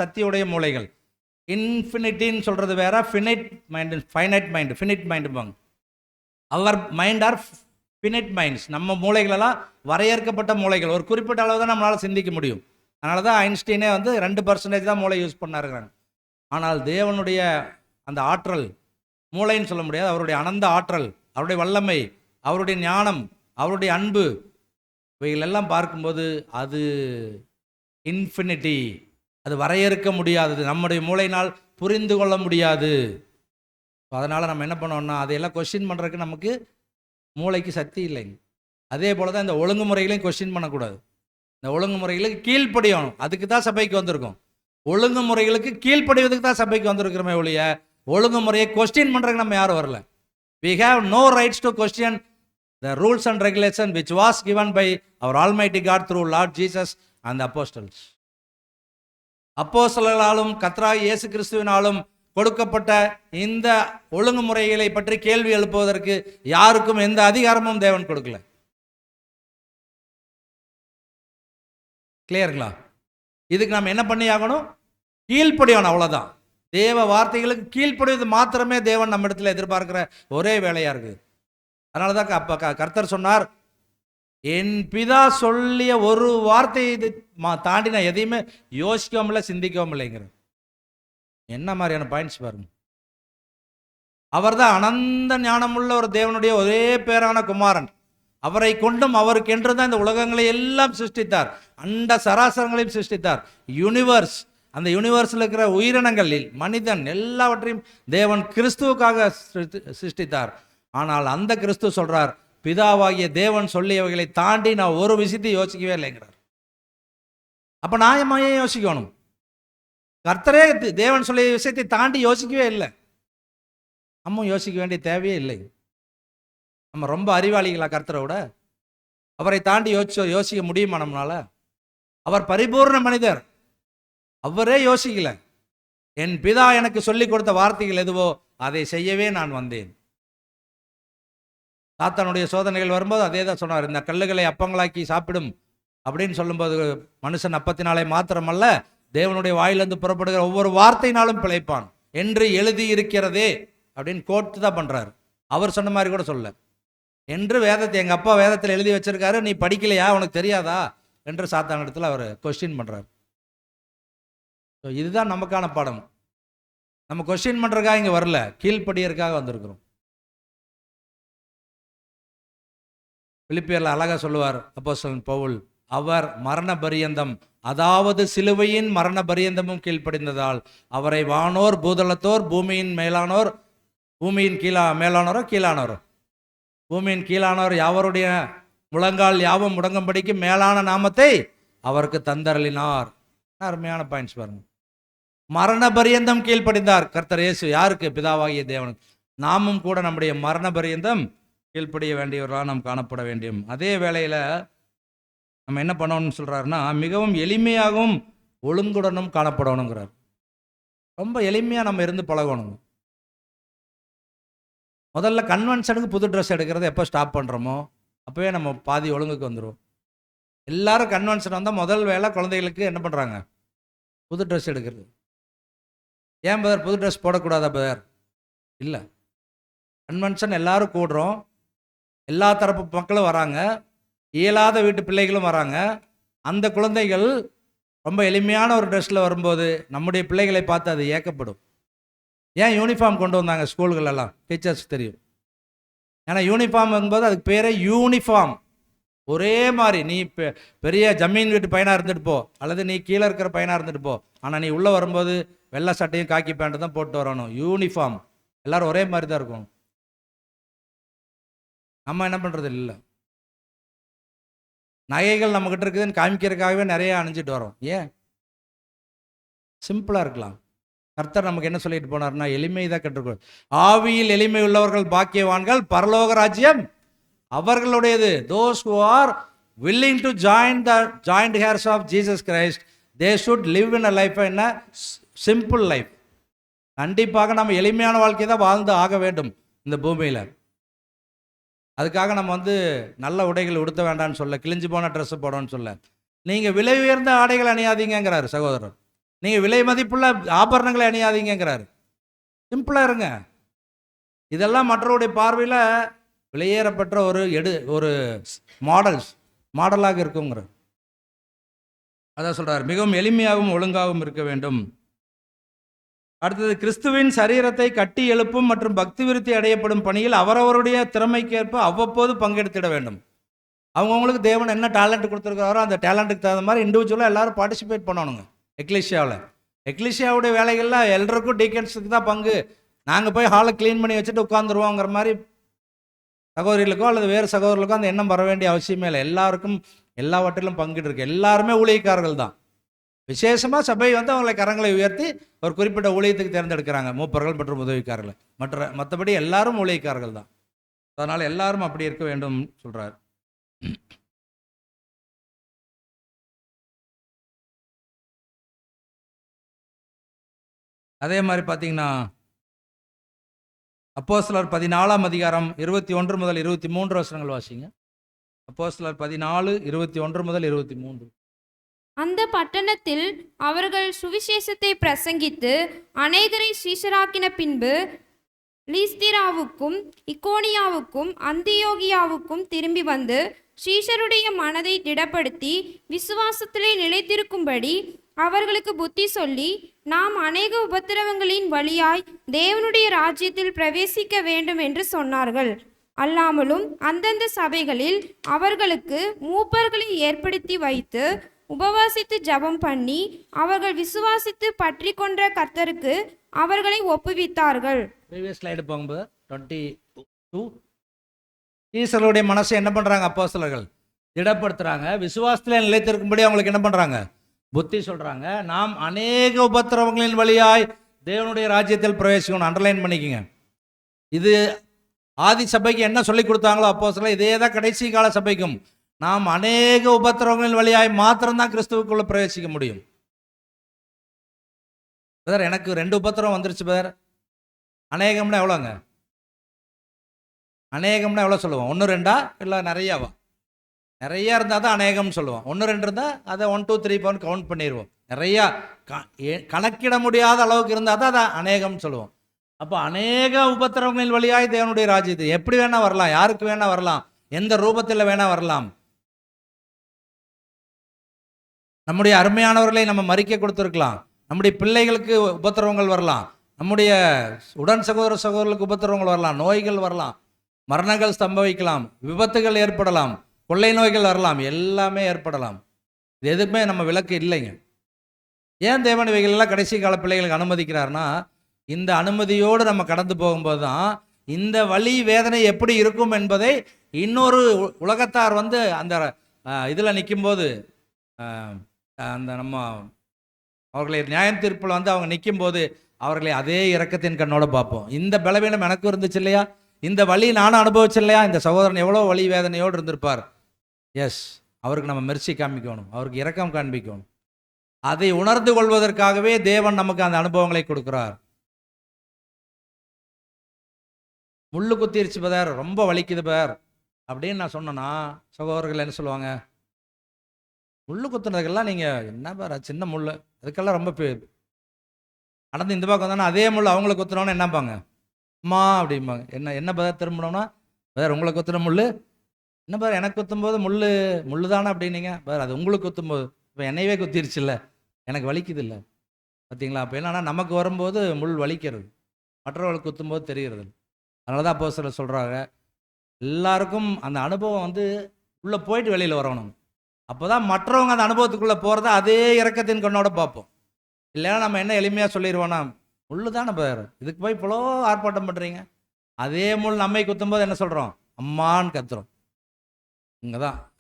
சக்தியுடைய மூளைகள். இன்ஃபினிட்டின்னு சொல்கிறது வேற, ஃபைனைட் மைண்டுப்பாங்க. அவர் மைண்ட் ஆர் ஃபினிட் மைண்ட்ஸ். நம்ம மூளைகளெல்லாம் வரையறுக்கப்பட்ட மூளைகள், ஒரு குறிப்பிட்ட அளவு தான் நம்மளால் சிந்திக்க முடியும். அதனால தான் ஐன்ஸ்டீனே வந்து 2% தான் மூளை யூஸ் பண்ணாருங்கிறாங்க. ஆனால் தேவனுடைய அந்த ஆற்றல், மூளைன்னு சொல்ல முடியாது, அவருடைய அனந்த ஆற்றல், அவருடைய வல்லமை, அவருடைய ஞானம், அவருடைய அன்பு, இவைகளெல்லாம் பார்க்கும்போது அது இன்ஃபினிட்டி, அது வரையறுக்க முடியாதது, நம்முடைய மூளையினால் புரிந்து கொள்ள முடியாது. அதனால் நம்ம என்ன பண்ணோம்னா, அதையெல்லாம் கொஸ்டின் பண்ணுறதுக்கு நமக்கு மூளைக்கு சக்தி இல்லைங்க. அதே போல் தான் இந்த ஒழுங்குமுறைகளையும் கொஸ்டின் பண்ணக்கூடாது. இந்த ஒழுங்குமுறைகளுக்கு கீழ்ப்படியணும். அதுக்கு தான் சபைக்கு வந்திருக்கோம். ஒழுங்குமுறைகளுக்கு கீழ்ப்படிவதுக்கு தான் சபைக்கு வந்திருக்கிறோமே ஒழிய ஒழுங்குமுறையை கொஸ்டின் பண்ணுறதுக்கு நம்ம யாரும் வரல. We have no rights to question the rules and regulations which was given by our Almighty God through Lord Jesus and the apostles. அப்போஸ்தலர்களாலும் கர்த்தராகிய இயேசு கிறிஸ்துவினாலும் கொடுக்கப்பட்ட இந்த ஒழுங்குமுறைகளை பற்றி கேள்வி எழுப்புவதற்கு யாருக்கும் எந்த அதிகாரமும் தேவன் கொடுக்கல. கிளியருங்களா? இதுக்கு நம்ம என்ன பண்ணி ஆகணும்? கீழ்ப்படியணும், அவ்வளோதான். தேவ வார்த்தைகளுக்கு கீழ்ப்படிவது மாத்திரமே தேவன் நம்ம இடத்துல எதிர்பார்க்கிற ஒரே வேலையாக இருக்குது. அதனால தான் அப்போ கர்த்தர் சொன்னார், என் பிதா சொல்லிய ஒரு வார்த்தையை இது தாண்டி நான் எதையுமே யோசிக்கவும் இல்லை, சிந்திக்கவும் இல்லைங்கிற. என்ன மாதிரியான பாயிண்ட்ஸ் பாருங்க. அவர் தான் அனந்த ஞானமுள்ள ஒரு தேவனுடைய ஒரே பேரான குமாரன். அவரை கொண்டும் அவருக்கென்று தான் இந்த உலகங்களை எல்லாம் சிருஷ்டித்தார், அண்ட சராசரங்களையும் சிருஷ்டித்தார். யூனிவர்ஸ், அந்த யூனிவர்ஸில் இருக்கிற உயிரினங்களில் மனிதன் எல்லாவற்றையும் தேவன் கிறிஸ்துவுக்காக சிருஷ்டித்தார். ஆனால் அந்த கிறிஸ்து சொல்றார், பிதாவாகிய தேவன் சொல்லியவைகளை தாண்டி நான் ஒரு விஷயத்தை யோசிக்கவே இல்லைங்கிறார். அப்ப நான் ஏன் யோசிக்கணும்? கர்த்தரே தேவன் சொல்லிய விஷயத்தை தாண்டி யோசிக்கவே இல்லை. நம்ம யோசிக்க வேண்டிய தேவையே இல்லை. நம்ம ரொம்ப அறிவாளிகளா கர்த்தரை விட? அவரை தாண்டி யோசிக்க முடியுமா நம்மளால? அவர் பரிபூர்ண மனிதர், அவரே யோசிக்கல. என் பிதா எனக்கு சொல்லிக் கொடுத்த வார்த்தைகள் எதுவோ அதை செய்யவே நான் வந்தேன். சாத்தானுடைய சோதனைகள் வரும்போது அதே தான் சொன்னார், இந்த கல்லுகளை அப்பங்களாக்கி சாப்பிடும் அப்படின்னு சொல்லும்போது, மனுஷன் அப்பத்தினாலே மாத்திரமல்ல தேவனுடைய வாயிலிருந்து புறப்படுகிற ஒவ்வொரு வார்த்தையினாலும் பிழைப்பான் என்று எழுதி இருக்கிறதே அப்படின்னு கோட்டு தான் பண்றாரு. அவர் சொன்ன மாதிரி கூட சொல்ல என்று வேதத்தை, எங்க அப்பா வேதத்தில் எழுதி வச்சிருக்காரு, நீ படிக்கலையா, உனக்கு தெரியாதா என்று சாத்தான் இடத்துல அவர் கொஸ்டின் பண்றாரு. இதுதான் நமக்கான பாடம். நம்ம கொஸ்டின் பண்றதுக்காக இங்க வரல, கீழ்ப்படியறதுக்காக வந்திருக்கிறோம். பிலிப்பியர்ல அழகா சொல்லுவார் அப்போஸ்தலன் பவுல், அவர் மரண பரியந்தம், அதாவது சிலுவையின் மரண பரியந்தமும் கீழ்ப்படிந்ததால் அவரை வானோர் பூதலத்தோர் பூமியின் மேலானோர், பூமியின் மேலானோரோ கீழானோரோ, பூமியின் கீழானோர் யாவருடைய முழங்கால் யாவும் முடங்கும்படிக்கு மேலான நாமத்தை அவருக்கு தந்தரளினார். அருமையான பாயிண்ட்ஸ் பாருங்க. மரண பரியந்தம் கீழ்ப்படிந்தார் கர்த்தர் இயேசு. யாருக்கு? பிதாவாகிய தேவனுக்கு. நாமும் கூட நம்முடைய மரண பரியந்தம் கீழ்ப்படிய வேண்டியவர்களாக நாம் காணப்பட வேண்டும். அதே வேளையில் நம்ம என்ன பண்ணணும்னு சொல்கிறாருன்னா, மிகவும் எளிமையாகவும் ஒழுங்குடனும் காணப்படணுங்கிறார். ரொம்ப எளிமையாக நம்ம இருந்து பழகணுங்க. முதல்ல கன்வென்ஷனுக்கு புது ட்ரெஸ் எடுக்கிறத எப்போ ஸ்டாப் பண்ணுறோமோ அப்போவே நம்ம பாதி ஒழுங்குக்கு வந்துடுவோம். எல்லாரும் கன்வென்ஷன் வந்தால் முதல் வேலை குழந்தைகளுக்கு என்ன பண்ணுறாங்க? புது ட்ரெஸ் எடுக்கிறது. ஏன் பதர் புது ட்ரெஸ் போடக்கூடாதா பதர்? இல்லை, கன்வென்ஷன் எல்லாரும் கூடுறோம், எல்லா தரப்பு மக்களும் வராங்க, இயலாத வீட்டு பிள்ளைகளும் வராங்க. அந்த குழந்தைகள் ரொம்ப எளிமையான ஒரு ட்ரெஸ்ஸில் வரும்போது நம்முடைய பிள்ளைகளை பார்த்து அது ஏக்கப்படும். ஏன் யூனிஃபார்ம் கொண்டு வந்தாங்க ஸ்கூல்களெல்லாம்? டீச்சர்ஸ் தெரியும். ஏன்னா யூனிஃபார்ம் என்பது அதுக்கு பேரே யூனிஃபார்ம். ஒரே மாதிரி நீ பெரிய ஜமீன் வீட்டு பையனாக இருந்துட்டு போ, அல்லது நீ கீழே இருக்கிற பையனாக இருந்துட்டு போ, ஆனால் நீ உள்ளே வரும்போது வெள்ளை சட்டையும் காக்கி பேண்ட்டு தான் போட்டு வரணும். யூனிஃபார்ம் எல்லாரும் ஒரே மாதிரி தான் இருக்கும். நம்ம என்ன பண்ணுறது? இல்லை, நகைகள் நம்மக்கிட்ட இருக்குதுன்னு காமிக்கிறதுக்காகவே நிறைய அணிஞ்சிட்டு வரோம். ஏன்? சிம்பிளாக இருக்கலாம். கர்த்தர் நமக்கு என்ன சொல்லிட்டு போனார்னா, எளிமை தான் கற்றுக்கொள். ஆவியில் எளிமை உள்ளவர்கள் பாக்கியவான்கள், பரலோக ராஜ்யம் அவர்களுடையது. those who are willing to join the joint heirs of Jesus Christ, they should live in a life, in a simple life. கண்டிப்பாக நம்ம எளிமையான வாழ்க்கை தான் வாழ்ந்து ஆக வேண்டும் இந்த பூமியில். அதுக்காக நம்ம நல்ல உடைகள் உடுத்த வேண்டாம்னு சொல்ல, கிழிஞ்சு போன ட்ரெஸ் போடணும்னு சொல்ல. நீங்கள் விலை உயர்ந்த ஆடைகள் அணியாதீங்கிறாரு சகோதரர். நீங்கள் விலை மதிப்புள்ள ஆபரணங்களை அணியாதீங்கிறாரு. சிம்பிளாக இருங்க. இதெல்லாம் மற்றவருடைய பார்வையில் வெளியேறப்பட்ட ஒரு மாடலாக இருக்குங்கிற. அதான் சொல்றார், மிகவும் எளிமையாகவும் ஒழுங்காகவும் இருக்க வேண்டும். அடுத்தது, கிறிஸ்துவின் சரீரத்தை கட்டி எழுப்பும் மற்றும் பக்தி விருத்தி அடையப்படும் பணியில் அவரவருடைய திறமைக்கேற்ப அவ்வப்போது பங்கெடுத்திட வேண்டும். அவங்கவுங்களுக்கு தேவன் என்ன டேலண்ட் கொடுத்துருக்காரோ அந்த டேலண்ட்டுக்கு தகுந்த மாதிரி இண்டிவிஜுவலாக எல்லாரும் பார்ட்டிசிபேட் பண்ணணுங்க. எக்லிஷியாவுடைய வேலைகள்லாம் எல்லாருக்கும் டீக்கன்ஸுக்கு தான் பங்கு. நாங்கள் போய் ஹாலை க்ளீன் பண்ணி வச்சுட்டு உட்காந்துருவோங்கிற மாதிரி சகோதரிகளுக்கோ அல்லது வேறு சகோதரர்களுக்கோ அந்த எண்ணம் வர வேண்டிய அவசியமே இல்லை. எல்லாருக்கும் எல்லாவற்றிலும் பங்கிட்டு இருக்கு. எல்லாருமே ஊழியக்காரர்கள் தான். விசேஷமாக சபை அவங்களை கரங்களை உயர்த்தி ஒரு குறிப்பிட்ட ஊழியத்துக்கு தேர்ந்தெடுக்கிறாங்க, மூப்பர்கள் மற்றும் உதவிக்காரர்கள். மற்றபடி எல்லாரும் ஊழியக்காரர்கள் தான். அதனால் எல்லாரும் அப்படி இருக்க வேண்டும் சொல்கிறார். அதே மாதிரி பார்த்தீங்கன்னா அப்போஸ்தலர் 14ஆம் அதிகாரம் 21 முதல் 23 வசனங்கள் வாசிங்க. அப்போஸ்தலர் 14, 21 முதல் 23. அந்த பட்டணத்தில் அவர்கள் சுவிசேஷத்தை பிரசங்கித்து அநேகரை சீஷராக்கின பின்பு லீஸ்திராவுக்கும் இக்கோனியாவுக்கும் அந்தியோகியாவுக்கும் திரும்பி வந்து சீஷருடைய மனதை திடப்படுத்தி விசுவாசத்திலே நிலைத்திருக்கும்படி அவர்களுக்கு புத்தி சொல்லி, நாம் அநேக உபத்திரவங்களின் வழியாய் தேவனுடைய ராஜ்யத்தில் பிரவேசிக்க வேண்டும் என்று சொன்னார்கள். அல்லாமலும் அந்தந்த சபைகளில் அவர்களுக்கு மூப்பர்களை ஏற்படுத்தி வைத்து உபவாசித்து ஜெபம் பண்ணி அவர்கள் விசுவாசித்து பற்றி கொண்ட கர்த்தருக்கு அவர்களை ஒப்புவித்தார்கள். ப்ரீவியஸ் ஸ்லைடு போகும்போது 22 சீசர்களுடைய மனசை என்ன பண்ணுறாங்க? அப்போஸ்தலர்கள் திடப்படுத்துகிறாங்க. விசுவாசத்தில் நிலைத்திருக்கும்படி அவங்களுக்கு என்ன பண்ணுறாங்க? புத்தி சொல்கிறாங்க. நாம் அநேக உபத்திரவங்களின் வழியாய் தேவனுடைய ராஜ்யத்தில் பிரவேசிக்கணும். அண்டர்லைன் பண்ணிக்கோங்க. இது ஆதி சபைக்கு என்ன சொல்லி கொடுத்தாங்களோ அப்போஸ்தலர்கள், இதே தான் கடைசி கால சபைக்கும். நாம் அநேக உபத்திரவங்களின் வழியாய் மாத்திரம்தான் கிறிஸ்துவுக்குள்ள பிரவேசிக்க முடியும். பிரதர், எனக்கு 2 உபத்திரவம் வந்துருச்சு பிரதர். அநேகம்னா எவ்வளோங்க? அநேகம்னா எவ்வளோ சொல்லுவோம்? 1 2 இல்லை நிறையாவா? நிறையா இருந்தால் தான் அநேகம்னு சொல்லுவோம். 1 2 இருந்தால் அதை 1 2 3 4 கவுண்ட் பண்ணிடுவோம். நிறையா கணக்கிட முடியாத அளவுக்கு இருந்தால் தான் அதை அநேகம்னு சொல்லுவோம். அப்போ அநேக உபத்திரவங்களின் வழியாய் தேவனுடைய ராஜ்யத்தை எப்படி வேணால் வரலாம், யாருக்கு வேணால் வரலாம், எந்த ரூபத்தில் வேணால் வரலாம். நம்முடைய அருமையானவர்களை நம்ம மறிக்க கொடுத்துருக்கலாம். நம்முடைய பிள்ளைகளுக்கு உபத்திரவங்கள் வரலாம். நம்முடைய உடன் சகோதரர்களுக்கு உபத்திரவங்கள் வரலாம். நோய்கள் வரலாம். மரணங்கள் சம்பவிக்கலாம். விபத்துகள் ஏற்படலாம். கொள்ளை நோய்கள் வரலாம். எல்லாமே ஏற்படலாம். இது எதுவுமே நம்ம விலக்கு இல்லைங்க. ஏன் தேவன் இவைகளெல்லாம் கடைசி கால பிள்ளைகளுக்கு அனுமதிக்கிறார்னா, இந்த அனுமதியோடு நம்ம கடந்து போகும்போது தான் இந்த வலி வேதனை எப்படி இருக்கும் என்பதை இன்னொரு உலகத்தார் வந்து அந்த இதில் நிற்கும்போது, அந்த நம்ம அவர்களை நியாயம் தீர்ப்பில் வந்து அவங்க நிற்கும்போது அவர்களை அதே இரக்கத்தின் கண்ணோட பார்ப்போம். இந்த பலவீனம் எனக்கும் இருந்துச்சு இல்லையா? இந்த வலி நானும் அனுபவிச்சு இல்லையா? இந்த சகோதரன் எவ்வளோ வலி வேதனையோடு இருந்திருப்பார். எஸ், அவருக்கு நம்ம மெர்சி காமிக்கணும், அவருக்கு இரக்கம் காண்பிக்கணும். அதை உணர்ந்து கொள்வதற்காகவே தேவன் நமக்கு அந்த அனுபவங்களை கொடுக்கிறார். முள்ளு குத்திருச்சு பதார், ரொம்ப வலிக்குது பார் அப்படின்னு நான் சொன்னேன்னா சகோதரர்கள் என்ன சொல்லுவாங்க? முள்ளு குத்துனதுக்கெல்லாம் நீங்கள் என்ன பார், சின்ன முள், அதுக்கெல்லாம் ரொம்ப நடந்து இந்த பக்கம் வந்தோன்னா அதே முள் அவங்களுக்கு குத்துனோன்னு என்னப்பாங்க? அம்மா அப்படிம்பாங்க. என்ன பதர் திரும்பினோன்னா, பதர் உங்களை குத்துன முள் என்ன பார், எனக்கு குத்தும்போது முள்ளு தானே அப்படின்னீங்க பார், அது உங்களுக்கு குத்தும்போது இப்போ என்னையவே குத்திருச்சு இல்லை, எனக்கு வலிக்குது இல்லை. பார்த்தீங்களா? அப்போ என்னன்னா நமக்கு வரும்போது முள் வலிக்கிறது, மற்றவர்களுக்கு குத்தும்போது தெரிகிறது. அதனால தான் அப்போ சிலர் சொல்கிறாங்க, எல்லாருக்கும் அந்த அனுபவம் வந்து உள்ளே போயிட்டு வெளியில் வரணும். அப்போ தான் மற்றவங்க அந்த அனுபவத்துக்குள்ளே போகிறத அதே இரக்கத்தின் கண்ணோட பார்ப்போம். இல்லைன்னா நம்ம என்ன எளிமையாக சொல்லிடுவோன்னா, முள்ளு தானே பார், இதுக்கு போய் இவ்வளோ ஆர்ப்பாட்டம் பண்ணுறீங்க. அதே முள் நம்மை குத்தும்போது என்ன சொல்கிறோம்? அம்மான்னு கத்துறோம்.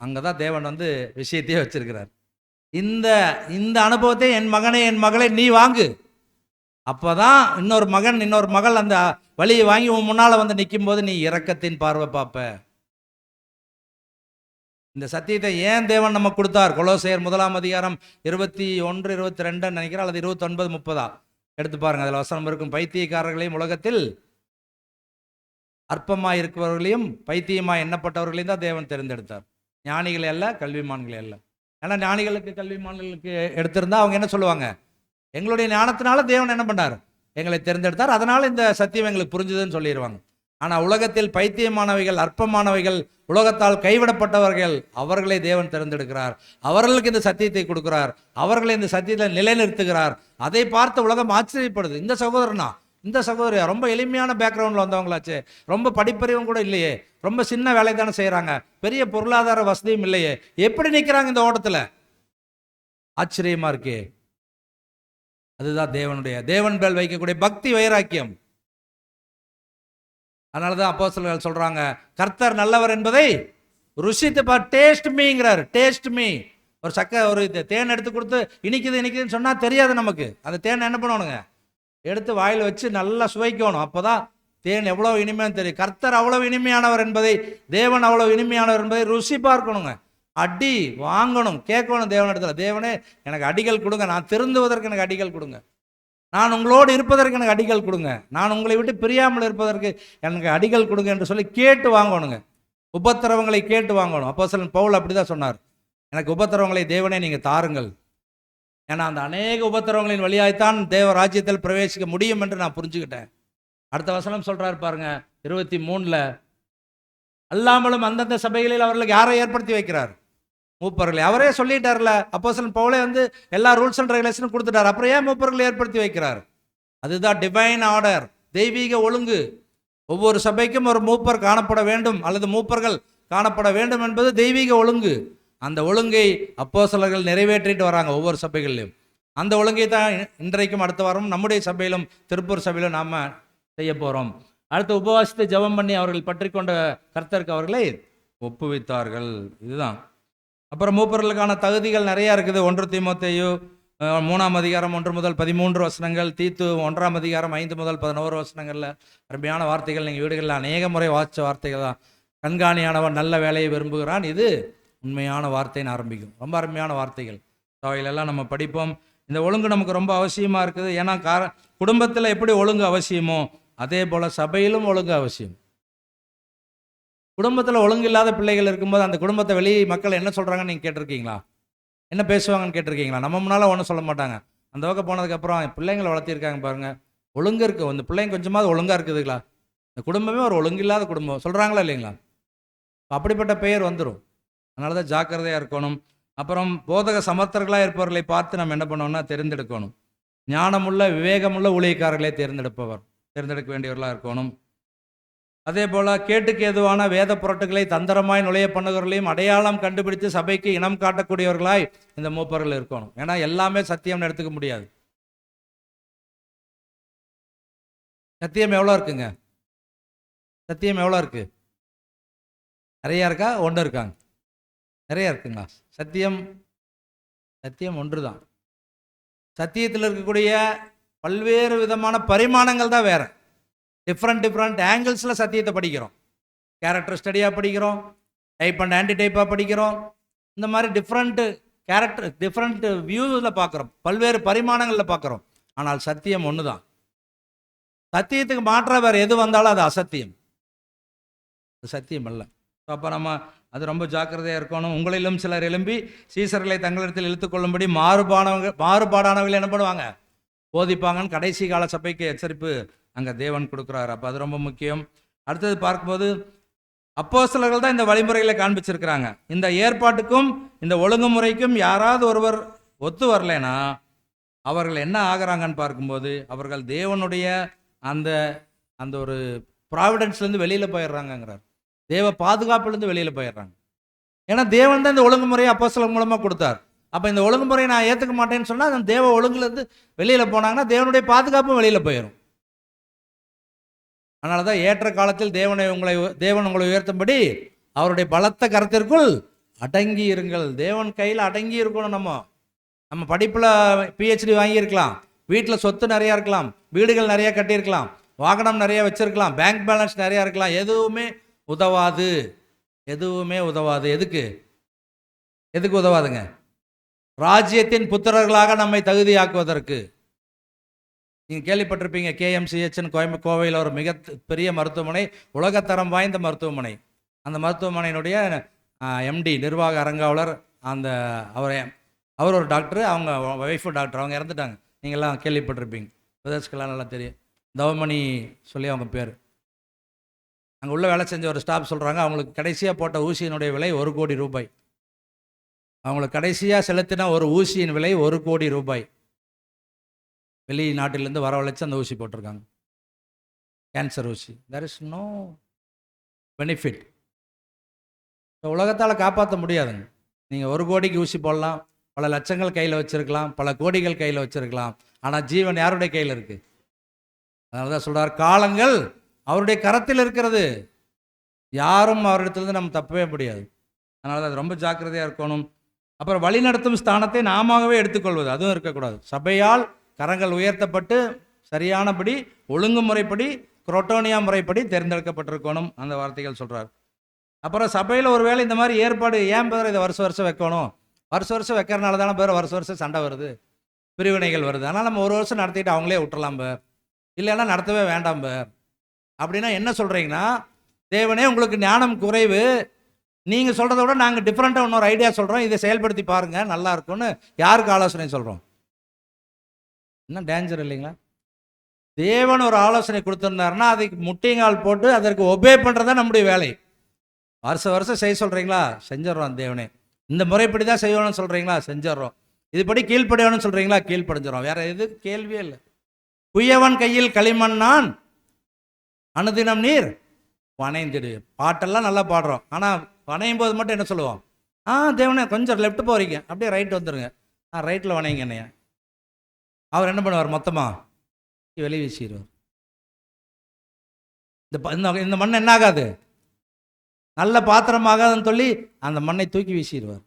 அங்கே தான் தேவன் வந்து விஷயத்தையே வச்சிருக்கிறார். இந்த அனுபவத்தை என் மகனே என் மகளை நீ வாங்கு. அப்போ தான் இன்னொரு மகள் அந்த வழியை வாங்கி உன் முன்னால் வந்து நிற்கும்போது நீ இரக்கத்தின் பார்வை பார்ப்ப. இந்த சத்தியத்தை ஏன் தேவன் நமக்கு கொடுத்தார்? கொலோசையர் 1 அதிகாரம் 21 22 நினைக்கிறேன், அல்லது 29 30 எடுத்து பாருங்க. அதில் வசனம் இருக்கும், பைத்தியக்காரர்களையும் உலகத்தில் அற்பமாய் இருக்கிறவர்களையும் பைத்தியமாய் எண்ணப்பட்டவர்களையும் தான் தேவன் தேர்ந்தெடுத்தார். ஞானிகளை அல்ல, கல்விமான்களை அல்ல. ஏன்னா ஞானிகளுக்கு கல்விமான்களுக்கு எடுத்திருந்தா அவங்க என்ன சொல்லுவாங்க? எங்களுடைய ஞானத்தினால தேவன் என்ன பண்ணார்? எங்களை தேர்ந்தெடுத்தார், அதனால் இந்த சத்தியம் எங்களுக்கு புரிஞ்சுதுன்னு சொல்லிடுவாங்க. ஆனால் உலகத்தில் பைத்தியமானவைகள், அற்பமானவைகள், உலகத்தால் கைவிடப்பட்டவர்கள், அவர்களை தேவன் தேர்ந்தெடுக்கிறார். அவர்களுக்கு இந்த சத்தியத்தை கொடுக்கிறார். அவர்களை இந்த சத்தியத்தை நிலைநிறுத்துகிறார். அதை பார்த்த உலகம் ஆச்சரியப்படுது. இந்த சகோதரனா, இந்த சகோதரி ரொம்ப எளிமையான பேக்ரவுண்டில் வந்தவங்களாச்சு, ரொம்ப படிப்பறிவும் கூட இல்லையே, ரொம்ப சின்ன வேலை தானே செய்கிறாங்க, பெரிய பொருளாதார வசதியும் இல்லையே, எப்படி நிற்கிறாங்க இந்த ஓட்டத்தில்? ஆச்சரியமா இருக்கே. அதுதான் தேவன் மேல் வைக்கக்கூடிய பக்தி வைராக்கியம். அதனால தான் அப்போஸ்தலர்கள் சொல்றாங்க, கர்த்தர் நல்லவர் என்பதை ருசித்து பார். டேஸ்ட் மீங்கிறார். Taste me. ஒரு தேன் எடுத்து கொடுத்து இனிக்குதுன்னு சொன்னா தெரியாது நமக்கு. அந்த தேன் என்ன பண்ணணுங்க? எடுத்து வாயில் வச்சு நல்லா சுவைக்கணும். அப்போதான் தேன் எவ்வளோ இனிமையானு தெரியும். கர்த்தர் அவ்வளோ இனிமையானவர் என்பதை, தேவன் அவ்வளோ இனிமையானவர் என்பதை ருசி பார்க்கணுங்க. அடி வாங்கணும், கேட்கணும் தேவனிடத்துல. தேவனே எனக்கு அடிகள் கொடுங்க, நான் திருந்துவதற்கு எனக்கு அடிகள் கொடுங்க, நான் உங்களோடு இருப்பதற்கு எனக்கு அடிகள் கொடுங்க, நான் உங்களை விட்டு பிரியாமல் இருப்பதற்கு எனக்கு அடிகள் கொடுங்க என்று சொல்லி கேட்டு வாங்கணுங்க. உபத்திரவங்களை கேட்டு வாங்கணும். அப்போஸ்தலன் பவுல் அப்படி தான் சொன்னார், எனக்கு உபத்திரவங்களை தேவனே நீங்கள் தாருங்கள். ஏன்னா அந்த அநேக உபத்திரவங்களின் வழியாய்த்தான் தேவ ராஜ்யத்தில் பிரவேசிக்க முடியும் என்று நான் புரிஞ்சுக்கிட்டேன். அடுத்த வசனம் சொல்றாரு பாருங்க 23 அல்லாமலும் அந்தந்த சபைகளில் அவர்களுக்கு யாரை ஏற்படுத்தி வைக்கிறார்? மூப்பர்களை. அவரே சொல்லிட்டார்ல, அப்போஸ்தலன் பவுலே எல்லா ரூல்ஸ் அண்ட் ரெகுலேஷனும் கொடுத்துட்டார். அப்புறம் ஏன் மூப்பர்களை ஏற்படுத்தி வைக்கிறார்? அதுதான் டிவைன் ஆர்டர், தெய்வீக ஒழுங்கு. ஒவ்வொரு சபைக்கும் ஒரு மூப்பர் காணப்பட வேண்டும் அல்லது மூப்பர்கள் காணப்பட வேண்டும் என்பது தெய்வீக ஒழுங்கு. அந்த ஒழுங்கை அப்போஸ்தலர்கள் நிறைவேற்றிட்டு வராங்க ஒவ்வொரு சபைகளிலும். அந்த ஒழுங்கை தான் இன்றைக்கும் அடுத்த வாரம் நம்முடைய சபையிலும் திருப்பூர் சபையிலும் நாம் செய்ய போகிறோம். அடுத்து உபவாசித்து ஜெபம் பண்ணி அவர்கள் பற்றி கொண்ட கர்த்தருக்கு அவர்களை ஒப்புவித்தார்கள். இதுதான். அப்புறம் மூப்பர்களுக்கான தகுதிகள் நிறையா இருக்குது. 1 தீமோத்தேயு 3 அதிகாரம் 1 முதல் 13 வசனங்கள், தீத்து 1 அதிகாரம் 5 முதல் 11 வசனங்களில் அருமையான வார்த்தைகள். நீங்கள் வீடுகளில் அநேக முறை வாசித்த வார்த்தைகள் தான். கண்காணியானவன் நல்ல வேலையை விரும்புகிறான், இது உண்மையான வார்த்தைன்னு ஆரம்பிக்கும். ரொம்ப அருமையான வார்த்தைகள். அவைகளெல்லாம் நம்ம படிப்போம். இந்த ஒழுங்கு நமக்கு ரொம்ப அவசியமாக இருக்குது. ஏன்னா குடும்பத்தில் எப்படி ஒழுங்கு அவசியமோ அதே போல் சபையிலும் ஒழுங்கு அவசியம். குடும்பத்தில் ஒழுங்கு இல்லாத பிள்ளைகள் இருக்கும்போது அந்த குடும்பத்தை வெளி மக்கள் என்ன சொல்கிறாங்கன்னு நீங்கள் கேட்டிருக்கீங்களா? என்ன பேசுவாங்கன்னு கேட்டிருக்கீங்களா? நம்ம முன்னால் ஒன்றும் சொல்ல மாட்டாங்க. அந்த பக்கம் போனதுக்கப்புறம் பிள்ளைங்களை வளர்த்திருக்காங்க பாருங்கள், ஒழுங்கு இருக்குது, அந்த பிள்ளைங்க கொஞ்சமாவது ஒழுங்காக இருக்குதுங்களா? இந்த குடும்பமே ஒரு ஒழுங்கு இல்லாத குடும்பம் சொல்கிறாங்களா இல்லைங்களா? அப்படிப்பட்ட பெயர் வந்துடும். அதனால தான் ஜாக்கிரதையாக இருக்கணும். அப்புறம் போதக சமர்த்தர்களாக இருப்பவர்களை பார்த்து நம்ம என்ன பண்ணோம்னா தேர்ந்தெடுக்கணும். ஞானமுள்ள விவேகமுள்ள ஊழியக்காரர்களை தேர்ந்தெடுக்க வேண்டியவர்களாக இருக்கணும். அதே போல் கேட்டுக்கு ஏதுவான வேத புரட்டுகளை தந்திரமாய் நுழைய பண்ணுகிறவர்களையும் அடையாளம் கண்டுபிடித்து சபைக்கு இனம் காட்டக்கூடியவர்களாய் இந்த மூப்பர்கள் இருக்கணும். ஏன்னா எல்லாமே சத்தியம்னு எடுத்துக்க முடியாது. சத்தியம் எவ்வளோ இருக்குங்க? சத்தியம் எவ்வளோ இருக்கு? நிறையா இருக்கா? ஒன்று இருக்காங்க? நிறையா இருக்குங்களா? சத்தியம் ஒன்று தான். சத்தியத்தில் இருக்கக்கூடிய பல்வேறு விதமான பரிமாணங்கள் தான் வேறு. டிஃப்ரெண்ட் ஆங்கிள்ஸில் சத்தியத்தை படிக்கிறோம். கேரக்டர் ஸ்டடியாக படிக்கிறோம், டைப் அண்ட் ஆன்டி டைப்பாக படிக்கிறோம். இந்த மாதிரி டிஃப்ரெண்ட் வியூவில் பார்க்குறோம், பல்வேறு பரிமாணங்களில் பார்க்குறோம். ஆனால் சத்தியம் ஒன்று தான். சத்தியத்துக்கு மாற்ற வேறு எது வந்தாலும் அது அசத்தியம், அது சத்தியம் அல்ல. அப்போ நம்ம அது ரொம்ப ஜாக்கிரதையாக இருக்கணும். உங்களிலும் சிலர் எழும்பி சீசர்களை தங்களிடத்தில் இழுத்துக்கொள்ளும்படி மாறுபாடானவர்கள் என்ன பண்ணுவாங்க? போதிப்பாங்கன்னு கடைசி கால சபைக்கு எச்சரிப்பு அங்கே தேவன் கொடுக்குறாரு. அப்போ அது ரொம்ப முக்கியம். அடுத்தது பார்க்கும்போது அப்போஸ்தலர்கள் தான் இந்த வழிமுறைகளை காண்பிச்சிருக்கிறாங்க. இந்த ஏற்பாட்டுக்கும் இந்த ஒழுங்குமுறைக்கும் யாராவது ஒருவர் ஒத்து வரலைன்னா அவர்கள் என்ன ஆகிறாங்கன்னு பார்க்கும்போது அவர்கள் தேவனுடைய அந்த அந்த ஒரு ப்ராவிடன்ஸ்லேருந்து வெளியில் போயிடுறாங்கங்கிறார். தேவ பாதுகாப்புலேருந்து வெளியில் போயிடுறாங்க. ஏன்னா தேவன் தான் இந்த ஒழுங்குமுறையை அப்போஸ்தலர் மூலமாக கொடுத்தார். அப்போ இந்த ஒழுங்குமுறையை நான் ஏற்றுக்க மாட்டேன்னு சொன்னால் அந்த தேவ ஒழுங்குலேருந்து வெளியில் போனாங்கன்னா தேவனுடைய பாதுகாப்பும் வெளியில் போயிடும். அதனால தான் ஏற்ற காலத்தில் தேவன் உங்களை உயர்த்தும்படி அவருடைய பலத்த கரத்திற்குள் அடங்கி இருங்கள். தேவன் கையில் அடங்கி இருக்கணும். நம்ம படிப்பில் PhD வாங்கியிருக்கலாம், வீட்டில் சொத்து நிறையா இருக்கலாம், வீடுகள் நிறையா கட்டியிருக்கலாம், வாகனம் நிறையா வச்சுருக்கலாம், பேங்க் பேலன்ஸ் நிறையா இருக்கலாம். எதுவுமே உதவாது. எதுக்கு உதவாதுங்க? ராஜ்யத்தின் புத்திரர்களாக நம்மை தகுதியாக்குவதற்கு. நீங்கள் கேள்விப்பட்டிருப்பீங்க, KMCHன்னு கோவையில் ஒரு மிக பெரிய மருத்துவமனை, உலகத்தரம் வாய்ந்த மருத்துவமனை. அந்த மருத்துவமனையினுடைய MD நிர்வாக அரங்காவலர், அவர் ஒரு டாக்டர், அவங்க ஒய்ஃபு டாக்டர். அவங்க இறந்துட்டாங்க. நீங்கள்லாம் கேள்விப்பட்டிருப்பீங்க, பிரதர்ஸ்க்கெல்லாம் நல்லா தெரியும். தவமணி சொல்லி அவங்க பேர். அங்கே உள்ள வேலை செஞ்ச ஒரு ஸ்டாஃப் சொல்கிறாங்க, அவங்களுக்கு கடைசியாக போட்ட ஊசியினுடைய விலை 1 கோடி ரூபாய். அவங்களுக்கு கடைசியாக செலுத்தின ஒரு ஊசியின் விலை 1 கோடி ரூபாய். வெளிநாட்டிலேருந்து வரவழைச்சு அந்த ஊசி போட்டிருக்காங்க, கேன்சர் ஊசி. There is no benefit. உலகத்தால் காப்பாற்ற முடியாதுங்க. நீங்கள் 1 கோடிக்கு ஊசி போடலாம், பல லட்சங்கள் கையில் வச்சுருக்கலாம், பல கோடிகள் கையில் வச்சுருக்கலாம். ஆனால் ஜீவன் யாருடைய கையில் இருக்குது? அதனால தான் சொல்கிறார், காலங்கள் அவருடைய கரத்தில் இருக்கிறது, யாரும் அவரிடத்துலேருந்து நம்ம தப்பவே முடியாது. அதனால தான் அது ரொம்ப ஜாக்கிரதையாக இருக்கணும். அப்புறம் வழிநடத்தும் ஸ்தானத்தை நாமவே எடுத்துக்கொள்வது, அதுவும் இருக்கக்கூடாது. சபையால் கரங்கள் உயர்த்தப்பட்டு சரியானபடி ஒழுங்குமுறைப்படி குரோட்டோனியா முறைப்படி தேர்ந்தெடுக்கப்பட்டிருக்கணும். அந்த வார்த்தைகள் சொல்கிறார். அப்புறம் சபையில் ஒரு வேளை இந்த மாதிரி ஏற்பாடு ஏன் பேர் இதை வருஷம் வைக்கணும்? வருஷம் வைக்கிறனால தானே பேர் வருஷம் சண்டை வருது, பிரிவினைகள் வருது. அதனால் நம்ம 1 வருஷம் நடத்திட்டு அவங்களே விட்டுறலாம் பேர், இல்லைன்னா நடத்தவே வேண்டாம் பேர். அப்படின்னா என்ன சொல்கிறீங்கன்னா, தேவனே உங்களுக்கு ஞானம் குறைவு, நீங்கள் சொல்கிறத விட நாங்கள் டிஃப்ரெண்ட்டாக இன்னொரு ஐடியா சொல்கிறோம், இதை செயல்படுத்தி பாருங்கள் நல்லா இருக்கும்னு யாருக்கு ஆலோசனை சொல்கிறோம்? இன்னும் டேஞ்சர் இல்லைங்களா? தேவன் ஒரு ஆலோசனை கொடுத்துருந்தாருன்னா அதுக்கு முட்டிங்கால் போட்டு அதற்கு ஒபே பண்ணுறது தான் நம்முடைய வேலை. வருஷம் செய்ய சொல்கிறீங்களா, செஞ்சிடறோம். தேவனே இந்த முறைப்படி தான் செய்யணும்னு சொல்கிறீங்களா, செஞ்சிடறோம். இதுபடி கீழ்ப்படியணும்னு சொல்கிறீங்களா, கீழ்ப்படிஞ்சிடறோம். வேற எது கேள்வியே இல்லை. குயவன் கையில் களிமண் நான் அனுதினம் நீர் வணைந்திடு. பாட்டெல்லாம் நல்லா பாடுறோம், ஆனால் வணையும் போது மட்டும் என்ன சொல்லுவோம், தேவனே கொஞ்சம் லெஃப்ட் போகிறீங்க, அப்படியே ரைட் வந்துடுங்க, ரைட்டில் வணைங்க என்னைய. அவர் என்ன பண்ணுவார், மொத்தமாக வெளியே வீசிடுவார். இந்த மண் என்ன ஆகாது, நல்ல பாத்திரமாகாதுன்னு சொல்லி அந்த மண்ணை தூக்கி வீசிடுவார்.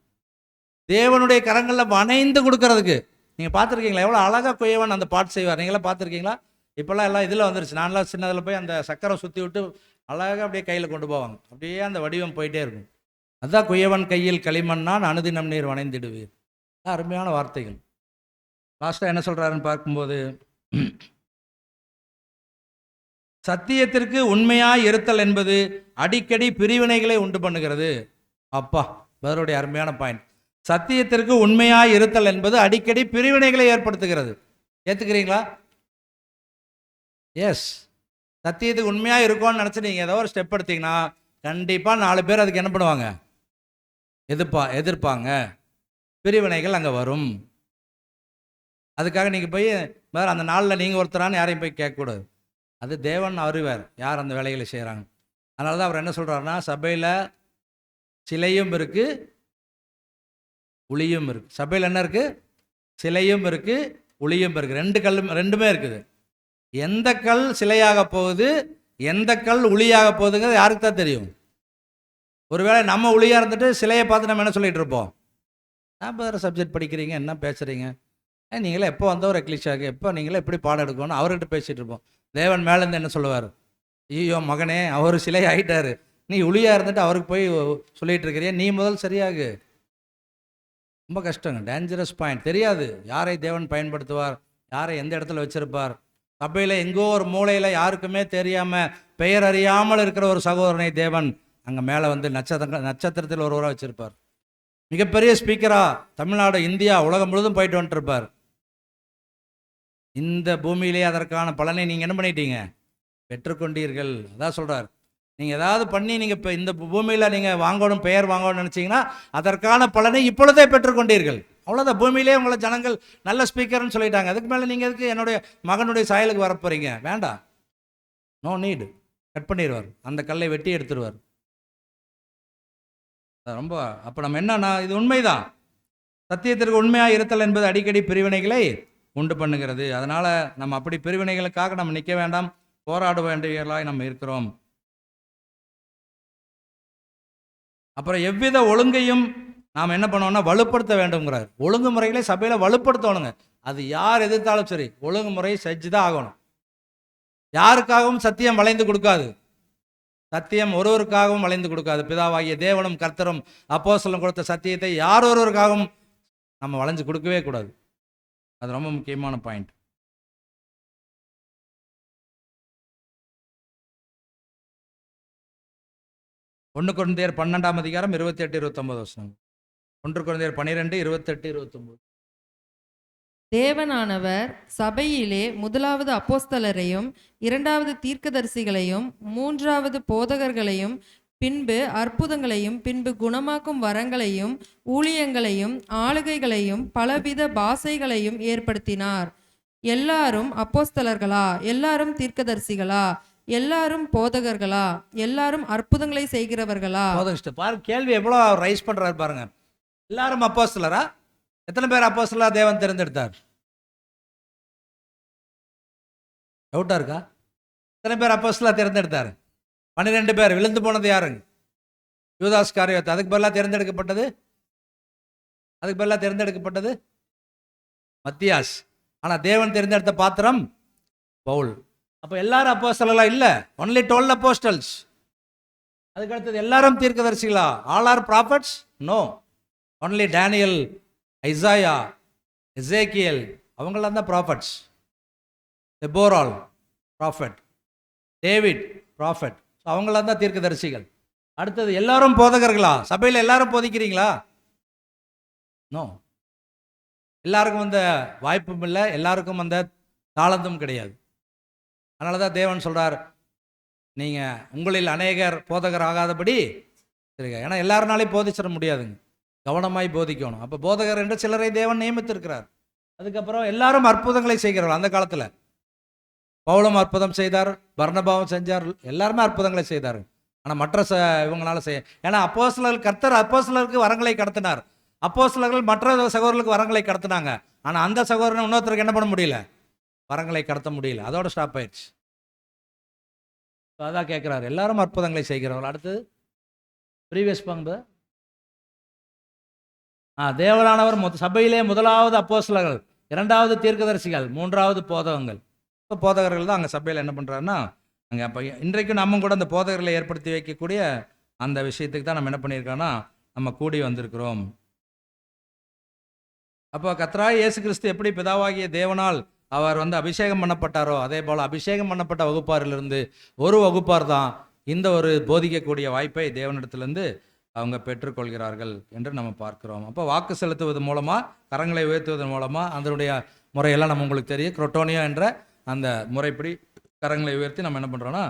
தேவனுடைய கரங்களில் வணைந்து கொடுக்கறதுக்கு நீங்கள் பார்த்துருக்கீங்களா, எவ்வளோ அழகாக குயவன் அந்த பாட்டு செய்வார். நீங்களாம் பார்த்துருக்கீங்களா? இப்போல்லாம் எல்லாம் இதில் வந்துருச்சு. நான்லாம் சின்னதில் போய் அந்த சக்கரம் சுற்றி விட்டு அழகாக அப்படியே கையில் கொண்டு போவாங்க. அப்படியே அந்த வடிவம் போயிட்டே இருக்கும். அதுதான் குயவன் கையில் களிமண்ணான் அனுதினம் நீர் வணைந்திடுவீர். அருமையான வார்த்தைகள். லாஸ்ட்டாக என்ன சொல்கிறாருன்னு பார்க்கும்போது, சத்தியத்திற்கு உண்மையாய் இருத்தல் என்பது அடிக்கடி பிரிவினைகளை உண்டு பண்ணுகிறது. அப்பா, வேறுடைய அருமையான பாயிண்ட். சத்தியத்திற்கு உண்மையாய் இருத்தல் என்பது அடிக்கடி பிரிவினைகளை ஏற்படுத்துகிறது. ஏற்றுக்கிறீங்களா? எஸ். சத்தியத்துக்கு உண்மையாக இருக்கும்னு நினச்சி நீங்கள் ஏதோ ஒரு ஸ்டெப் எடுத்தீங்கன்னா கண்டிப்பாக 4 பேர் அதுக்கு என்ன பண்ணுவாங்க, எதிர்ப்பாங்க. பிரிவினைகள் அங்கே வரும். அதுக்காக நீங்கள் போய் வேறு அந்த நாளில் நீங்கள் ஒருத்தரான்னு யாரையும் போய் கேட்கக்கூடாது. அது தேவன் அறிவார் யார் அந்த வேலைகளை செய்கிறாங்க. அதனால தான் அவர் என்ன சொல்கிறாருன்னா, சபையில் சிலையும் இருக்குது, உளியும் இருக்குது. சபையில் என்ன இருக்குது, சிலையும் இருக்குது, உளியும் இருக்குது. ரெண்டுமே இருக்குது. எந்த கல் சிலையாக போகுது, எந்த கல் உளியாக போகுதுங்கிறது யாருக்கு தான் தெரியும். ஒருவேளை நம்ம உளியாக இருந்துட்டு சிலையை பார்த்து நம்ம என்ன சொல்லிகிட்டு இருப்போம், வேறு சப்ஜெக்ட் படிக்கிறீங்க, என்ன பேசுகிறீங்க, நீங்களே எப்போ வந்தவர் எக்லிஷாக்கு, எப்போ நீங்களே எப்படி பாடம் எடுக்கணும், அவர்கிட்ட பேசிகிட்டு இருப்போம். தேவன் மேலேருந்து என்ன சொல்லுவார், ஐயோ மகனே, அவர் சிலை ஆகிட்டாரு, நீ உளியாக இருந்துட்டு அவருக்கு போய் சொல்லிகிட்டு இருக்கிறியா, நீ முதல் சரியாகு. ரொம்ப கஷ்டங்க, டேஞ்சரஸ் பாயிண்ட். தெரியாது யாரை தேவன் பயன்படுத்துவார், யாரை எந்த இடத்துல வச்சிருப்பார். சபையில் எங்கோ ஒரு மூலையில் யாருக்குமே தெரியாமல் பெயர் அறியாமல் இருக்கிற ஒரு சகோதரனை தேவன் அங்கே மேலே வந்து நட்சத்திரத்தில் ஒருவராக வச்சிருப்பார். மிகப்பெரிய ஸ்பீக்கராக தமிழ்நாடு, இந்தியா, உலகம் முழுதும் போயிட்டு வந்துட்டுருப்பார். இந்த பூமியிலே அதற்கான பலனை நீங்கள் என்ன பண்ணிட்டீங்க, பெற்றுக்கொண்டீர்கள். அதான் சொல்கிறார், நீங்கள் ஏதாவது பண்ணி நீங்கள் இப்போ இந்த பூமியில் நீங்கள் வாங்கணும், பெயர் வாங்கணும்னு நினச்சிங்கன்னா அதற்கான பலனை இப்பொழுதே பெற்றுக்கொண்டீர்கள். அவ்வளோதான். பூமியிலே உங்களை ஜனங்கள் நல்ல ஸ்பீக்கர்னு சொல்லிட்டாங்க. அதுக்கு மேலே நீங்கள் எதுக்கு என்னுடைய மகனுடைய சாயலுக்கு வரப்போறீங்க, வேண்டாம், நோ நீடு. கட் பண்ணிடுவார், அந்த கல்லை வெட்டி எடுத்துருவார். ரொம்ப அப்போ நம்ம என்னன்னா, இது உண்மைதான். சத்தியத்திற்கு உண்மையாக இருத்தல் என்பது அடிக்கடி பிரிவினைகளை உண்டு பண்ணுகிறது. அதனால் நம்ம அப்படி பிரிவினைகளுக்காக நம்ம நிற்க வேண்டாம், போராட வேண்டியவர்களாய் நம்ம இருக்கிறோம். அப்புறம் எவ்வித ஒழுங்கையும் நாம் என்ன பண்ணோம்னா வலுப்படுத்த வேண்டும்ங்கிறார். ஒழுங்குமுறைகளை சபையில் வலுப்படுத்தணுங்க. அது யார் எதிர்த்தாலும் சரி, ஒழுங்குமுறையை செஞ்சு தான் ஆகணும். யாருக்காகவும் சத்தியம் வளைந்து கொடுக்காது. சத்தியம் ஒருவருக்காகவும் வளைந்து கொடுக்காது. பிதாவாகிய தேவனும் கர்த்தரும் அப்போஸ்தலரும் கொடுத்த சத்தியத்தை யார் ஒருவருக்காகவும் நம்ம வளைஞ்சு கொடுக்கவே கூடாது. அது ரொம்ப முக்கியமான பாயிண்ட். ஒன்று கொரிந்தியர் 12ஆம் அதிகாரம் 28-29 வசனம். 1 கொரிந்தியர் 12, 28, 29. தேவனானவர் சபையிலே முதலாவது அப்போஸ்தலரையும், 2வது தீர்க்கதரிசிகளையும், 3வது போதகர்களையும், பின்பு அற்புதங்களையும், பின்பு குணமாக்கும் வரங்களையும், ஊழியங்களையும், ஆளுகைகளையும், பலவித பாஷைகளையும் ஏற்படுத்தினார். எல்லாரும் அப்போஸ்தலர்களா? எல்லாரும் தீர்க்கதரிசிகளா? எல்லாரும் போதகர்களா? எல்லாரும் அற்புதங்களை செய்கிறவர்களா? பாருங்க, கேள்வி எவ்வளோ ரைஸ் பண்றாரு பாருங்க. எல்லாரும் அப்போஸ்தலரா? எத்தனை பேர் அப்போஸ்தலரா தேவன் தேர்ந்தெடுத்தார்? டவுட்டா இருக்கா? எத்தனை பேர் அப்போஸ்தலரா தேர்ந்தெடுத்தார்? 12 பேர். விழுந்து போனது யாருங்க? யூதாஸ் காரியோத்து. அதுக்கு பதிலாக தேர்ந்தெடுக்கப்பட்டது மத்தியாஸ். ஆனால் தேவன் தேர்ந்தெடுத்த பாத்திரம் பவுல். அப்போ எல்லாரும் அப்போஸ்தலர்களா? இல்லை, ஒன்லி 12 அப்போஸ்டல்ஸ். அதுக்கு அடுத்தது எல்லாரும் தீர்க்கதரிசிகளா? All are prophets? No, only Daniel, Isaiah, Ezekiel, அவங்களாம் தான் ப்ராஃபட்ஸ். தெபோரால் ப்ராஃபட், டேவிட் ப்ராஃபட், அவங்களாம் தான் தீர்க்கதரிசிகள். அடுத்தது எல்லாரும் போதகர்களா? சபையில் எல்லாரும் போதிக்கிறீங்களா? நோ, எல்லாருக்கும் அந்த வாய்ப்பும் இல்லை, எல்லாருக்கும் அந்த தாளந்தும் கிடையாது. அதனால தான் தேவன் சொல்கிறார், நீங்கள் உங்களில் அநேகர் போதகர் ஆகாதபடி சரிங்க. ஏன்னா எல்லாருனாலையும் போதிச்சிட முடியாதுங்க, கவனமாய் போதிக்கணும். அப்போ போதகர் என்று சிலரை தேவன் நியமித்திருக்கிறார். அதுக்கப்புறம் எல்லாரும் அற்புதங்களை செய்கிறார்கள். அந்த காலத்தில் பவுலும் அற்புதம் செய்தார், பர்னபாவும் செஞ்சார், எல்லாருமே அற்புதங்களை செய்தார். ஆனால் மற்ற இவங்களால செய்ய, ஏன்னா அப்போஸ்தலர்கள் கர்த்தர் அப்போஸ்தலருக்கு வரங்களை கடத்தினார், அப்போஸ்தலர்கள் மற்ற சகோதரர்களுக்கு வரங்களை கடத்தினாங்க. ஆனால் அந்த சகோதரன் இன்னொருத்தருக்கு என்ன பண்ண முடியல, வரங்களை கடத்த முடியல, அதோட ஸ்டாப் ஆயிடுச்சு. அதான் கேட்குறாரு, எல்லாரும் அற்புதங்களை செய்கிறவர்கள். அடுத்து ப்ரீவியஸ் பங்கு தேவனானவர் சபையிலே முதலாவது அப்போஸ்தலர்கள், இரண்டாவது தீர்க்கதரிசிகள், மூன்றாவது போதகங்கள். இப்போ போதகர்கள் தான் அங்கே சபையில் என்ன பண்ணுறாருன்னா, அங்கே அப்போ இன்றைக்கும் நம்ம கூட அந்த போதகர்களை ஏற்படுத்தி வைக்கக்கூடிய அந்த விஷயத்துக்கு தான் நம்ம என்ன பண்ணியிருக்கோம்னா நம்ம கூடி வந்திருக்கிறோம். அப்போ கர்த்தராகிய இயேசு கிறிஸ்து எப்படி பிதாவாகிய தேவனால் அவர் அபிஷேகம் பண்ணப்பட்டாரோ, அதே போல் அபிஷேகம் பண்ணப்பட்ட வகுப்பாரிலிருந்து ஒரு வகுப்பார் தான் இந்த ஒரு போதிக்கக்கூடிய வாய்ப்பை தேவனிடத்திலிருந்து அவங்க பெற்றுக்கொள்கிறார்கள் என்று நம்ம பார்க்கிறோம். அப்போ வாக்கு செலுத்துவது மூலமாக, கரங்களை உயர்த்துவதன் மூலமாக, அதனுடைய முறையெல்லாம் நம்ம உங்களுக்கு தெரியும். குரோட்டோனியா என்ற அந்த முறைப்படி கரங்களை உயர்த்தி நம்ம என்ன பண்ணுறோன்னா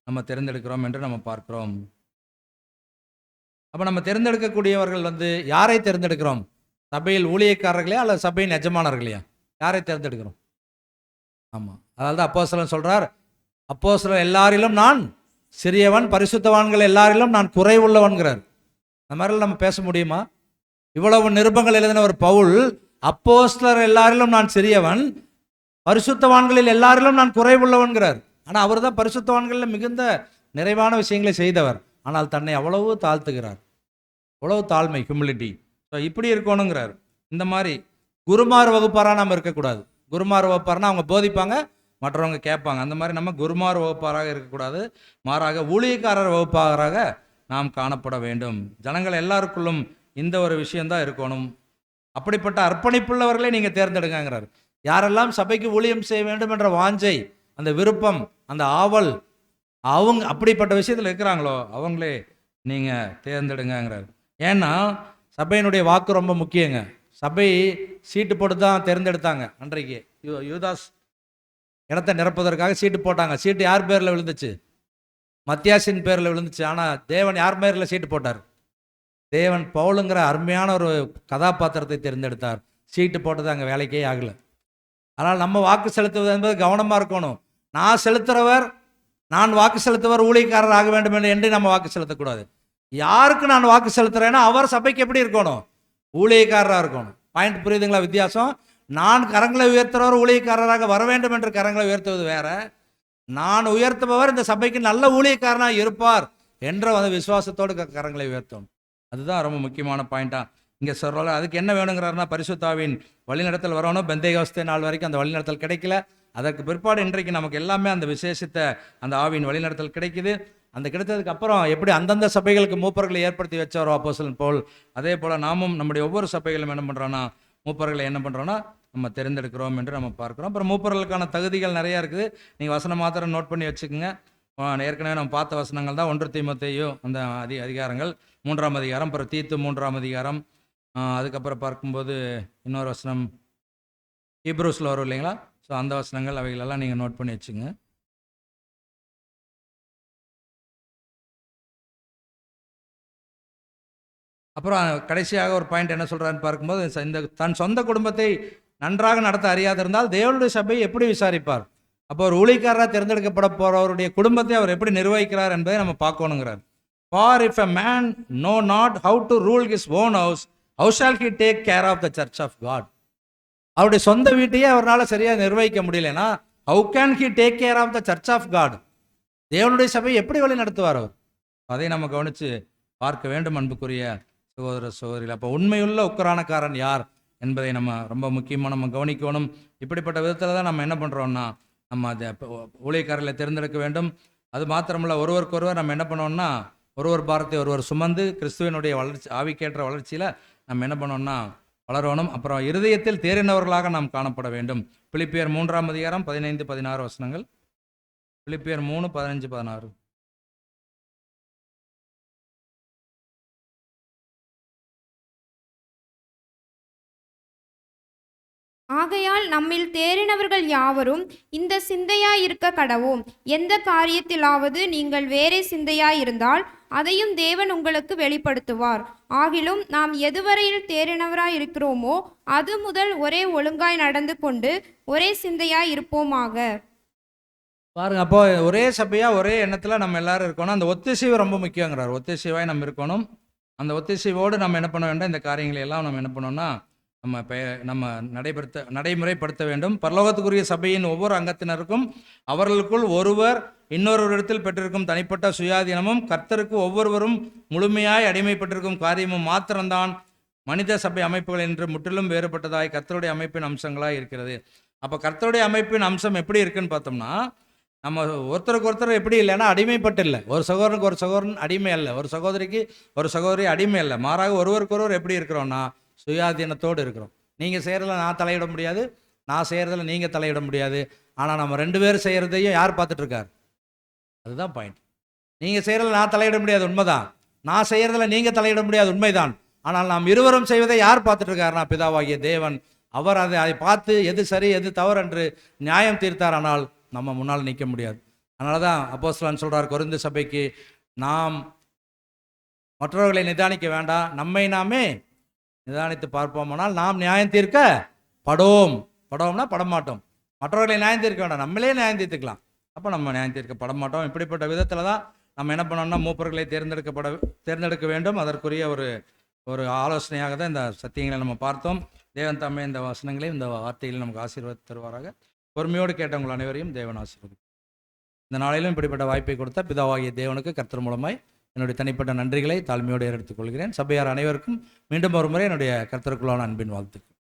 நம்ம தேர்ந்தெடுக்கிறோம் என்று நம்ம பார்க்கிறோம். அப்போ நம்ம தேர்ந்தெடுக்கக்கூடியவர்கள் யாரை தேர்ந்தெடுக்கிறோம்? சபையில் ஊழியக்காரர்களையா அல்லது சபையின் எஜமானர்களையா? யாரை தேர்ந்தெடுக்கிறோம்? ஆமாம், அதாவது அப்போஸ்தலன் சொல்கிறார், அப்போஸ்தலர் எல்லாரிலும் நான் சிறியவன், பரிசுத்தவான்கள் எல்லாரிலும் நான் குறைவுள்ளவன்கிறார். அந்த மாதிரிலாம் நம்ம பேச முடியுமா? இவ்வளவு நிருபங்கள் எழுதின ஒரு பவுல், அப்போஸ்தலர் எல்லாரிலும் நான் சிறியவன், பரிசுத்தவான்களில் எல்லாரிலும் நான் குறைவுள்ளவன்கிறார். ஆனால் அவர் தான் பரிசுத்தவான்களில் மிகுந்த நிறைவான விஷயங்களை செய்தவர். ஆனால் தன்னை அவ்வளவு தாழ்த்துகிறார், அவ்வளவு தாழ்மை, ஹியூமிலிட்டி. ஸோ இப்படி இருக்கணுங்கிறார். இந்த மாதிரி குருமார் வகுப்பாராக நம்ம இருக்கக்கூடாது. குருமார் வகுப்பார்னா அவங்க போதிப்பாங்க, மற்றவங்க கேட்பாங்க. அந்த மாதிரி நம்ம குருமார் வகுப்பாராக இருக்கக்கூடாது. மாறாக ஊழியக்காரர் வகுப்பாளராக நாம் காணப்பட வேண்டும். ஜனங்கள் எல்லாருக்குள்ளும் இந்த ஒரு விஷயந்தான் இருக்கணும். அப்படிப்பட்ட அர்ப்பணிப்புள்ளவர்களை நீங்கள் தேர்ந்தெடுங்கிறார். யாரெல்லாம் சபைக்கு ஊழியம் செய்ய வேண்டும் என்ற வாஞ்சை, அந்த விருப்பம், அந்த ஆவல், அவங்க அப்படிப்பட்ட விஷயத்தில் இருக்கிறாங்களோ அவங்களே நீங்கள் தேர்ந்தெடுங்கிறார். ஏன்னா சபையினுடைய வாக்கு ரொம்ப முக்கியங்க. சபை சீட்டு போட்டு தான் தேர்ந்தெடுத்தாங்க. அன்றைக்கு யூதாஸ் இடத்தை நிரப்புவதற்காக சீட்டு போட்டாங்க. சீட்டு யார் பேரில் விழுந்துச்சு? மத்தியாசின் பேரில் விழுந்துச்சு. ஆனால் தேவன் யார் பேரில் சீட்டு போட்டார்? தேவன் பவுலுங்கிற அருமையான ஒரு கதாபாத்திரத்தை தேர்ந்தெடுத்தார். சீட்டு போட்டது அங்கே வேலைக்கே ஆகலை. ஆனால் நம்ம வாக்கு செலுத்துவது என்பது கவனமாக இருக்கணும். நான் வாக்கு செலுத்துவர் ஊழியக்காரர் ஆக வேண்டும் என்று நம்ம வாக்கு செலுத்தக்கூடாது. யாருக்கு நான் வாக்கு செலுத்துறேன்னா அவர் சபைக்கு எப்படி இருக்கணும்? ஊழியக்காரராக இருக்கணும். பாயிண்ட் புரியுதுங்களா வித்தியாசம்? நான் கரங்களை உயர்த்துறவர் ஊழியக்காரராக வர வேண்டும் என்று கரங்களை உயர்த்துவது வேற, நான் உயர்த்துபவர் இந்த சபைக்கு நல்ல ஊழியக்காரனாக இருப்பார் என்ற விசுவாசத்தோடு கரங்களை உயர்த்தணும். அதுதான் ரொம்ப முக்கியமான பாயிண்டா இங்கே சொல்கிறாங்க. அதுக்கு என்ன வேணுங்கிறாருன்னா, பரிசுத்தாவின் வழிநடத்தல் வரணும். பெந்தைகோஸ்தே நாள் வரைக்கும் அந்த வழிநடத்தல் கிடைக்கல. அதற்கு பிற்பாடு இன்றைக்கு நமக்கு எல்லாமே அந்த விசேஷித்த அந்த ஆவியின் வழிநடத்தல் கிடைக்குது. அந்த கிடைத்ததுக்கு அப்புறம் எப்படி அந்தந்த சபைகளுக்கு மூப்பர்களை ஏற்படுத்தி வச்சாரோ அப்போஸ்தலன் பவுல், அதே போல் நாமும் நம்முடைய ஒவ்வொரு சபைகளும் என்ன பண்ணுறோன்னா மூப்பர்களை என்ன பண்ணுறோன்னா நம்ம தெரிந்தெடுக்கிறோம் என்று நம்ம பார்க்குறோம். அப்புறம் மூப்பர்களுக்கான தகுதிகள் நிறையா இருக்குது. நீங்கள் வசனம் மாத்திரம் நோட் பண்ணி வச்சுக்கோங்க. ஏற்கனவே நம்ம பார்த்த வசனங்கள் தான் 1 தீமோத்தேயு அந்த அதிகாரங்கள், 3ஆம் அதிகாரம், அப்புறம் தீத்து 3ஆம் அதிகாரம், அதுக்கப்புறம் பார்க்கும்போது இன்னொரு வசனம் ஹீப்ரூஸில் வரும் இல்லைங்களா? ஸோ அந்த வசனங்கள் அவைகளெல்லாம் நீங்கள் நோட் பண்ணி வச்சுங்க. அப்புறம் கடைசியாக ஒரு பாயிண்ட் என்ன சொல்கிறான்னு பார்க்கும்போது, இந்த தன் சொந்த குடும்பத்தை நன்றாக நடத்த அறியாதிருந்தால் தேவனுடைய சபையை எப்படி விசாரிப்பார்? அப்போ ஒரு ஊழியக்காரராக தேர்ந்தெடுக்கப்பட போகிறவருடைய குடும்பத்தை அவர் எப்படி நிர்வகிக்கிறார் என்பதை நம்ம பார்க்கணுங்கிறார். For if a man know not how to rule his own house, how shall he take care of the church of God? அவருடைய சொந்த வீட்டையே அவரால் சரியாக நிர்வகிக்க முடியலன்னா how can he take care of the church of God? தேவனுடைய சபையை எப்படி வழி நடத்துவார் அவர்? அதை நம்ம கவனித்து பார்க்க வேண்டும் அன்புக்குரிய சகோதர சகோதரிகள். அப்போ உண்மையுள்ள உக்கரானக்காரன் யார் என்பதை நம்ம ரொம்ப முக்கியமாக நம்ம கவனிக்கணும். இப்படிப்பட்ட விதத்தில் தான் நம்ம என்ன பண்ணுறோம்னா நம்ம அதை ஊழியக்காரர்களை தேர்ந்தெடுக்க வேண்டும். அது மாத்திரமல்ல, ஒருவருக்கொருவர் நம்ம என்ன பண்ணோம்னா ஒருவர் பாரத்தை ஒருவர் சுமந்து கிறிஸ்துவனுடைய வளர்ச்சி, ஆவிக்கேற்ற வளர்ச்சியில் நம்ம என்ன பண்ணோம்னா வளரணும். அப்புறம் இருதயத்தில் தேறினவர்களாக நாம் காணப்பட வேண்டும். பிலிப்பியர் 3ஆம் அதிகாரம் 15-16 வசனங்கள். பிலிப்பியர் 3:15-16. ஆகையால் நம்மில் தேறினவர்கள் யாவரும் இந்த சிந்தையாயிருக்க கடவோம். எந்த காரியத்திலாவது நீங்கள் வேறே சிந்தையாயிருந்தால் அதையும் தேவன் உங்களுக்கு வெளிப்படுத்துவார். ஆகிலும் நாம் எதுவரையில் தேறினவராயிருக்கிறோமோ அது முதல் ஒரே ஒழுங்காய் நடந்து கொண்டு ஒரே சிந்தையாய் இருப்போமாக. பாருங்க, அப்போ ஒரே சபையா ஒரே எண்ணத்தில் நம்ம எல்லாரும் இருக்கணும். அந்த ஒத்திசைவு ரொம்ப முக்கியங்கிறார். ஒத்திசைவாய் நம்ம இருக்கணும். அந்த ஒத்திசைவோடு நம்ம என்ன பண்ண வேண்டும், இந்த காரியங்களை எல்லாம் நம்ம என்ன பண்ணோம்னா நம்ம நடைமுறைப்படுத்த வேண்டும். பரலோகத்துக்குரிய சபையின் ஒவ்வொரு அங்கத்தினருக்கும் அவர்களுக்குள் ஒருவர் இன்னொருவரிடத்தில் பெற்றிருக்கும் தனிப்பட்ட சுயாதீனமும் கர்த்தருக்கு ஒவ்வொருவரும் முழுமையாய் அடிமைப்பட்டிருக்கும் காரியமும் மாத்திரம்தான் மனித சபை அமைப்புகள் என்று முற்றிலும் வேறுபட்டதாய் கர்த்தருடைய அமைப்பின் அம்சங்களாக இருக்கிறது. அப்போ கர்த்தருடைய அமைப்பின் அம்சம் எப்படி இருக்குன்னு பார்த்தோம்னா, நம்ம ஒருத்தருக்கு ஒருத்தர் எப்படி இல்லைன்னா அடிமைப்பட்டு இல்லை. ஒரு சகோதரனுக்கு ஒரு சகோதரன் அடிமை அல்ல, ஒரு சகோதரிக்கு ஒரு சகோதரி அடிமை அல்ல. மாறாக ஒருவருக்கொருவர் எப்படி இருக்கிறோன்னா சுயாதீனத்தோடு இருக்கிறோம். நீங்கள் செய்கிறதில் நான் தலையிட முடியாது, நான் செய்கிறதில் நீங்கள் தலையிட முடியாது. ஆனால் நம்ம 2 பேரும் செய்கிறதையும் யார் பார்த்துட்ருக்கார்? அதுதான் பாயிண்ட். நீங்கள் செய்கிறதில் நான் தலையிட முடியாது, உண்மைதான். நான் செய்கிறதில் நீங்கள் தலையிட முடியாது, உண்மைதான். ஆனால் நாம் இருவரும் செய்வதை யார் பார்த்துட்ருக்காருனா பிதாவாகிய தேவன். அவர் அதை பார்த்து எது சரி எது தவறு என்று நியாயம் தீர்த்தார். ஆனால் நம்ம முன்னால் நிற்க முடியாது. அதனால தான் அப்போஸ்தலன் சொல்கிறார் கொரிந்து சபைக்கு, நாம் மற்றவர்களை நிதானிக்க வேண்டாம், நம்மை நாமே நிதானித்து பார்ப்போமானால் நாம் நியாயம் தீர்க்க படோம்னா படமாட்டோம். மற்றவர்களை நியாயம் தீர்க்க வேண்டாம், நம்மளே நியாயம் தீர்த்துக்கலாம். அப்போ நம்ம நியாயம் தீர்க்க படமாட்டோம். இப்படிப்பட்ட விதத்தில் தான் நம்ம என்ன பண்ணோம்னா மூப்பர்களை தேர்ந்தெடுக்க வேண்டும். அதற்குரிய ஒரு ஆலோசனையாக தான் இந்த சத்தியங்களை நம்ம பார்த்தோம். தேவன் தாமே இந்த வசனங்களையும் இந்த வார்த்தைகளையும் நமக்கு ஆசீர்வாதம் தருவாராக. பொறுமையோடு கேட்டவங்கள் அனைவரையும் தேவன் ஆசீர்வதி. இந்த நாளிலும் இப்படிப்பட்ட வாய்ப்பை கொடுத்த பிதாவாகிய தேவனுக்கு கர்த்தர் மூலமாய் என்னுடைய தனிப்பட்ட நன்றிகளை தாழ்மையோடு எடுத்துக்கொள்கிறேன். சபையார் அனைவருக்கும் மீண்டும் ஒரு முறை என்னுடைய கர்த்தருக்குள்ளான அன்பின் வாழ்த்துக்கள்.